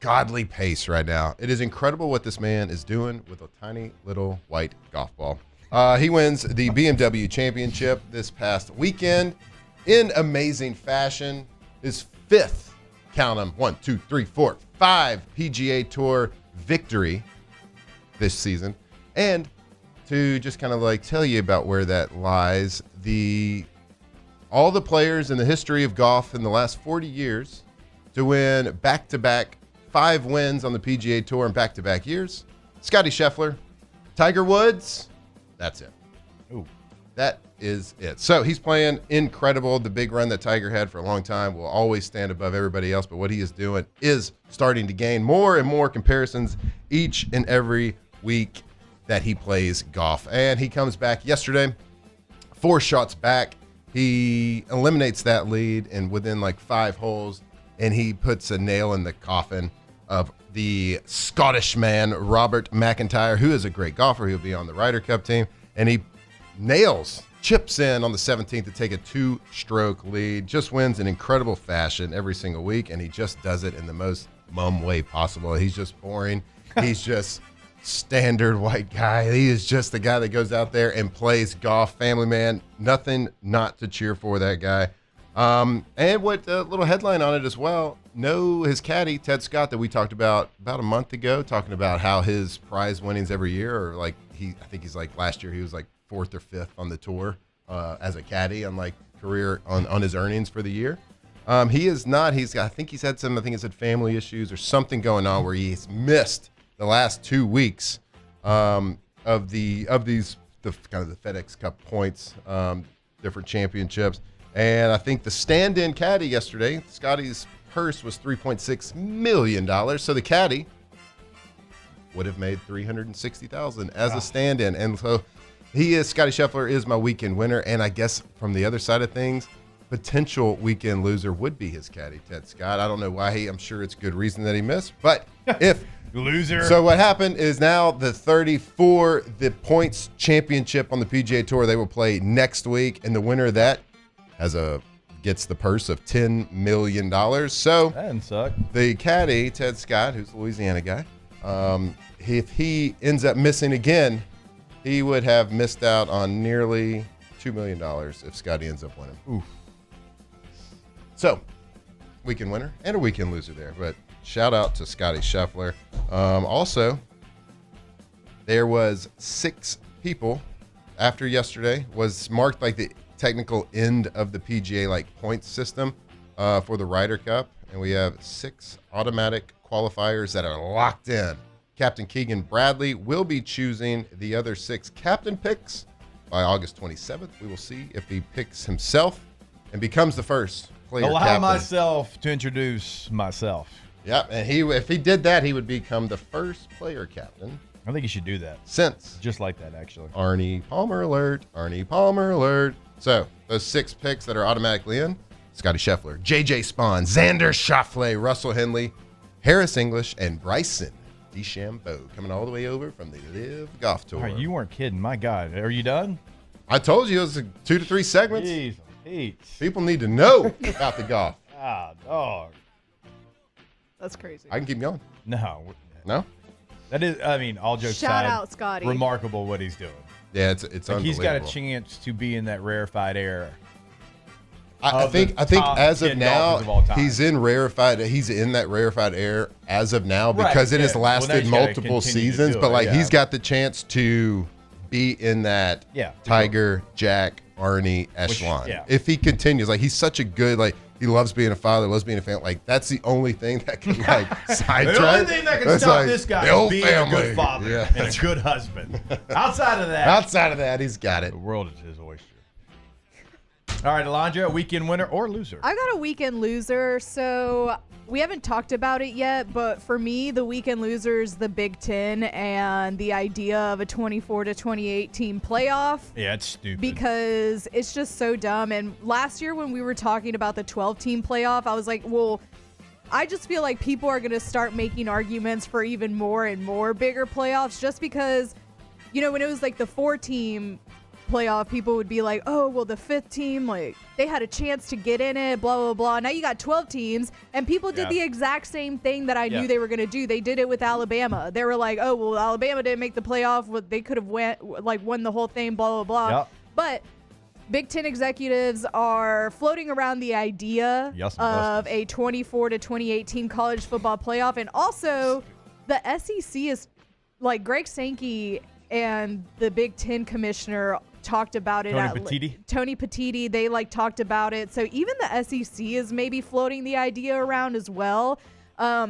godly pace right now. It is incredible what this man is doing with a tiny little white golf ball. He wins the BMW Championship this past weekend in amazing fashion. His 5th, count them, 1, 2, 3, 4, 5 PGA Tour victory this season. And to just kind of like tell you about where that lies, all the players in the history of golf in the last 40 years to win back-to-back 5 wins on the PGA Tour in back-to-back years. Scotty Scheffler, Tiger Woods, that's it. Ooh. That is it. So he's playing incredible. The big run that Tiger had for a long time will always stand above everybody else, but what he is doing is starting to gain more and more comparisons each and every week that he plays golf. And he comes back yesterday, 4 shots back. He eliminates that lead and within like 5 holes, and he puts a nail in the coffin of the Scottish man, Robert McIntyre, who is a great golfer. He'll be on the Ryder Cup team. And he chips in on the 17th to take a 2-stroke lead, just wins in incredible fashion every single week, and he just does it in the most mum way possible. He's just boring. He's just standard white guy. He is just the guy that goes out there and plays golf. Family man, nothing not to cheer for that guy. And what a little headline on it as well. His caddy, Ted Scott, that we talked about a month ago, talking about how his prize winnings every year are like, I think he's like last year he was like 4th or 5th on the tour as a caddy on like career on his earnings for the year. He is not. I think he's had family issues or something going on where he's missed the last 2 weeks of these kind of the FedEx Cup points, different championships. And I think the stand-in caddy yesterday, Scotty's purse was $3.6 million. So the caddy would have made $360,000 as a stand-in. And so Scotty Scheffler is my weekend winner. And I guess from the other side of things, potential weekend loser would be his caddy, Ted Scott. I don't know why I'm sure it's good reason that he missed, but if loser. So what happened is now the 34, the points championship on the PGA Tour, they will play next week. And the winner of that gets the purse of $10 million. So that didn't suck. The caddy, Ted Scott, who's a Louisiana guy, if he ends up missing again, he would have missed out on nearly $2 million if Scotty ends up winning. Oof. So, weekend winner and a weekend loser there. But shout out to Scotty Scheffler. Also, there was 6 people after yesterday was marked like the technical end of the PGA like points system for the Ryder Cup, and we have 6 automatic qualifiers that are locked in. Captain Keegan Bradley will be choosing the other 6 captain picks by August 27th. We will see if he picks himself and becomes the first player captain. Myself to introduce myself. Yep, and if he did that, he would become the first player captain. I think he should do that. Since just like that, actually. Arnie Palmer alert. Arnie Palmer alert. So those 6 picks that are automatically in: Scotty Scheffler, J.J. Spawn, Xander Schauffele, Russell Henley, Harris English, and Bryson DeChambeau, coming all the way over from the Live Golf Tour. All right, you weren't kidding. My God. Are you done? I told you it was 2 to 3 segments. Jeez, Pete. People need to know about the golf. Dog. That's crazy. I can keep going. No. That is, all jokes aside. Shout out, Scotty. Remarkable what he's doing. Yeah, it's unbelievable. He's got a chance to be in that rarefied air. I think as of now he's in that rarefied air as of now because it has lasted multiple seasons. But he's got the chance to be in that Tiger, Jack, Arnie echelon. If he continues, he's such a good he loves being a father, loves being a fan. That's the only thing that can sidetrack. The only thing that can stop this guy is being family. A good father and a good husband. Outside of that, he's got it. The world is his oyster. All right, Alondra, a weekend winner or loser? I got a weekend loser. So we haven't talked about it yet, but for me, the weekend loser is the Big Ten and the idea of a 24 to 28 team playoff. Yeah, it's stupid. Because it's just so dumb. And last year when we were talking about the 12 team playoff, I was like, well, I just feel like people are going to start making arguments for even more and more bigger playoffs just because, when it was like the 4 team playoff, people would be like, oh, well, the 5th team, like, they had a chance to get in it, blah, blah, blah. Now you got 12 teams, and people did the exact same thing that I knew they were going to do. They did it with Alabama. They were like, oh, well, Alabama didn't make the playoff. Well, they could have won the whole thing, blah, blah, blah. Yep. But Big Ten executives are floating around the idea of a 24 to 28 team college football playoff. And also, the SEC is, like, Greg Sankey and the Big Ten commissioner talked about it. Tony Petitti, they talked about it. So even the SEC is maybe floating the idea around as well.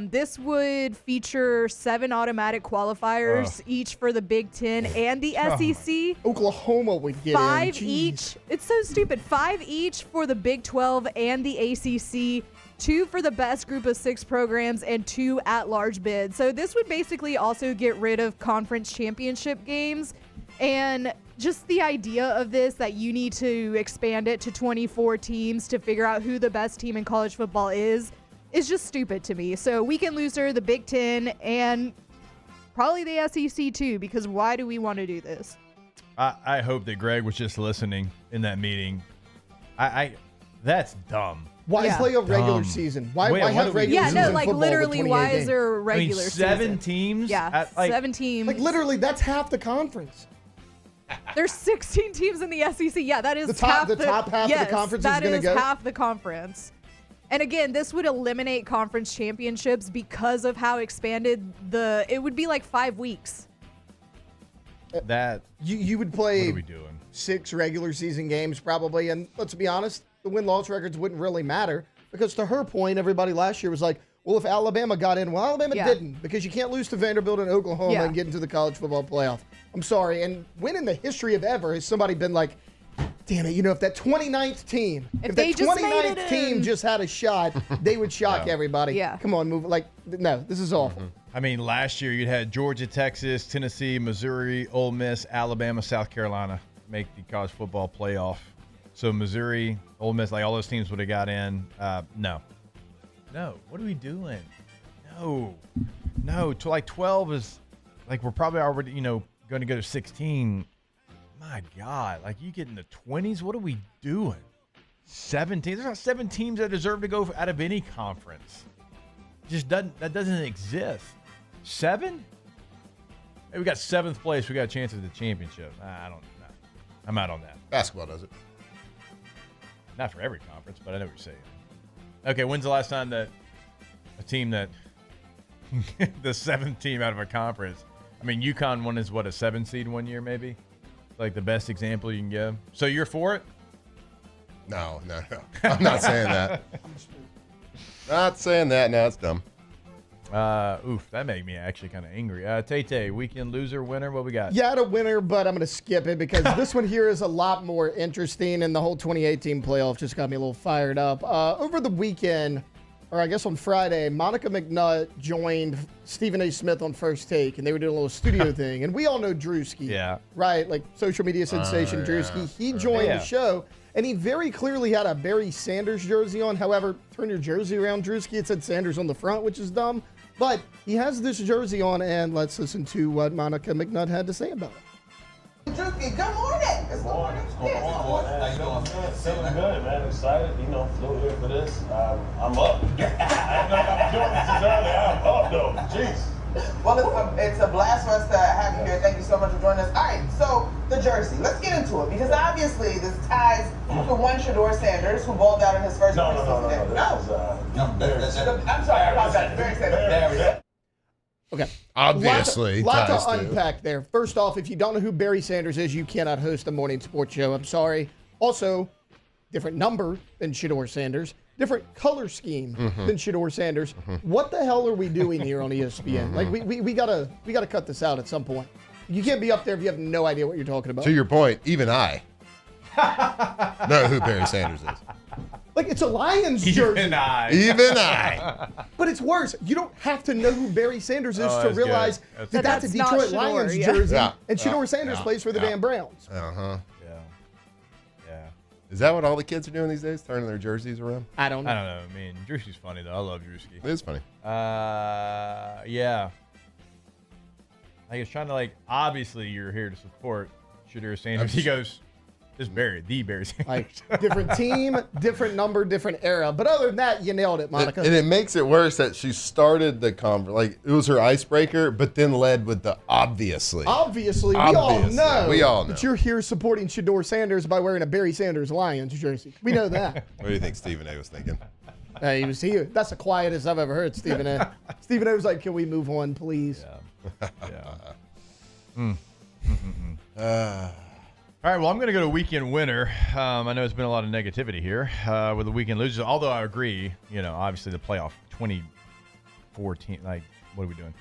This would feature 7 automatic qualifiers, each for the Big Ten and the SEC. Oklahoma would get 5 each. It's so stupid. 5 each for the Big 12 and the ACC. 2 for the best group of 6 programs and 2 at-large bids. So this would basically also get rid of conference championship games. And just the idea of this, that you need to expand it to 24 teams to figure out who the best team in college football is just stupid to me. So weekend loser, the Big Ten, and probably the SEC too, because why do we want to do this? I hope that Greg was just listening in that meeting. That's dumb. Why play a regular season? Why have regular season? Yeah, no, like literally, why is there a regular season? 7 teams? Yeah, 7 teams. Like literally, that's half the conference. There's 16 teams in the SEC. Yeah, that is the top half of the conference is going to go. That is half the conference. And again, this would eliminate conference championships because of how expanded it would be like 5 weeks. You would play what are we doing? 6 regular season games probably, and let's be honest, the win-loss records wouldn't really matter because to her point, everybody last year was like, well, if Alabama got in, well, Alabama didn't because you can't lose to Vanderbilt and Oklahoma and get into the college football playoff. I'm sorry. And when in the history of ever has somebody been like, damn it, if that 29th team, if that 29th team just had a shot, they would shock everybody. Yeah. Come on, move. No, this is awful. I mean, last year you had Georgia, Texas, Tennessee, Missouri, Ole Miss, Alabama, South Carolina make the college football playoff. So Missouri, Ole Miss, all those teams would have got in. No. What are we doing? No. 12 is we're probably already, going to go to 16. My God, you get in the 20s? What are we doing? 17. There's not 7 teams that deserve to go out of any conference. That doesn't exist. 7? Hey, we got 7th place. We got a chance at the championship. I don't know. I'm out on that. Basketball does it. Not for every conference, but I know what you're saying. Okay, when's the last time that a team that the 7th team out of a conference? I mean, UConn won as a 7 seed one year, maybe. Like the best example you can give. So you're for it? No. I'm not saying that. Not saying that. No, it's dumb. That made me actually kind of angry. Tay, weekend loser, winner, what we got? Yeah, I had a winner, but I'm going to skip it because this one here is a lot more interesting, and the whole 2018 playoff just got me a little fired up. Over the weekend, or I guess on Friday, Monica McNutt joined Stephen A. Smith on First Take, and they were doing a little studio thing. And we all know Drewski. Yeah. Right? Like social media sensation Drewski. He joined the show, and he very clearly had a Barry Sanders jersey on. However, turn your jersey around, Drewski. It said Sanders on the front, which is dumb. But he has this jersey on, and let's listen to what Monica McNutt had to say about it. Drewski, good morning. Good morning. How you doing? Feeling good, man. Excited. Flew here for this. I'm up. I didn't know I was doing this as early. I'm up, though. Jeez. Well, it's a blast for us to have you here. Thank you so much for joining us. All right, so the jersey. Let's get into it because obviously this ties to one Shedeur Sanders who balled out in his first preseason game. I'm sorry, I apologize. Barry Sanders. Okay. Obviously. Lot to unpack there. First off, if you don't know who Barry Sanders is, you cannot host a morning sports show. I'm sorry. Also, different number than Shedeur Sanders. Different color scheme than Shedeur Sanders. What the hell are we doing here on ESPN? We gotta cut this out at some point. You can't be up there if you have no idea what you're talking about. To your point, even I know who Barry Sanders is. It's a Lions jersey. Even I. But it's worse. You don't have to know who Barry Sanders is to realize that's a Detroit Lions jersey. Yeah. And Shedeur Sanders plays for the damn Browns. Uh-huh. Is that what all the kids are doing these days? Turning their jerseys around? I don't know. I mean, Drewski's funny, though. I love Drewski. It is funny. Yeah. I was trying to, obviously you're here to support Shedeur Sanders. He goes, just Barry Sanders. Like, different team, different number, different era. But other than that, you nailed it, Monica. And it makes it worse that she started the conversation. Like, it was her icebreaker, but then led with the obviously. Obviously, we all know. We all know. But you're here supporting Shedeur Sanders by wearing a Barry Sanders Lions jersey. We know that. What do you think Stephen A. was thinking? He was here. That's the quietest I've ever heard Stephen A. Stephen A. was like, can we move on, please? All right, well, I'm going to go to weekend winner. I know there's been a lot of negativity here with the weekend losers, although I agree, obviously the playoff 2014, like, what are we doing?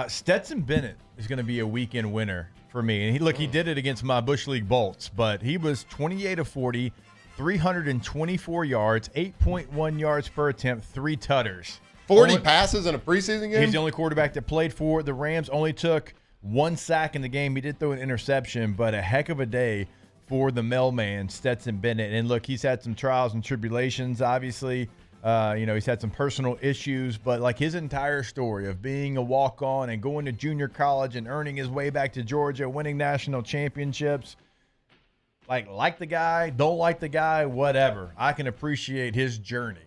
Stetson Bennett is going to be a weekend winner for me. And he did it against my Bush League Bolts, but he was 28 of 40, 324 yards, 8.1 yards per attempt, 3 tutters. 40 passes in a preseason game? He's the only quarterback that played for the Rams, only took 1 sack in the game. He did throw an interception, but a heck of a day for the mailman, Stetson Bennett. And look, he's had some trials and tribulations, obviously. He's had some personal issues, but like his entire story of being a walk-on and going to junior college and earning his way back to Georgia, winning national championships, like the guy, don't like the guy, whatever. I can appreciate his journey.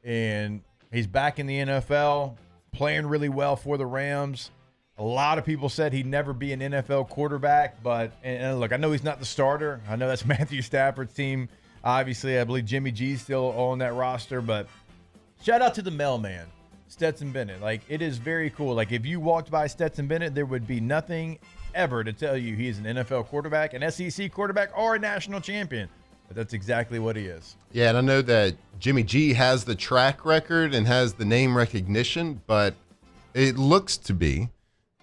And he's back in the NFL, playing really well for the Rams. A lot of people said he'd never be an NFL quarterback, but and look, I know he's not the starter. I know that's Matthew Stafford's team. Obviously, I believe Jimmy G's still on that roster, but shout out to the mailman, Stetson Bennett. Like, it is very cool. Like, if you walked by Stetson Bennett, there would be nothing ever to tell you he's an NFL quarterback, an SEC quarterback, or a national champion. But that's exactly what he is. Yeah, and I know that Jimmy G has the track record and has the name recognition, but it looks to be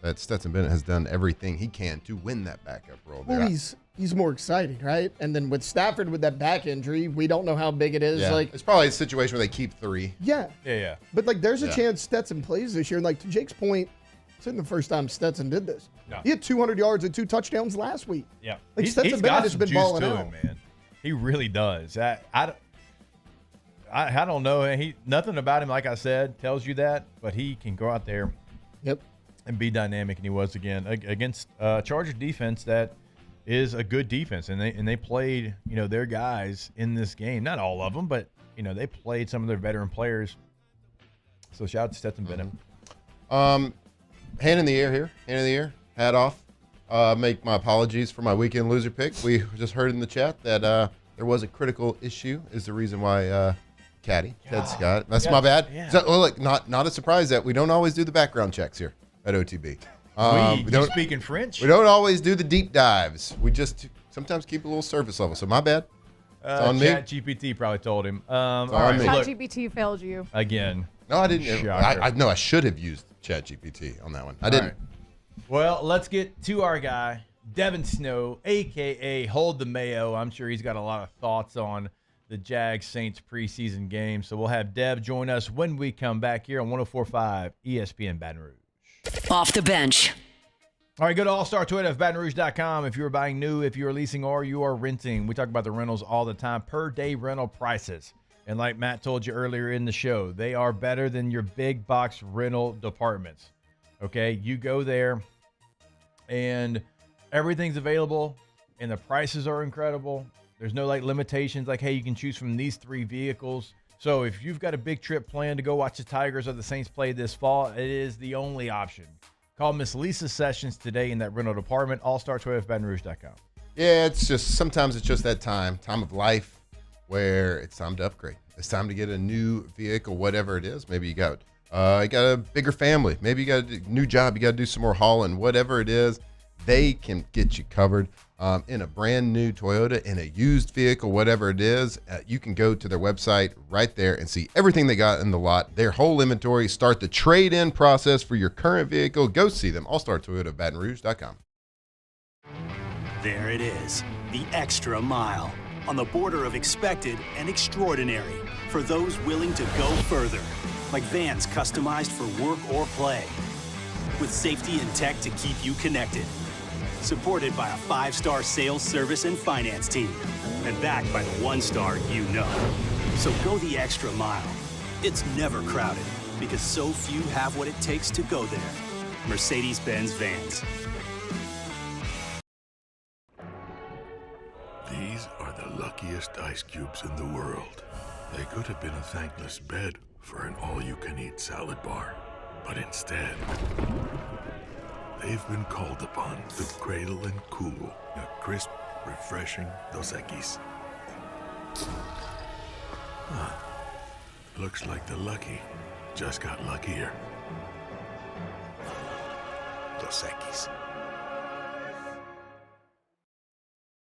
that Stetson Bennett has done everything he can to win that backup role. Well, he's more exciting, right? And then with Stafford with that back injury, we don't know how big it is. Yeah. Like, it's probably a situation where they keep 3. Yeah. Yeah. But like, there's a chance Stetson plays this year. And like, to Jake's point, it's not the first time Stetson did this. No. He had 200 yards and 2 touchdowns last week. Yeah. Like, Stetson Bennett has been balling out. Man. He really does. I don't know. Nothing about him, like I said, tells you that, but he can go out there. Yep. And be dynamic, and he was again against Charger defense that is a good defense, and they played their guys in this game. Not all of them, but they played some of their veteran players. So shout out to Stetson Bennett. Hand in the air here, hat off. Make my apologies for my weekend loser pick. We just heard in the chat that there was a critical issue. Is the reason why Ted Scott. That's my bad. Yeah. So, look, not a surprise that we don't always do the background checks here at OTB. We don't speak in French. We don't always do the deep dives. We just sometimes keep a little surface level. So my bad. It's on me. ChatGPT probably told him. ChatGPT failed you again. No, I didn't. I should have used ChatGPT on that one. I didn't. Right. Well, let's get to our guy, Devin Snow, a.k.a. Hold the Mayo. I'm sure he's got a lot of thoughts on the Jags Saints preseason game. So we'll have Dev join us when we come back here on 104.5 ESPN Baton Rouge. Off the bench. All right, go to allstartoyota.batonrouge.com if you're buying new, if you're leasing, or you are renting. We talk about the rentals all the time, per day rental prices. And like Matt told you earlier in the show, they are better than your big box rental departments. Okay, you go there and everything's available and the prices are incredible. There's no limitations like, hey, you can choose from these 3 vehicles. So if you've got a big trip planned to go watch the Tigers or the Saints play this fall, it is the only option. Call Miss Lisa Sessions today in that rental department, allstartoyota.batonrouge.com. Yeah, sometimes it's just that time of life where it's time to upgrade. It's time to get a new vehicle, whatever it is. Maybe you got a bigger family. Maybe you got a new job. You got to do some more hauling. Whatever it is, they can get you covered. In a brand new Toyota, in a used vehicle, whatever it is, you can go to their website right there and see everything they got in the lot, their whole inventory, start the trade-in process for your current vehicle. Go see them, allstartoyotabatonrouge.com. There it is, the extra mile, on the border of expected and extraordinary, for those willing to go further, like vans customized for work or play, with safety and tech to keep you connected. Supported by a 5-star sales, service, and finance team. And backed by the 1-star you know. So go the extra mile. It's never crowded because so few have what it takes to go there. Mercedes-Benz Vans. biggest ice cubes in the world. They could have been a thankless bed for an all-you-can-eat salad bar. But instead, they've been called upon to cradle and cool a crisp, refreshing Dos Equis. Huh. Looks like the lucky just got luckier. Dos Equis.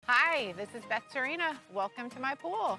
Hi, this is Beth Serena. Welcome to my pool.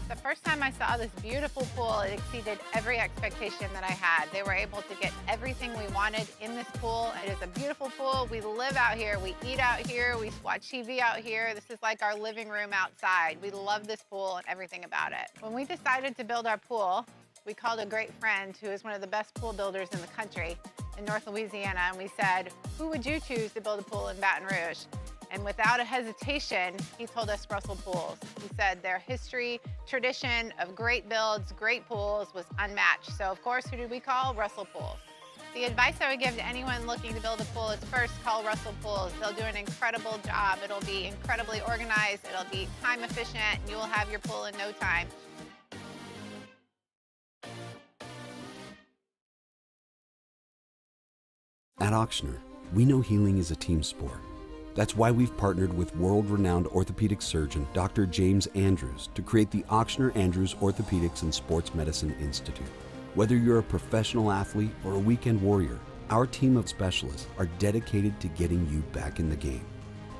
The first time I saw this beautiful pool, it exceeded every expectation that I had. They were able to get everything we wanted in this pool. It is a beautiful pool. We live out here, we eat out here, we watch TV out here. This is like our living room outside. We love this pool and everything about it. When we decided to build our pool, we called a great friend who is one of the best pool builders in the country in North Louisiana, and we said, who would you choose to build a pool in Baton Rouge? And without a hesitation, he told us Russell Pools. He said their history, tradition of great builds, great pools was unmatched. So of course, who did we call? Russell Pools. The advice I would give to anyone looking to build a pool is first call Russell Pools. They'll do an incredible job. It'll be incredibly organized. It'll be time efficient, and you will have your pool in no time. At Auctioner, we know healing is a team sport. That's why we've partnered with world-renowned orthopedic surgeon Dr. James Andrews to create the Auctioner Andrews Orthopedics and Sports Medicine Institute. Whether you're a professional athlete or a weekend warrior, our team of specialists are dedicated to getting you back in the game.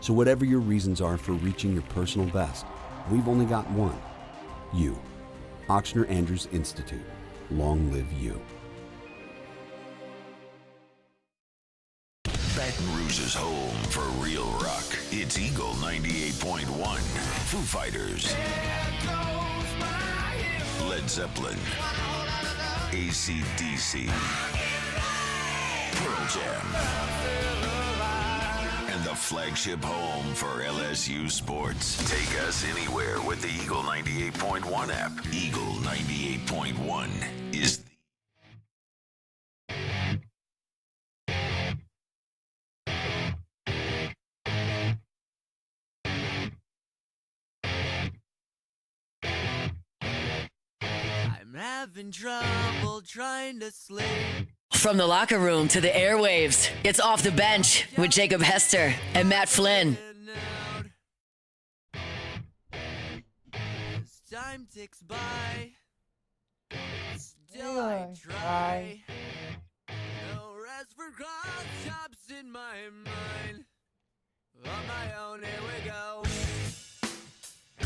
So whatever your reasons are for reaching your personal best, we've only got one. You. Auctioner Andrews Institute. Long live you. Baton Rouge's home for real rock. It's Eagle 98.1. Foo Fighters. Led Zeppelin. AC/DC. Pearl Jam. And the flagship home for LSU sports. Take us anywhere with the Eagle 98.1 app. Eagle 98.1 is I'm having trouble trying to sleep. From the locker room to the airwaves, it's Off the Bench with Jacob Hester and Matt Flynn. As time ticks by, still I try. No rest for cross chops in my mind. On my own, here we go.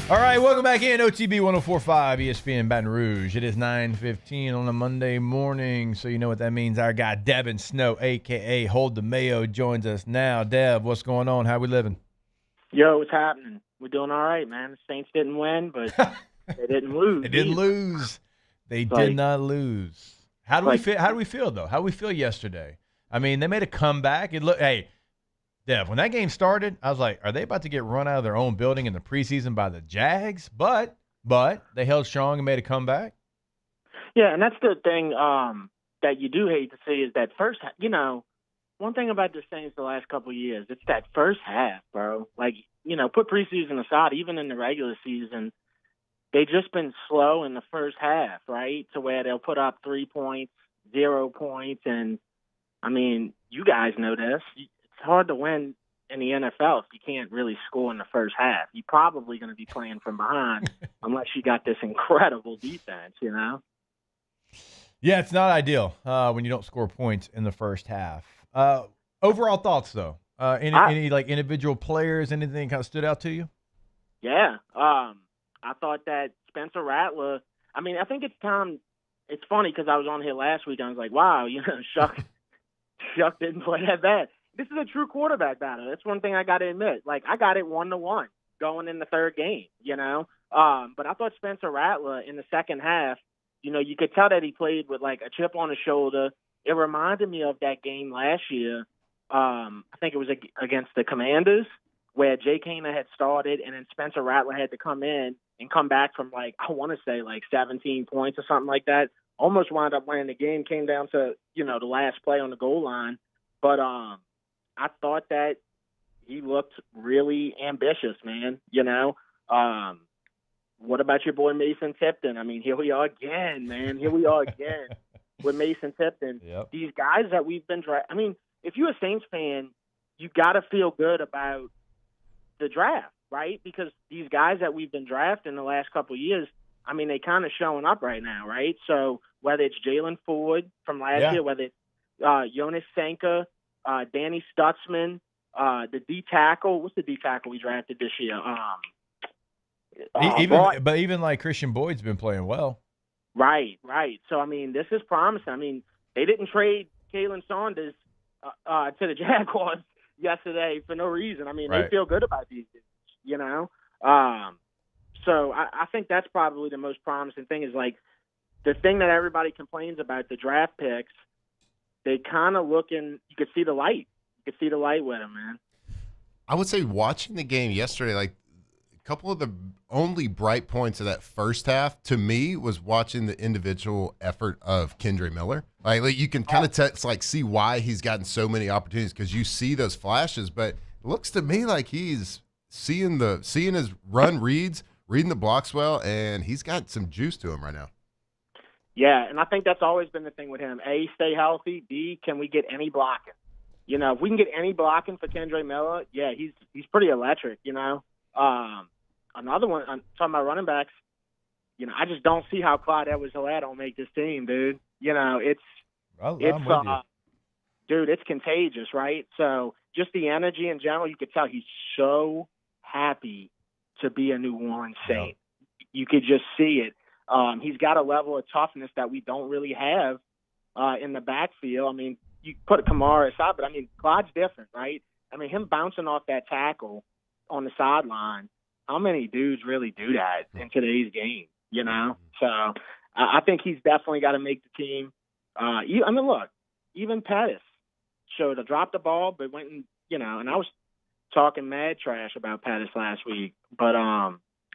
All right, welcome back in OTB 104.5 ESPN Baton Rouge. It is 9:15 on a Monday morning, so you know what that means. Our guy Devin Snow, a.k.a. Hold the Mayo, joins us now. Dev, what's going on? How we living? Yo, what's happening? We're doing all right, man. The Saints didn't win, but they didn't lose. They didn't lose. They did not lose. How do we feel? How do we feel though? How do we feel yesterday? I mean, they made a comeback. Hey, Dev, when that game started, I was like, are they about to get run out of their own building in the preseason by the Jags? But they held strong and made a comeback. Yeah, and that's the thing that you do hate to see is that first, one thing about the Saints the last couple of years, it's that first half, bro. Like, put preseason aside, even in the regular season, they just been slow in the first half, right? To where they'll put up 3 points, 0 points, and, I mean, you guys know this. It's hard to win in the NFL if you can't really score in the first half. You're probably going to be playing from behind unless you got this incredible defense, Yeah, it's not ideal when you don't score points in the first half. Overall thoughts, though? Any like individual players, anything kind of stood out to you? Yeah. I thought that Spencer Rattler, I think it's time. It's funny because I was on here last week and I was like, wow, Shuck didn't play that bad. This is a true quarterback battle. That's one thing I got to admit. Like, I got it 1-1 going in the third game, But I thought Spencer Rattler in the second half, you could tell that he played with, like, a chip on his shoulder. It reminded me of that game last year. I think it was against the Commanders where Jay Kana had started and then Spencer Rattler had to come in and come back from, like, I want to say, like, 17 points or something like that. Almost wound up winning the game, came down to, the last play on the goal line. But I thought that he looked really ambitious, man. What about your boy Mason Tipton? I mean, here we are again, man. Here we are again with Mason Tipton. Yep. These guys that we've been I mean, if you're a Saints fan, you got to feel good about the draft, right? Because these guys that we've been drafting the last couple of years, I mean, they kind of showing up right now, right? So whether it's Jalen Ford from last year, whether it's Jonas Senka, Danny Stutzman, the D tackle. What's the D tackle we drafted this year? Even like Christian Boyd's been playing well. Right. So I mean, this is promising. I mean, they didn't trade Kalen Saunders to the Jaguars yesterday for no reason. I mean, they feel good about these dudes, So I think that's probably the most promising thing is like the thing that everybody complains about, the draft picks, they kind of you could see the light. You could see the light with them, man. I would say watching the game yesterday, like a couple of the only bright points of that first half to me was watching the individual effort of Kendre Miller. Like you can kind of see why he's gotten so many opportunities because you see those flashes, but it looks to me like he's seeing his run reads, reading the blocks well, and he's got some juice to him right now. Yeah, and I think that's always been the thing with him. A, stay healthy. B, can we get any blocking? If we can get any blocking for Kendre Miller, yeah, he's pretty electric, Another one, I'm talking about running backs, I just don't see how Clyde Edwards-Helaire don't make this team, dude. Dude, it's contagious, right? So just the energy in general, you could tell he's so happy to be a New Orleans Saint. You could just see it. He's got a level of toughness that we don't really have in the backfield. I mean, you put Kamara aside, but I mean, Clyde's different, right? I mean, him bouncing off that tackle on the sideline, how many dudes really do that in today's game, So I think he's definitely got to make the team. I mean, look, even Pettis dropped the ball, but went and, and I was talking mad trash about Pettis last week, but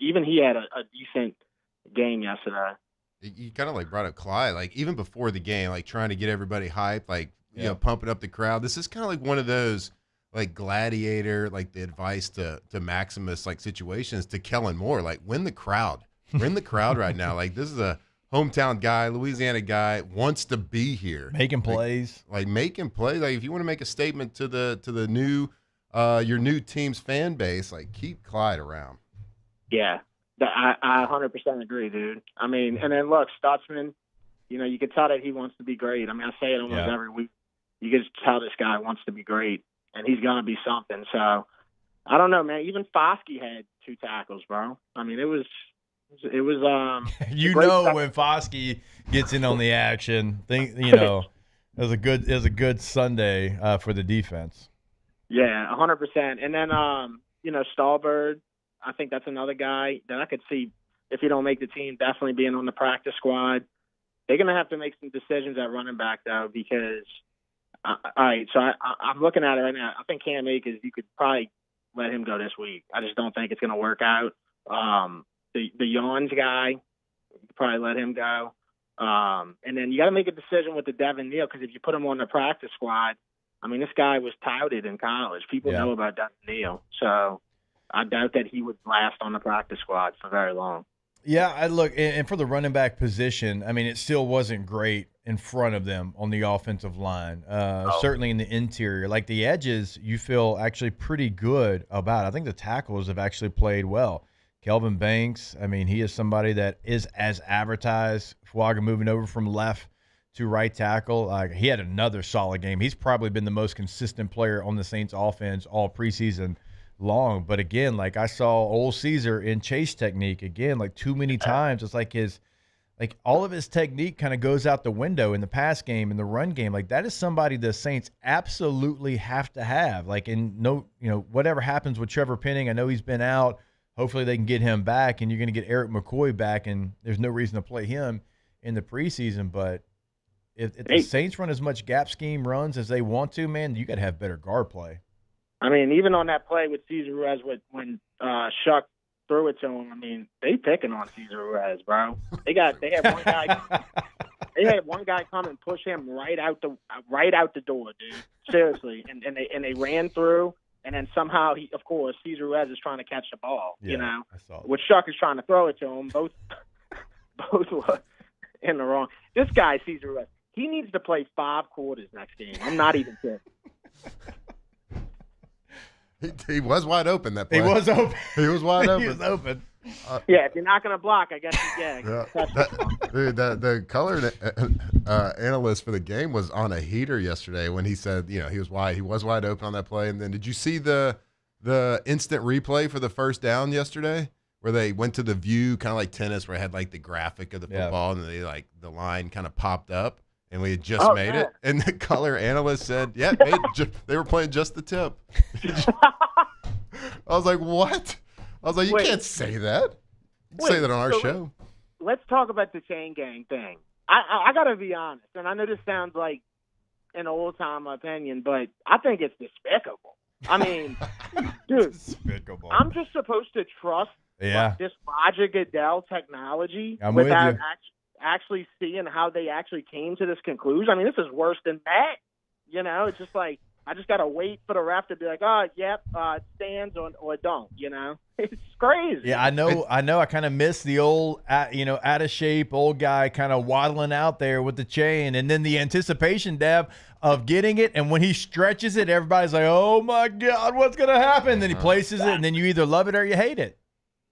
even he had a decent game yesterday. You kind of brought up Clyde, even before the game, trying to get everybody hyped, pumping up the crowd. This is kind of one of those gladiator, the advice to Maximus situations to Kellen Moore, win the crowd. We're in the crowd right now. This is a hometown guy, Louisiana guy, wants to be here. Making plays. Making plays. If you want to make a statement to the new your new team's fan base, keep Clyde around. Yeah. I 100% agree, dude. I mean, and then look, Stutzman, you can tell that he wants to be great. I mean, I say it almost every week. You can tell this guy wants to be great, and he's going to be something. So, I don't know, man. Even Foskey had 2 tackles, bro. I mean, it was when Foskey gets in on the action, it was a good Sunday for the defense. Yeah, 100%. And then Stallbird, I think that's another guy that I could see if he don't make the team definitely being on the practice squad. They're going to have to make some decisions at running back though because all right, so I'm looking at it right now. I think Cam Akers, you could probably let him go this week. I just don't think it's going to work out. The Yawns guy, you could probably let him go. And then you got to make a decision with the Devin Neal because if you put him on the practice squad, I mean, this guy was touted in college. People know about Devin Neal. So I doubt that he would last on the practice squad for very long. Yeah, and for the running back position, I mean, it still wasn't great in front of them on the offensive line. Certainly in the interior. The edges, you feel actually pretty good about. I think the tackles have actually played well. Kelvin Banks, I mean, he is somebody that is as advertised. Fuaga moving over from left to right tackle. He had another solid game. He's probably been the most consistent player on the Saints offense all preseason long. But again, I saw old Caesar in chase technique again, too many times. It's all of his technique kind of goes out the window in the pass game, in the run game. That is somebody the Saints absolutely have to have. Whatever happens with Trevor Penning, I know he's been out. Hopefully they can get him back, and you're going to get Eric McCoy back, and there's no reason to play him in the preseason. But if the Saints run as much gap scheme runs as they want to, man, you got to have better guard play. I mean, even on that play with Cesar Ruiz when Shuck threw it to him, I mean, they picking on Cesar Ruiz, bro. They had one guy. They had one guy come and push him right out the door, dude. Seriously, and they ran through, and then somehow of course, Cesar Ruiz is trying to catch the ball. Yeah, you know, I saw that. which Chuck is trying to throw it to him. Both were in the wrong. This guy, Cesar Ruiz, he needs to play 5 quarters next game. I'm not even kidding. He was wide open that play. He was open. He was wide open. He was open. Yeah, if you're not going to block, I guess you gag. Yeah. The color analyst for the game was on a heater yesterday when he said, he was wide open on that play. And then did you see the instant replay for the first down yesterday where they went to the view, kind of like tennis, where it had like the graphic of the football and they the line kind of popped up and we had just made it. And the color analyst said, yeah, they were playing just the tip. I was like, what? I was like, you can't say that. You can say that on our show. Let's talk about the chain gang thing. I got to be honest, and I know this sounds like an old-time opinion, but I think it's despicable. I mean, dude, despicable. I'm just supposed to trust this Roger Goodell technology without actually seeing how they actually came to this conclusion. I mean, this is worse than that. It's just like, I just got to wait for the ref to be like, it stands or don't, It's crazy. Yeah, I know. I kind of miss the old, out of shape old guy kind of waddling out there with the chain. And then the anticipation, Dab, of getting it. And when he stretches it, everybody's like, oh, my God, what's going to happen? Then he places it, and then you either love it or you hate it.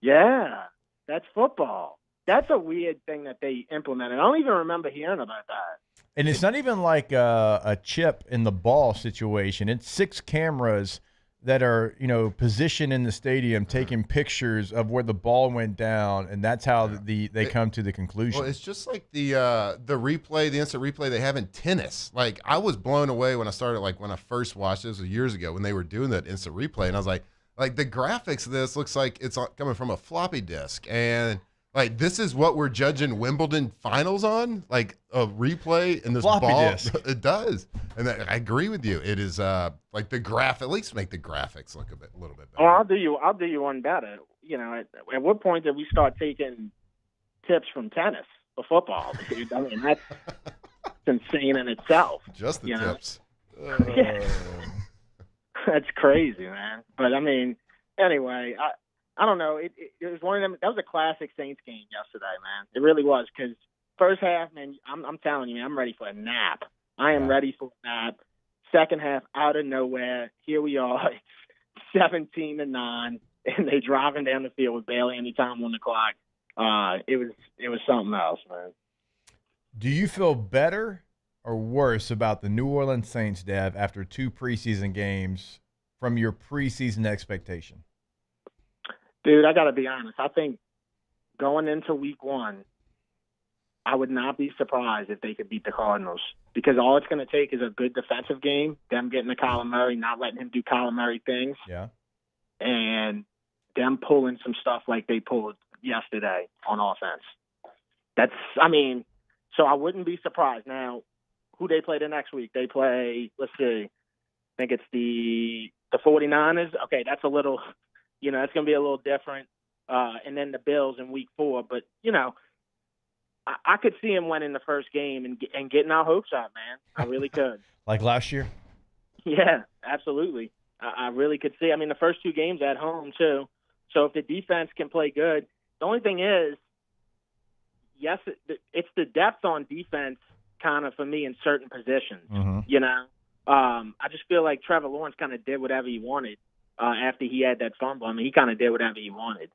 Yeah, that's football. That's a weird thing that they implemented. I don't even remember hearing about that. And it's not even like a chip in the ball situation. It's 6 cameras that are, positioned in the stadium taking pictures of where the ball went down, and that's how they come to the conclusion. Well, it's just like the replay, the instant replay they have in tennis. Like, I was blown away when I started, when I first watched this years ago when they were doing that instant replay, and I was like the graphics of this looks like it's coming from a floppy disk, and this is what we're judging Wimbledon finals on, like a replay in this floppy ball. Disk. It does, and I agree with you. It is like the graph. At least make the graphics look a little bit better. Oh, I'll do you one better. At what point did we start taking tips from tennis for football? Dude? I mean, that's insane in itself. Just the tips. Yeah. That's crazy, man. But I mean, anyway, I don't know. It was one of them. That was a classic Saints game yesterday, man. It really was. Because first half, man, I'm telling you, man, I'm ready for a nap. I am ready for a nap. Second half, out of nowhere, here we are, 17-9, and they driving down the field with barely any time on the clock. It was something else, man. Do you feel better or worse about the New Orleans Saints, Dev, after 2 preseason games from your preseason expectation? Dude, I got to be honest. I think going into week 1, I would not be surprised if they could beat the Cardinals because all it's going to take is a good defensive game, them getting to Kyler Murray, not letting him do Kyler Murray things, and them pulling some stuff like they pulled yesterday on offense. So I wouldn't be surprised. Now, who they play the next week? They play, let's see, I think it's the 49ers. Okay, that's a little... it's going to be a little different. And then the Bills in week 4. But, I could see him winning the first game and getting our hopes up, man. I really could. Like last year? Yeah, absolutely. I really could see. I mean, the first 2 games at home, too. So if the defense can play good, the only thing is, yes, it's the depth on defense kind of for me in certain positions, I just feel like Trevor Lawrence kind of did whatever he wanted. After he had that fumble, I mean, he kind of did whatever he wanted,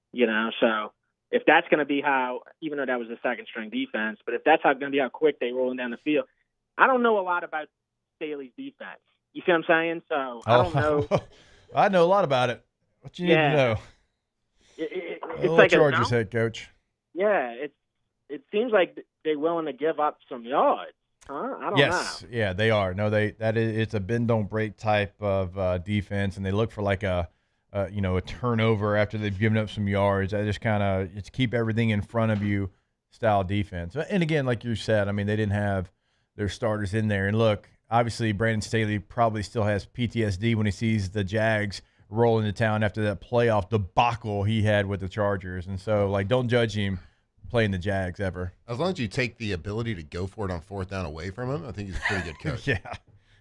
So if that's going to be how, even though that was a second-string defense, but if that's going to be how quick they rolling down the field, I don't know a lot about Staley's defense. You see what I'm saying? So I don't know. I know a lot about it. What you need to know? It's like Chargers head coach. Yeah, it seems like they're willing to give up some yards. Huh? I don't know. Yeah, they are. No, it's a bend don't break type of defense, and they look for like a turnover after they've given up some yards. That just kind of it's keep everything in front of you style defense. And again, like you said, I mean they didn't have their starters in there. And look, obviously Brandon Staley probably still has PTSD when he sees the Jags roll into town after that playoff debacle he had with the Chargers. And so don't judge him playing the Jags ever. As long as you take the ability to go for it on 4th down away from him, I think he's a pretty good coach.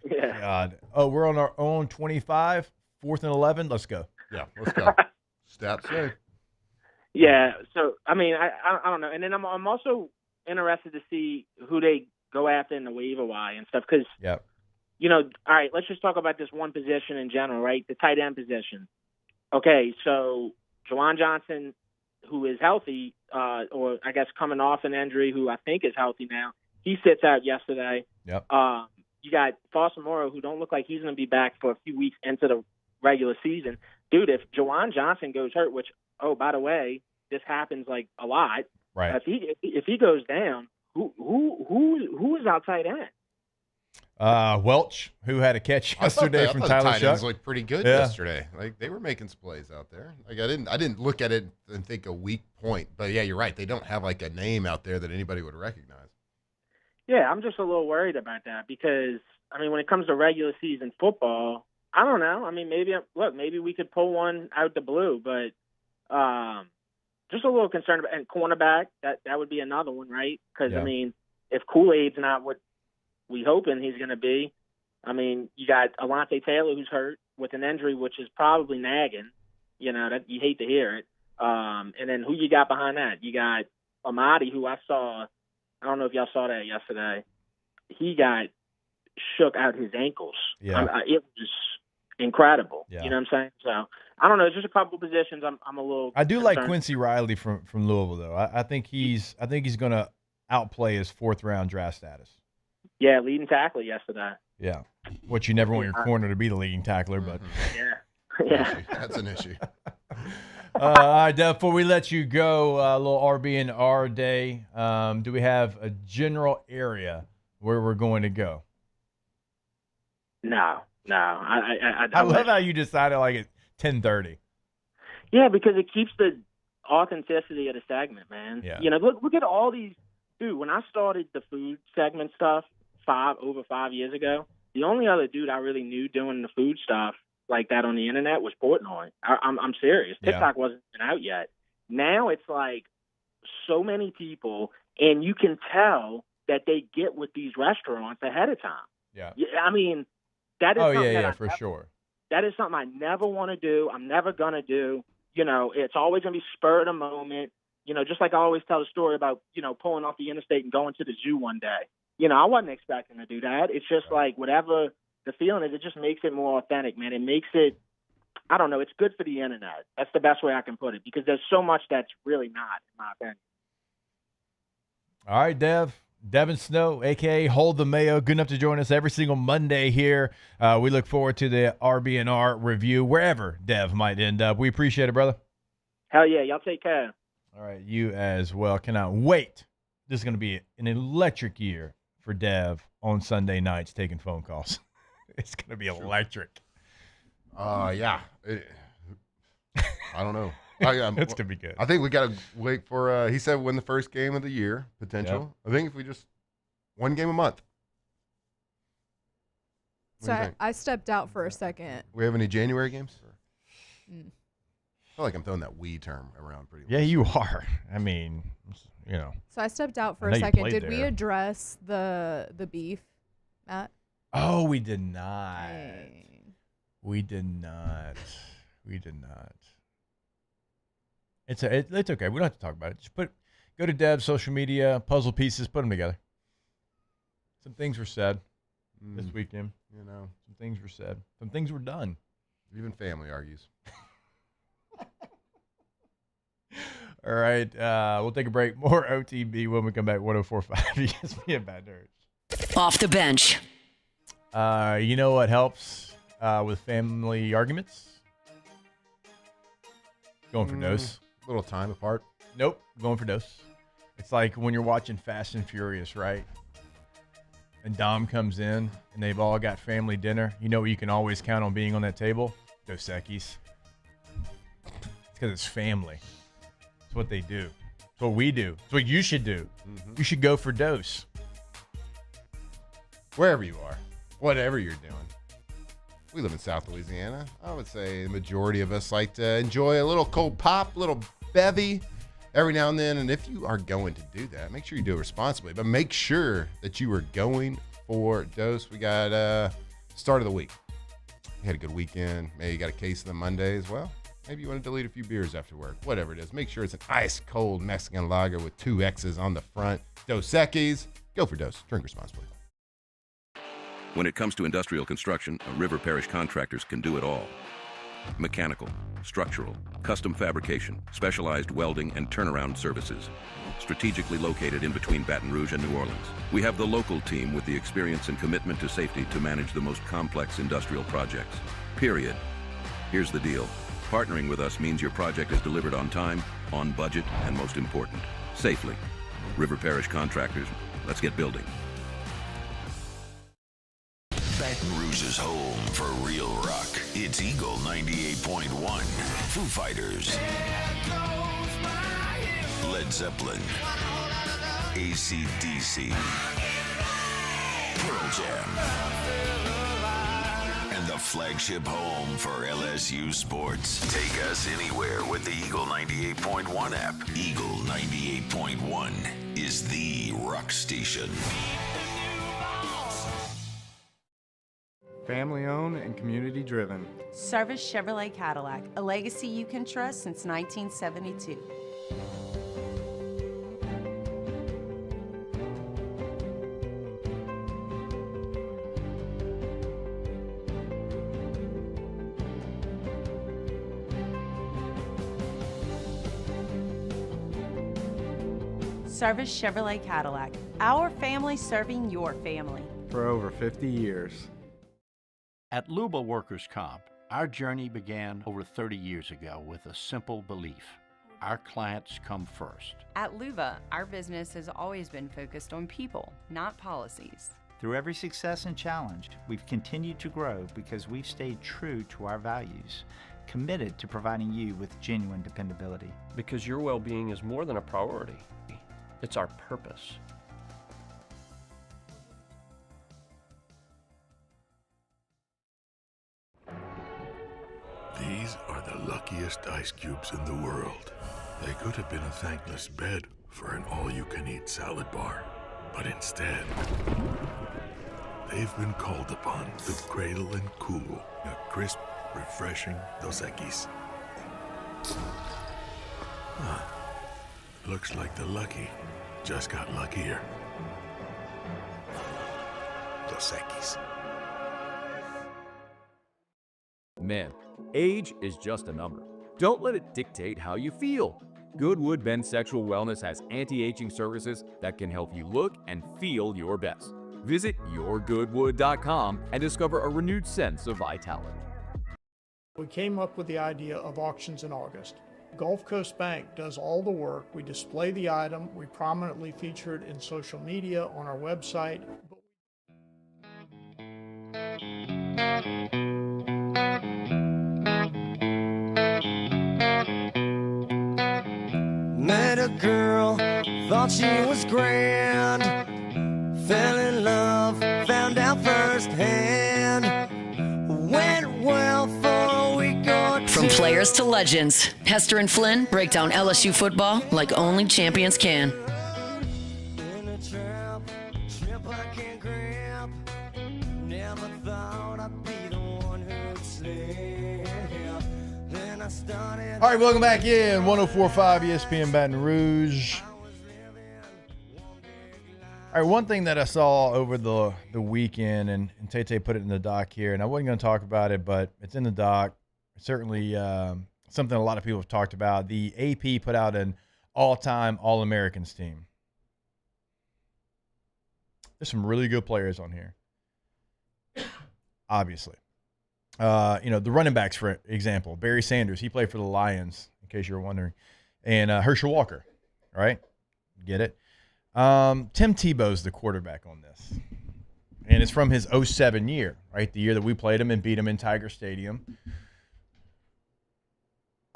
Yeah. God. Oh, we're on our own 25, 4th and 11. Let's go. Yeah, let's go. Stats say. Yeah. So I mean, I don't know. And then I'm also interested to see who they go after in the waiver wire and stuff because all right, let's just talk about this one position in general, right? The tight end position. Okay, so Juwan Johnson, who is healthy, or I guess coming off an injury, who I think is healthy now, he sits out yesterday. Yep. You got Foster Moreau, who don't look like he's going to be back for a few weeks into the regular season. Dude, if Juwan Johnson goes hurt, which, oh, by the way, this happens like a lot. Right. If he goes down, who is our tight end? Welch, who had a catch yesterday from Tyler Shuck. Tight ends looked pretty good yesterday. Like they were making some plays out there. Like I didn't look at it and think a weak point, but yeah, you're right. They don't have like a name out there that anybody would recognize. Yeah, I'm just a little worried about that because I mean, when it comes to regular season football, I don't know. I mean, maybe we could pull one out the blue, but just a little concerned about and cornerback. That would be another one, right? Because I mean, if Kool-Aid's not what we hoping he's going to be. I mean, you got Alontae Taylor who's hurt with an injury, which is probably nagging. That you hate to hear it. And then who you got behind that? You got Amadi, who I saw. I don't know if y'all saw that yesterday. He got shook out his ankles. Yeah, it was incredible. Yeah. You know what I'm saying? So I don't know. It's just a couple positions. I'm a little. I do concerned. like Quincy Riley from Louisville though. I think he's going to outplay his 4th round draft status. Yeah, leading tackler yesterday. Yeah, what you never want your corner to be the leading tackler, but yeah, that's an issue. All right, Dev, before we let you go, a little RB&R day. Do we have a general area where we're going to go? No. I love how you decided like at 10:30. Yeah, because it keeps the authenticity of the segment, man. Yeah. Look at all these. Dude, when I started the food segment stuff over 5 years ago, the only other dude I really knew doing the food stuff like that on the internet was Portnoy. I'm serious. TikTok wasn't even out yet. Now it's like so many people, and you can tell that they get with these restaurants ahead of time. Yeah. I mean, that is something for sure. That is something I never want to do. I'm never going to do. It's always going to be spur of the moment. Just like I always tell the story about, pulling off the interstate and going to the zoo one day. I wasn't expecting to do that. It's just like whatever the feeling is, it just makes it more authentic, man. It makes it, I don't know, it's good for the internet. That's the best way I can put it because there's so much that's really not, in my opinion. All right, Devin Snow, a.k.a. Hold the Mayo, good enough to join us every single Monday here. We look forward to the RB&R review, wherever Dev might end up. We appreciate it, brother. Hell yeah. Y'all take care. All right, you as well. Cannot wait. This is going to be an electric year for Dev on Sunday nights taking phone calls. It's going to be electric. Yeah. I don't know. It's going to be good. I think we got to wait for, he said win the first game of the year, potential. Yep. I think if we just, one game a month. So I stepped out for a second. We have any January games? I feel like I'm throwing that we term around pretty Yeah, you are. I mean, So I stepped out for a second. Did we address the beef, Matt? Oh, we did not. Dang. We did not. It's okay. We don't have to talk about it. Just go to Dev's social media, puzzle pieces, put them together. Some things were said this weekend. Some things were said. Some things were done. Even family argues. All right, we'll take a break. More OTB when we come back. 104.5 ESPN Baton Rouge. Off the bench. You know what helps with family arguments? Going for dose. A little time apart. Nope, going for dose. It's like when you're watching Fast and Furious, right? And Dom comes in, and they've all got family dinner. You know what you can always count on being on that table? Dos Equis. It's because it's family. It's what they do. It's what we do. It's what you should do. Mm-hmm. You should go for dose. Wherever you are, whatever you're doing. We live in South Louisiana. I would say the majority of us like to enjoy a little cold pop, a little bevy every now and then. And if you are going to do that, make sure you do it responsibly. But make sure that you are going for dose. We got start of the week. You had a good weekend. Maybe you got a case of the Monday as well. Maybe you want to delete a few beers after work. Whatever it is, make sure it's an ice-cold Mexican lager with 2 X's on the front. Dos Equis. Go for Dos. Drink responsibly. When it comes to industrial construction, River Parish Contractors can do it all. Mechanical, structural, custom fabrication, specialized welding, and turnaround services. Strategically located in between Baton Rouge and New Orleans, we have the local team with the experience and commitment to safety to manage the most complex industrial projects. Period. Here's the deal. Partnering with us means your project is delivered on time, on budget, and most important, safely. River Parish Contractors, let's get building. Baton Rouge's home for real rock. It's Eagle 98.1. Foo Fighters. Led Zeppelin. AC/DC. Pearl Jam. And the flagship home for LSU sports. Take us anywhere with the Eagle 98.1 app. Eagle 98.1 is the rock station. Family owned and community driven. Service Chevrolet Cadillac, a legacy you can trust since 1972. Service Chevrolet Cadillac, our family serving your family. For over 50 years. At Luba Workers' Comp, our journey began over 30 years ago with a simple belief. Our clients come first. At Luba, our business has always been focused on people, not policies. Through every success and challenge, we've continued to grow because we've stayed true to our values, committed to providing you with genuine dependability. Because your well-being is more than a priority. It's our purpose. These are the luckiest ice cubes in the world. They could have been a thankless bed for an all-you-can-eat salad bar. But instead, they've been called upon to cradle and cool a crisp, refreshing Dos Equis. Huh. Looks like the lucky just got luckier. Dos Equis. Men, age is just a number. Don't let it dictate how you feel. Goodwood Men's Sexual Wellness has anti-aging services that can help you look and feel your best. Visit yourgoodwood.com and discover a renewed sense of vitality. We came up with the idea of auctions in August. Gulf Coast Bank does all the work. We display the item. We prominently feature it in social media, on our website. Met a girl, thought she was grand. Fell in love, found out firsthand. Went well for a week or two. From players to legends, Hester and Flynn break down LSU football like only champions can. In a trap I can't grab. Never thought I'd be the one who'd slip. Then I started. All right, welcome back in 104.5 ESPN Baton Rouge. All right, one thing that I saw over the weekend, and Tay put it in the doc here, and I wasn't going to talk about it, but it's in the doc. Certainly something a lot of people have talked about. The AP put out an all-time All-Americans team. There's some really good players on here, obviously. The running backs, for example, Barry Sanders, he played for the Lions, in case you were wondering, and Herschel Walker, right? Get it? Tim Tebow's the quarterback on this, and it's from his 07 year, right? The year that we played him and beat him in Tiger Stadium.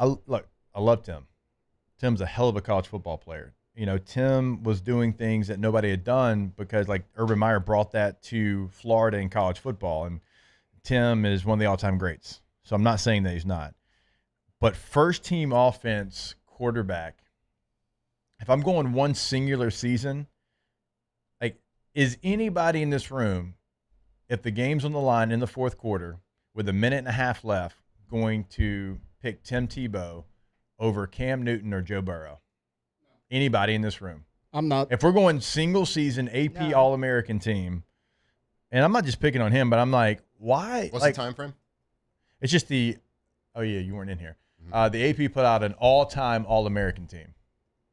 I love Tim. Tim's a hell of a college football player. Tim was doing things that nobody had done because, like, Urban Meyer brought that to Florida in college football, and Tim is one of the all-time greats. So I'm not saying that he's not. But first-team offense quarterback, if I'm going one singular season, like, is anybody in this room if the game's on the line in the fourth quarter with a minute and a half left, going to pick Tim Tebow over Cam Newton or Joe Burrow? Anybody in this room? I'm not. If we're going single season AP All-American team, and I'm not just picking on him, but I'm like, why? What's the time frame? It's just you weren't in here. The AP put out an all-time All-American team.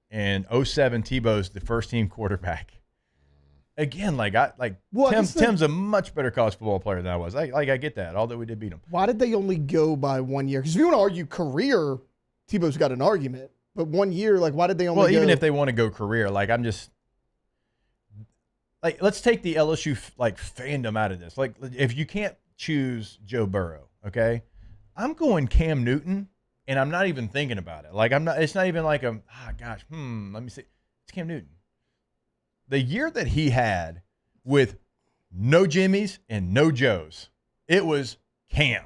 And 07 Tebow's the first team quarterback. Again, Tim's a much better college football player than I was. I get that, although we did beat him. Why did they only go by 1 year? Because if you want to argue career, Tebow's got an argument. But 1 year, why did they only go? Well, even if they want to go career, I'm just let's take the LSU fandom out of this. If you can't choose Joe Burrow, okay, I'm going Cam Newton, and I'm not even thinking about it. I'm not. It's not even let me see. It's Cam Newton. The year that he had with no Jimmys and no Joes, it was Cam.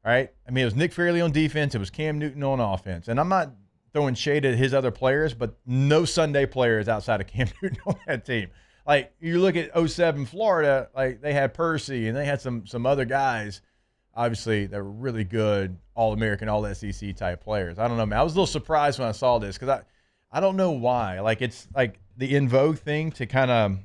All right? I mean, it was Nick Fairley on defense. It was Cam Newton on offense. And I'm not throwing shade at his other players, but no Sunday players outside of Cam Newton on that team. You look at 07 Florida, they had Percy and they had some other guys, obviously, that were really good All-American, All-SEC type players. I don't know, man. I was a little surprised when I saw this because I don't know why. It's the in vogue thing to kind of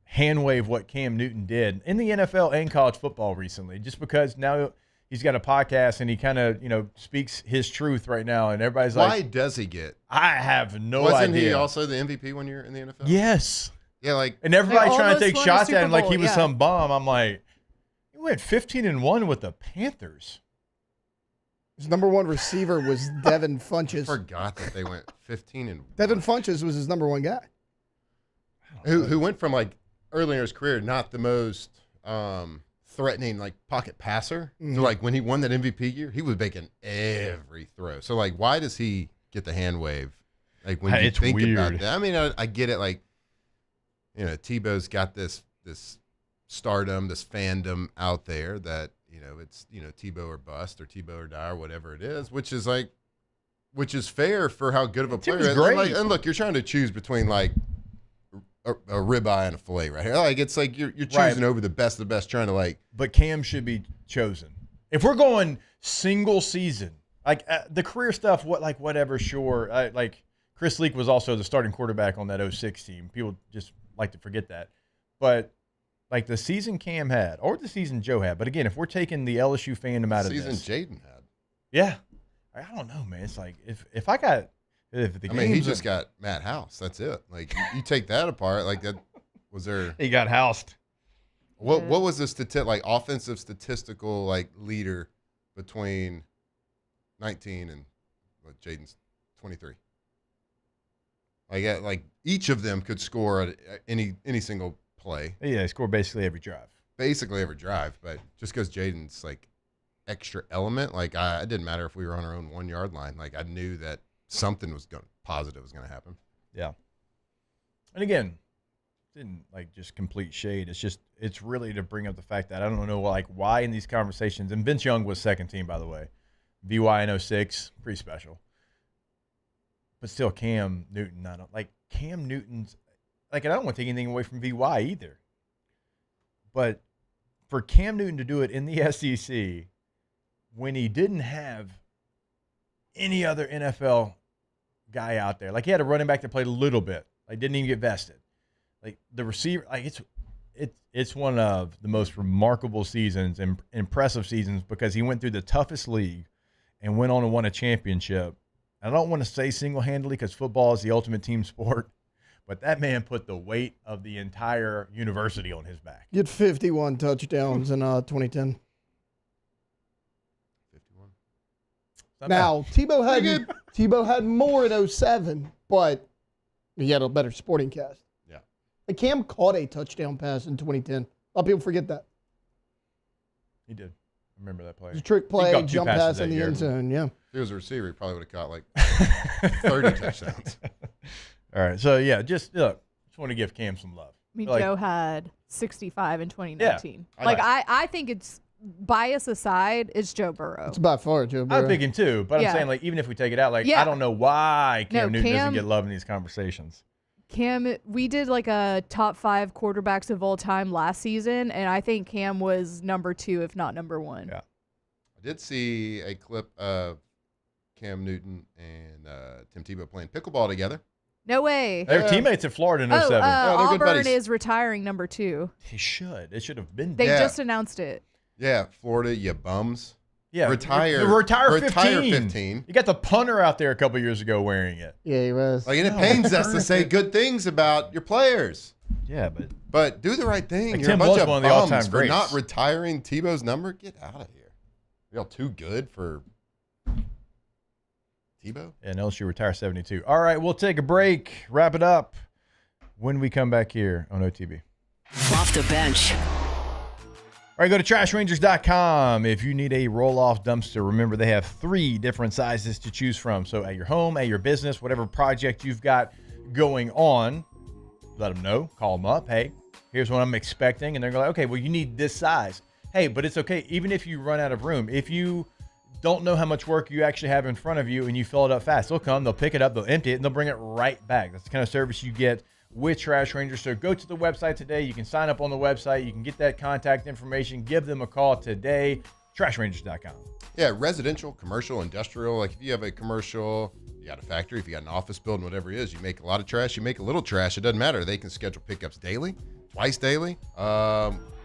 hand wave what Cam Newton did in the NFL and college football recently, just because now he's got a podcast and he kind of, speaks his truth right now. And everybody's why does he get? I have no idea. Wasn't he also the MVP 1 year in the NFL? Yes. Yeah, and everybody trying to take shots at him like he was some bum. I'm like, he went 15-1 with the Panthers. His number one receiver was Devin Funchess. I forgot that they went 15-1. Devin Funchess was his number one guy. Who went from early in his career not the most threatening pocket passer. Mm-hmm. So when he won that MVP year, he was making every throw. So why does he get the hand wave? When you think weird. about that. I mean, I get it. Tebow's got this stardom, this fandom out there that it's Tebow or bust or Tebow or die or whatever it is, which is fair for how good of a player he is. Great. And look, you're trying to choose between a ribeye and a fillet right here. It's you're choosing over the best of the best, trying to But Cam should be chosen. If we're going single season, the career stuff, whatever, sure. Chris Leak was also the starting quarterback on that 06 team. People just like to forget that. But the season Cam had, or the season Joe had. But again, if we're taking the LSU fandom out of this. Season Jaden had. Yeah. I don't know, man. It's if I got – he just got Matt House. That's it. You take that apart, that was there. He got housed. What was the offensive statistical leader between 19 and Jaden's 23? Each of them could score at any single play. Yeah, they score basically every drive. But just because Jaden's extra element, it didn't matter if we were on our own 1 yard line. I knew that something positive was going to happen. Yeah. And again, didn't just complete shade. It's really to bring up the fact that I don't know why in these conversations, and Vince Young was second team, by the way. VY in 06, pretty special. But still, Cam Newton, Cam Newton's, I don't want to take anything away from VY either. But for Cam Newton to do it in the SEC when he didn't have any other NFL guy out there, he had a running back that played a little bit, didn't even get vested. The receiver, it's one of the most remarkable seasons and impressive seasons because he went through the toughest league and went on and won a championship. I don't want to say single-handedly because football is the ultimate team sport, but that man put the weight of the entire university on his back. He had 51 touchdowns in 2010. 51. Now, Tebow had more in 07, but he had a better supporting cast. Yeah. Cam caught a touchdown pass in 2010. A lot of people forget that. He did. I remember that play. It was a trick play, jump pass in the end zone, yeah. If he was a receiver, he probably would have caught 30 touchdowns. All right. So, yeah, just want to give Cam some love. I mean, Joe had 65 in 2019. Yeah, I think it's, bias aside, it's Joe Burrow. It's by far Joe Burrow. I'm thinking too, but I'm saying even if we take it out, I don't know why Cam Newton doesn't get love in these conversations. Cam, we did like a top 5 quarterbacks of all time last season, and I think Cam was number 2, if not number 1. Yeah. I did see a clip of Cam Newton and Tim Tebow playing pickleball together. No way. They were teammates in Florida in 07. they're good Auburn buddies. is retiring number 2. He should. It should have been. They just announced it. Yeah, Florida, you bums. Yeah, retire 15. You got the punter out there a couple years ago wearing it. Yeah, he was. Like, and it pains us to say good things about your players. Yeah, but do the right thing. Like You're Tim a bunch was of one of the bums all-time for greats. not retiring Tebow's number. Get out of here. Y'all too good for Tebow. And LSU retire 72. All right, we'll take a break. Wrap it up when we come back here on OTB. Off the bench. All right, go to trashrangers.com. If you need a roll-off dumpster, remember they have 3 different sizes to choose from. So at your home, at your business, whatever project you've got going on, let them know. Call them up. Hey, here's what I'm expecting. And they're going, okay, well, you need this size. Hey, but it's okay. Even if you run out of room, if you don't know how much work you actually have in front of you and you fill it up fast, they'll come, they'll pick it up, they'll empty it, and they'll bring it right back. That's the kind of service you get with Trash Rangers. So go to the website today. You can sign up on the website. You can get that contact information. Give them a call today. Trashrangers.com. Yeah, residential, commercial, industrial. Like if you have a commercial, you got a factory, if you got an office building, whatever it is, you make a lot of trash, you make a little trash. It doesn't matter. They can schedule pickups daily, twice daily,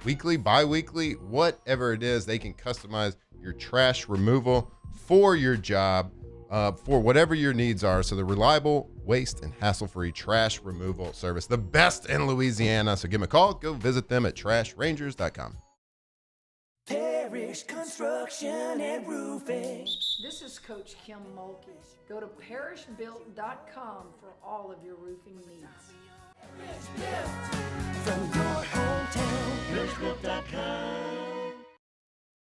weekly, bi-weekly, whatever it is. They can customize your trash removal for your job, for whatever your needs are. So the reliable, waste, and hassle-free trash removal service, the best in Louisiana. So give them a call. Go visit them at trashrangers.com. Parish Construction and Roofing. This is Coach Kim Mulkey. Go to parishbuilt.com for all of your roofing needs. From your hometown, parishbuilt.com.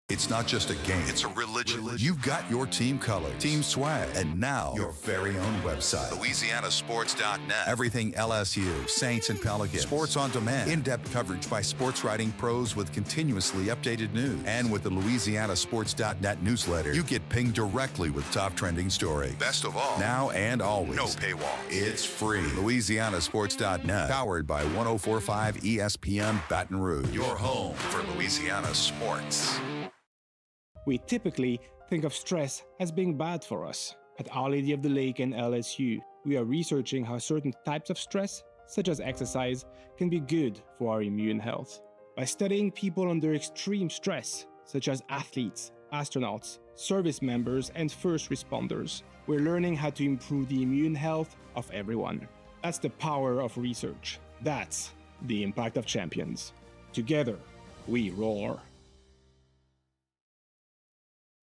It's not just a game, it's a religion. You've got your team colors, team swag, and now your very own website. LouisianaSports.net. Everything LSU, Saints, and Pelicans. Sports on demand. In-depth coverage by sports writing pros with continuously updated news. And with the LouisianaSports.net newsletter, you get pinged directly with top trending stories. Best of all, now and always. No paywall. It's free. LouisianaSports.net. Powered by 104.5 ESPN Baton Rouge. Your home for Louisiana sports. We typically think of stress as being bad for us. At Our Lady of the Lake and LSU, we are researching how certain types of stress, such as exercise, can be good for our immune health. By studying people under extreme stress, such as athletes, astronauts, service members, and first responders, we're learning how to improve the immune health of everyone. That's the power of research. That's the impact of champions. Together, we roar.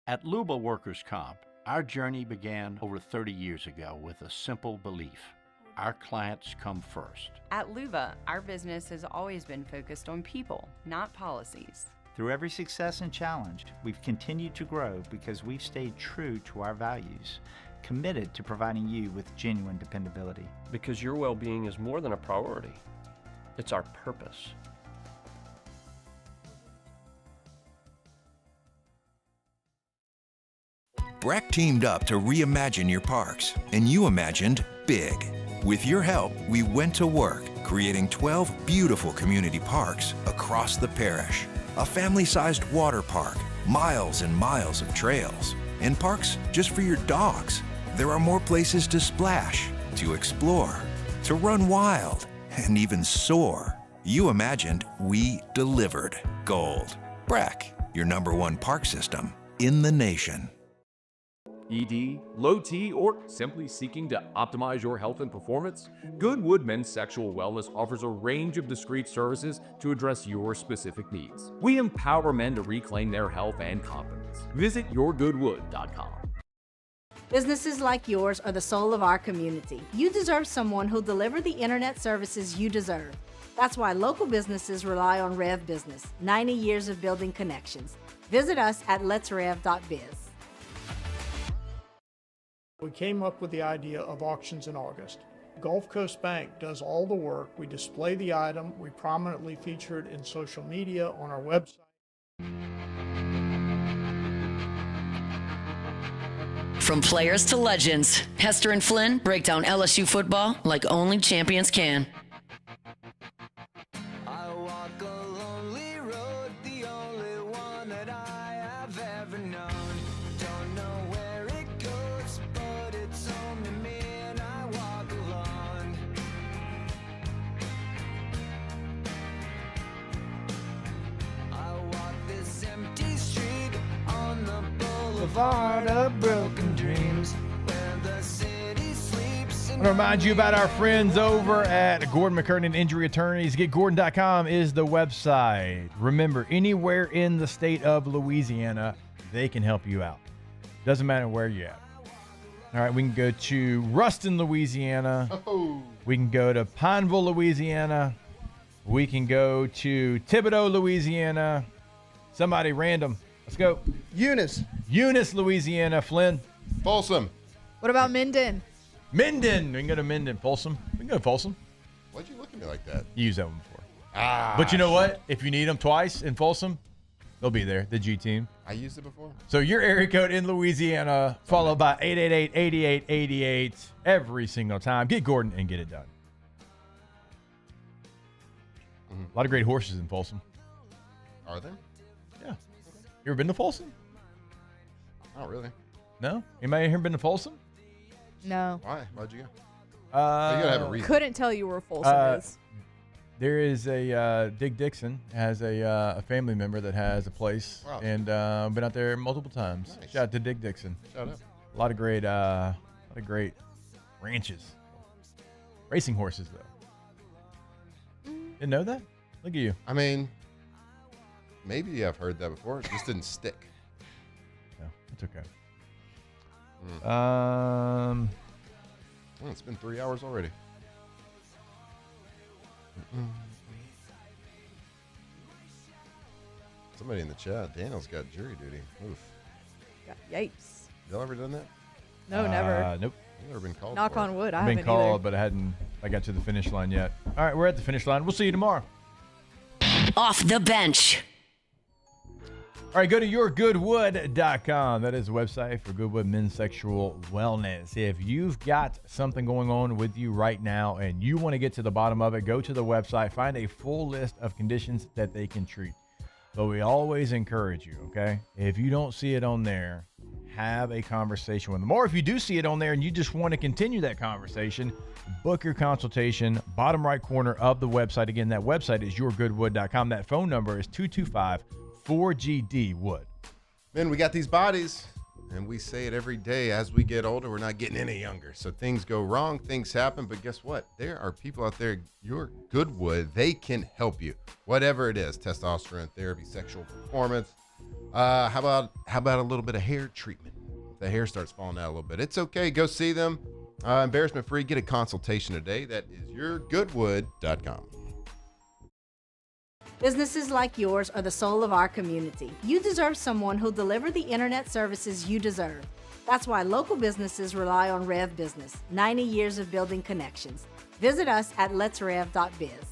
At Luba Workers Comp, our journey began over 30 years ago with a simple belief. Our clients come first. At Luba, our business has always been focused on people, not policies. Through every success and challenge, we've continued to grow because we've stayed true to our values, committed to providing you with genuine dependability. Because your well-being is more than a priority. It's our purpose. Breck teamed up to reimagine your parks, and you imagined big. With your help, we went to work, creating 12 beautiful community parks across the parish. A family-sized water park, miles and miles of trails, and parks just for your dogs. There are more places to splash, to explore, to run wild, and even soar. You imagined, we delivered. Gold. Breck, your #1 park system in the nation. ED, low T, or simply seeking to optimize your health and performance? Goodwood Men's Sexual Wellness offers a range of discreet services to address your specific needs. We empower men to reclaim their health and confidence. Visit yourgoodwood.com. Businesses like yours are the soul of our community. You deserve someone who'll deliver the internet services you deserve. That's why local businesses rely on Rev Business, 90 years of building connections. Visit us at letsrev.biz. We came up with the idea of auctions in August. Gulf Coast Bank does all the work. We display the item. We prominently feature it in social media, on our website. From players to legends, Hester and Flynn break down LSU football like only champions can. Of broken dreams. I want to remind you about our friends over at Gordon McKernan Injury Attorneys. GetGordon.com is the website. Remember, anywhere in the state of Louisiana, they can help you out. Doesn't matter where you're at. All right, we can go to Ruston, Louisiana. Oh. We can go to Pineville, Louisiana. We can go to Thibodaux, Louisiana. Somebody random. Let's go. Eunice, Louisiana. Flynn. Folsom. What about Minden? Minden. We can go to Minden. Folsom. We can go to Folsom. Why'd you look at me like that? You used that one before. But you know what? If you need them twice in Folsom, they'll be there, the G team. I used it before. So your area code in Louisiana, followed by 888-8888 every single time. Get Gordon and get it done. A lot of great horses in Folsom. Are there? Yeah. You ever been to Folsom? Not really. No? Anybody here been to Folsom? No. Why? Why'd you go? You gotta have a reason. Couldn't tell you where Folsom is. There is a Dick Dixon has a family member that has a place, and been out there multiple times. Nice. Shout out to Dick Dixon. Shout out. A lot of great ranches, racing horses though. Didn't know that? Look at you. I mean, maybe I've heard that before. It just didn't stick. No, it's okay. Oh, it's been 3 hours already. Somebody in the chat. Daniel's got jury duty. Oof. Yikes. Y'all ever done that? No, never. Nope. I've never been called. Knock for on it. wood. I I've been haven't called, either. but I got to the finish line yet. All right, we're at the finish line. We'll see you tomorrow. Off the bench. All right, go to yourgoodwood.com. That is the website for Goodwood Men's Sexual Wellness. If you've got something going on with you right now and you want to get to the bottom of it, go to the website, find a full list of conditions that they can treat. But we always encourage you, okay? If you don't see it on there, have a conversation with them. Or if you do see it on there and you just want to continue that conversation, book your consultation, bottom right corner of the website. Again, that website is yourgoodwood.com. That phone number is 225-4GD-WOOD. Man, we got these bodies, and we say it every day. As we get older, we're not getting any younger. So things go wrong, things happen, but guess what? There are people out there, Your Goodwood, they can help you. Whatever it is, testosterone therapy, sexual performance. How about a little bit of hair treatment? If the hair starts falling out a little bit, it's okay. Go see them. Embarrassment free. Get a consultation today. That is yourgoodwood.com. Businesses like yours are the soul of our community. You deserve someone who'll deliver the internet services you deserve. That's why local businesses rely on Rev Business. 90 years of building connections. Visit us at letsrev.biz.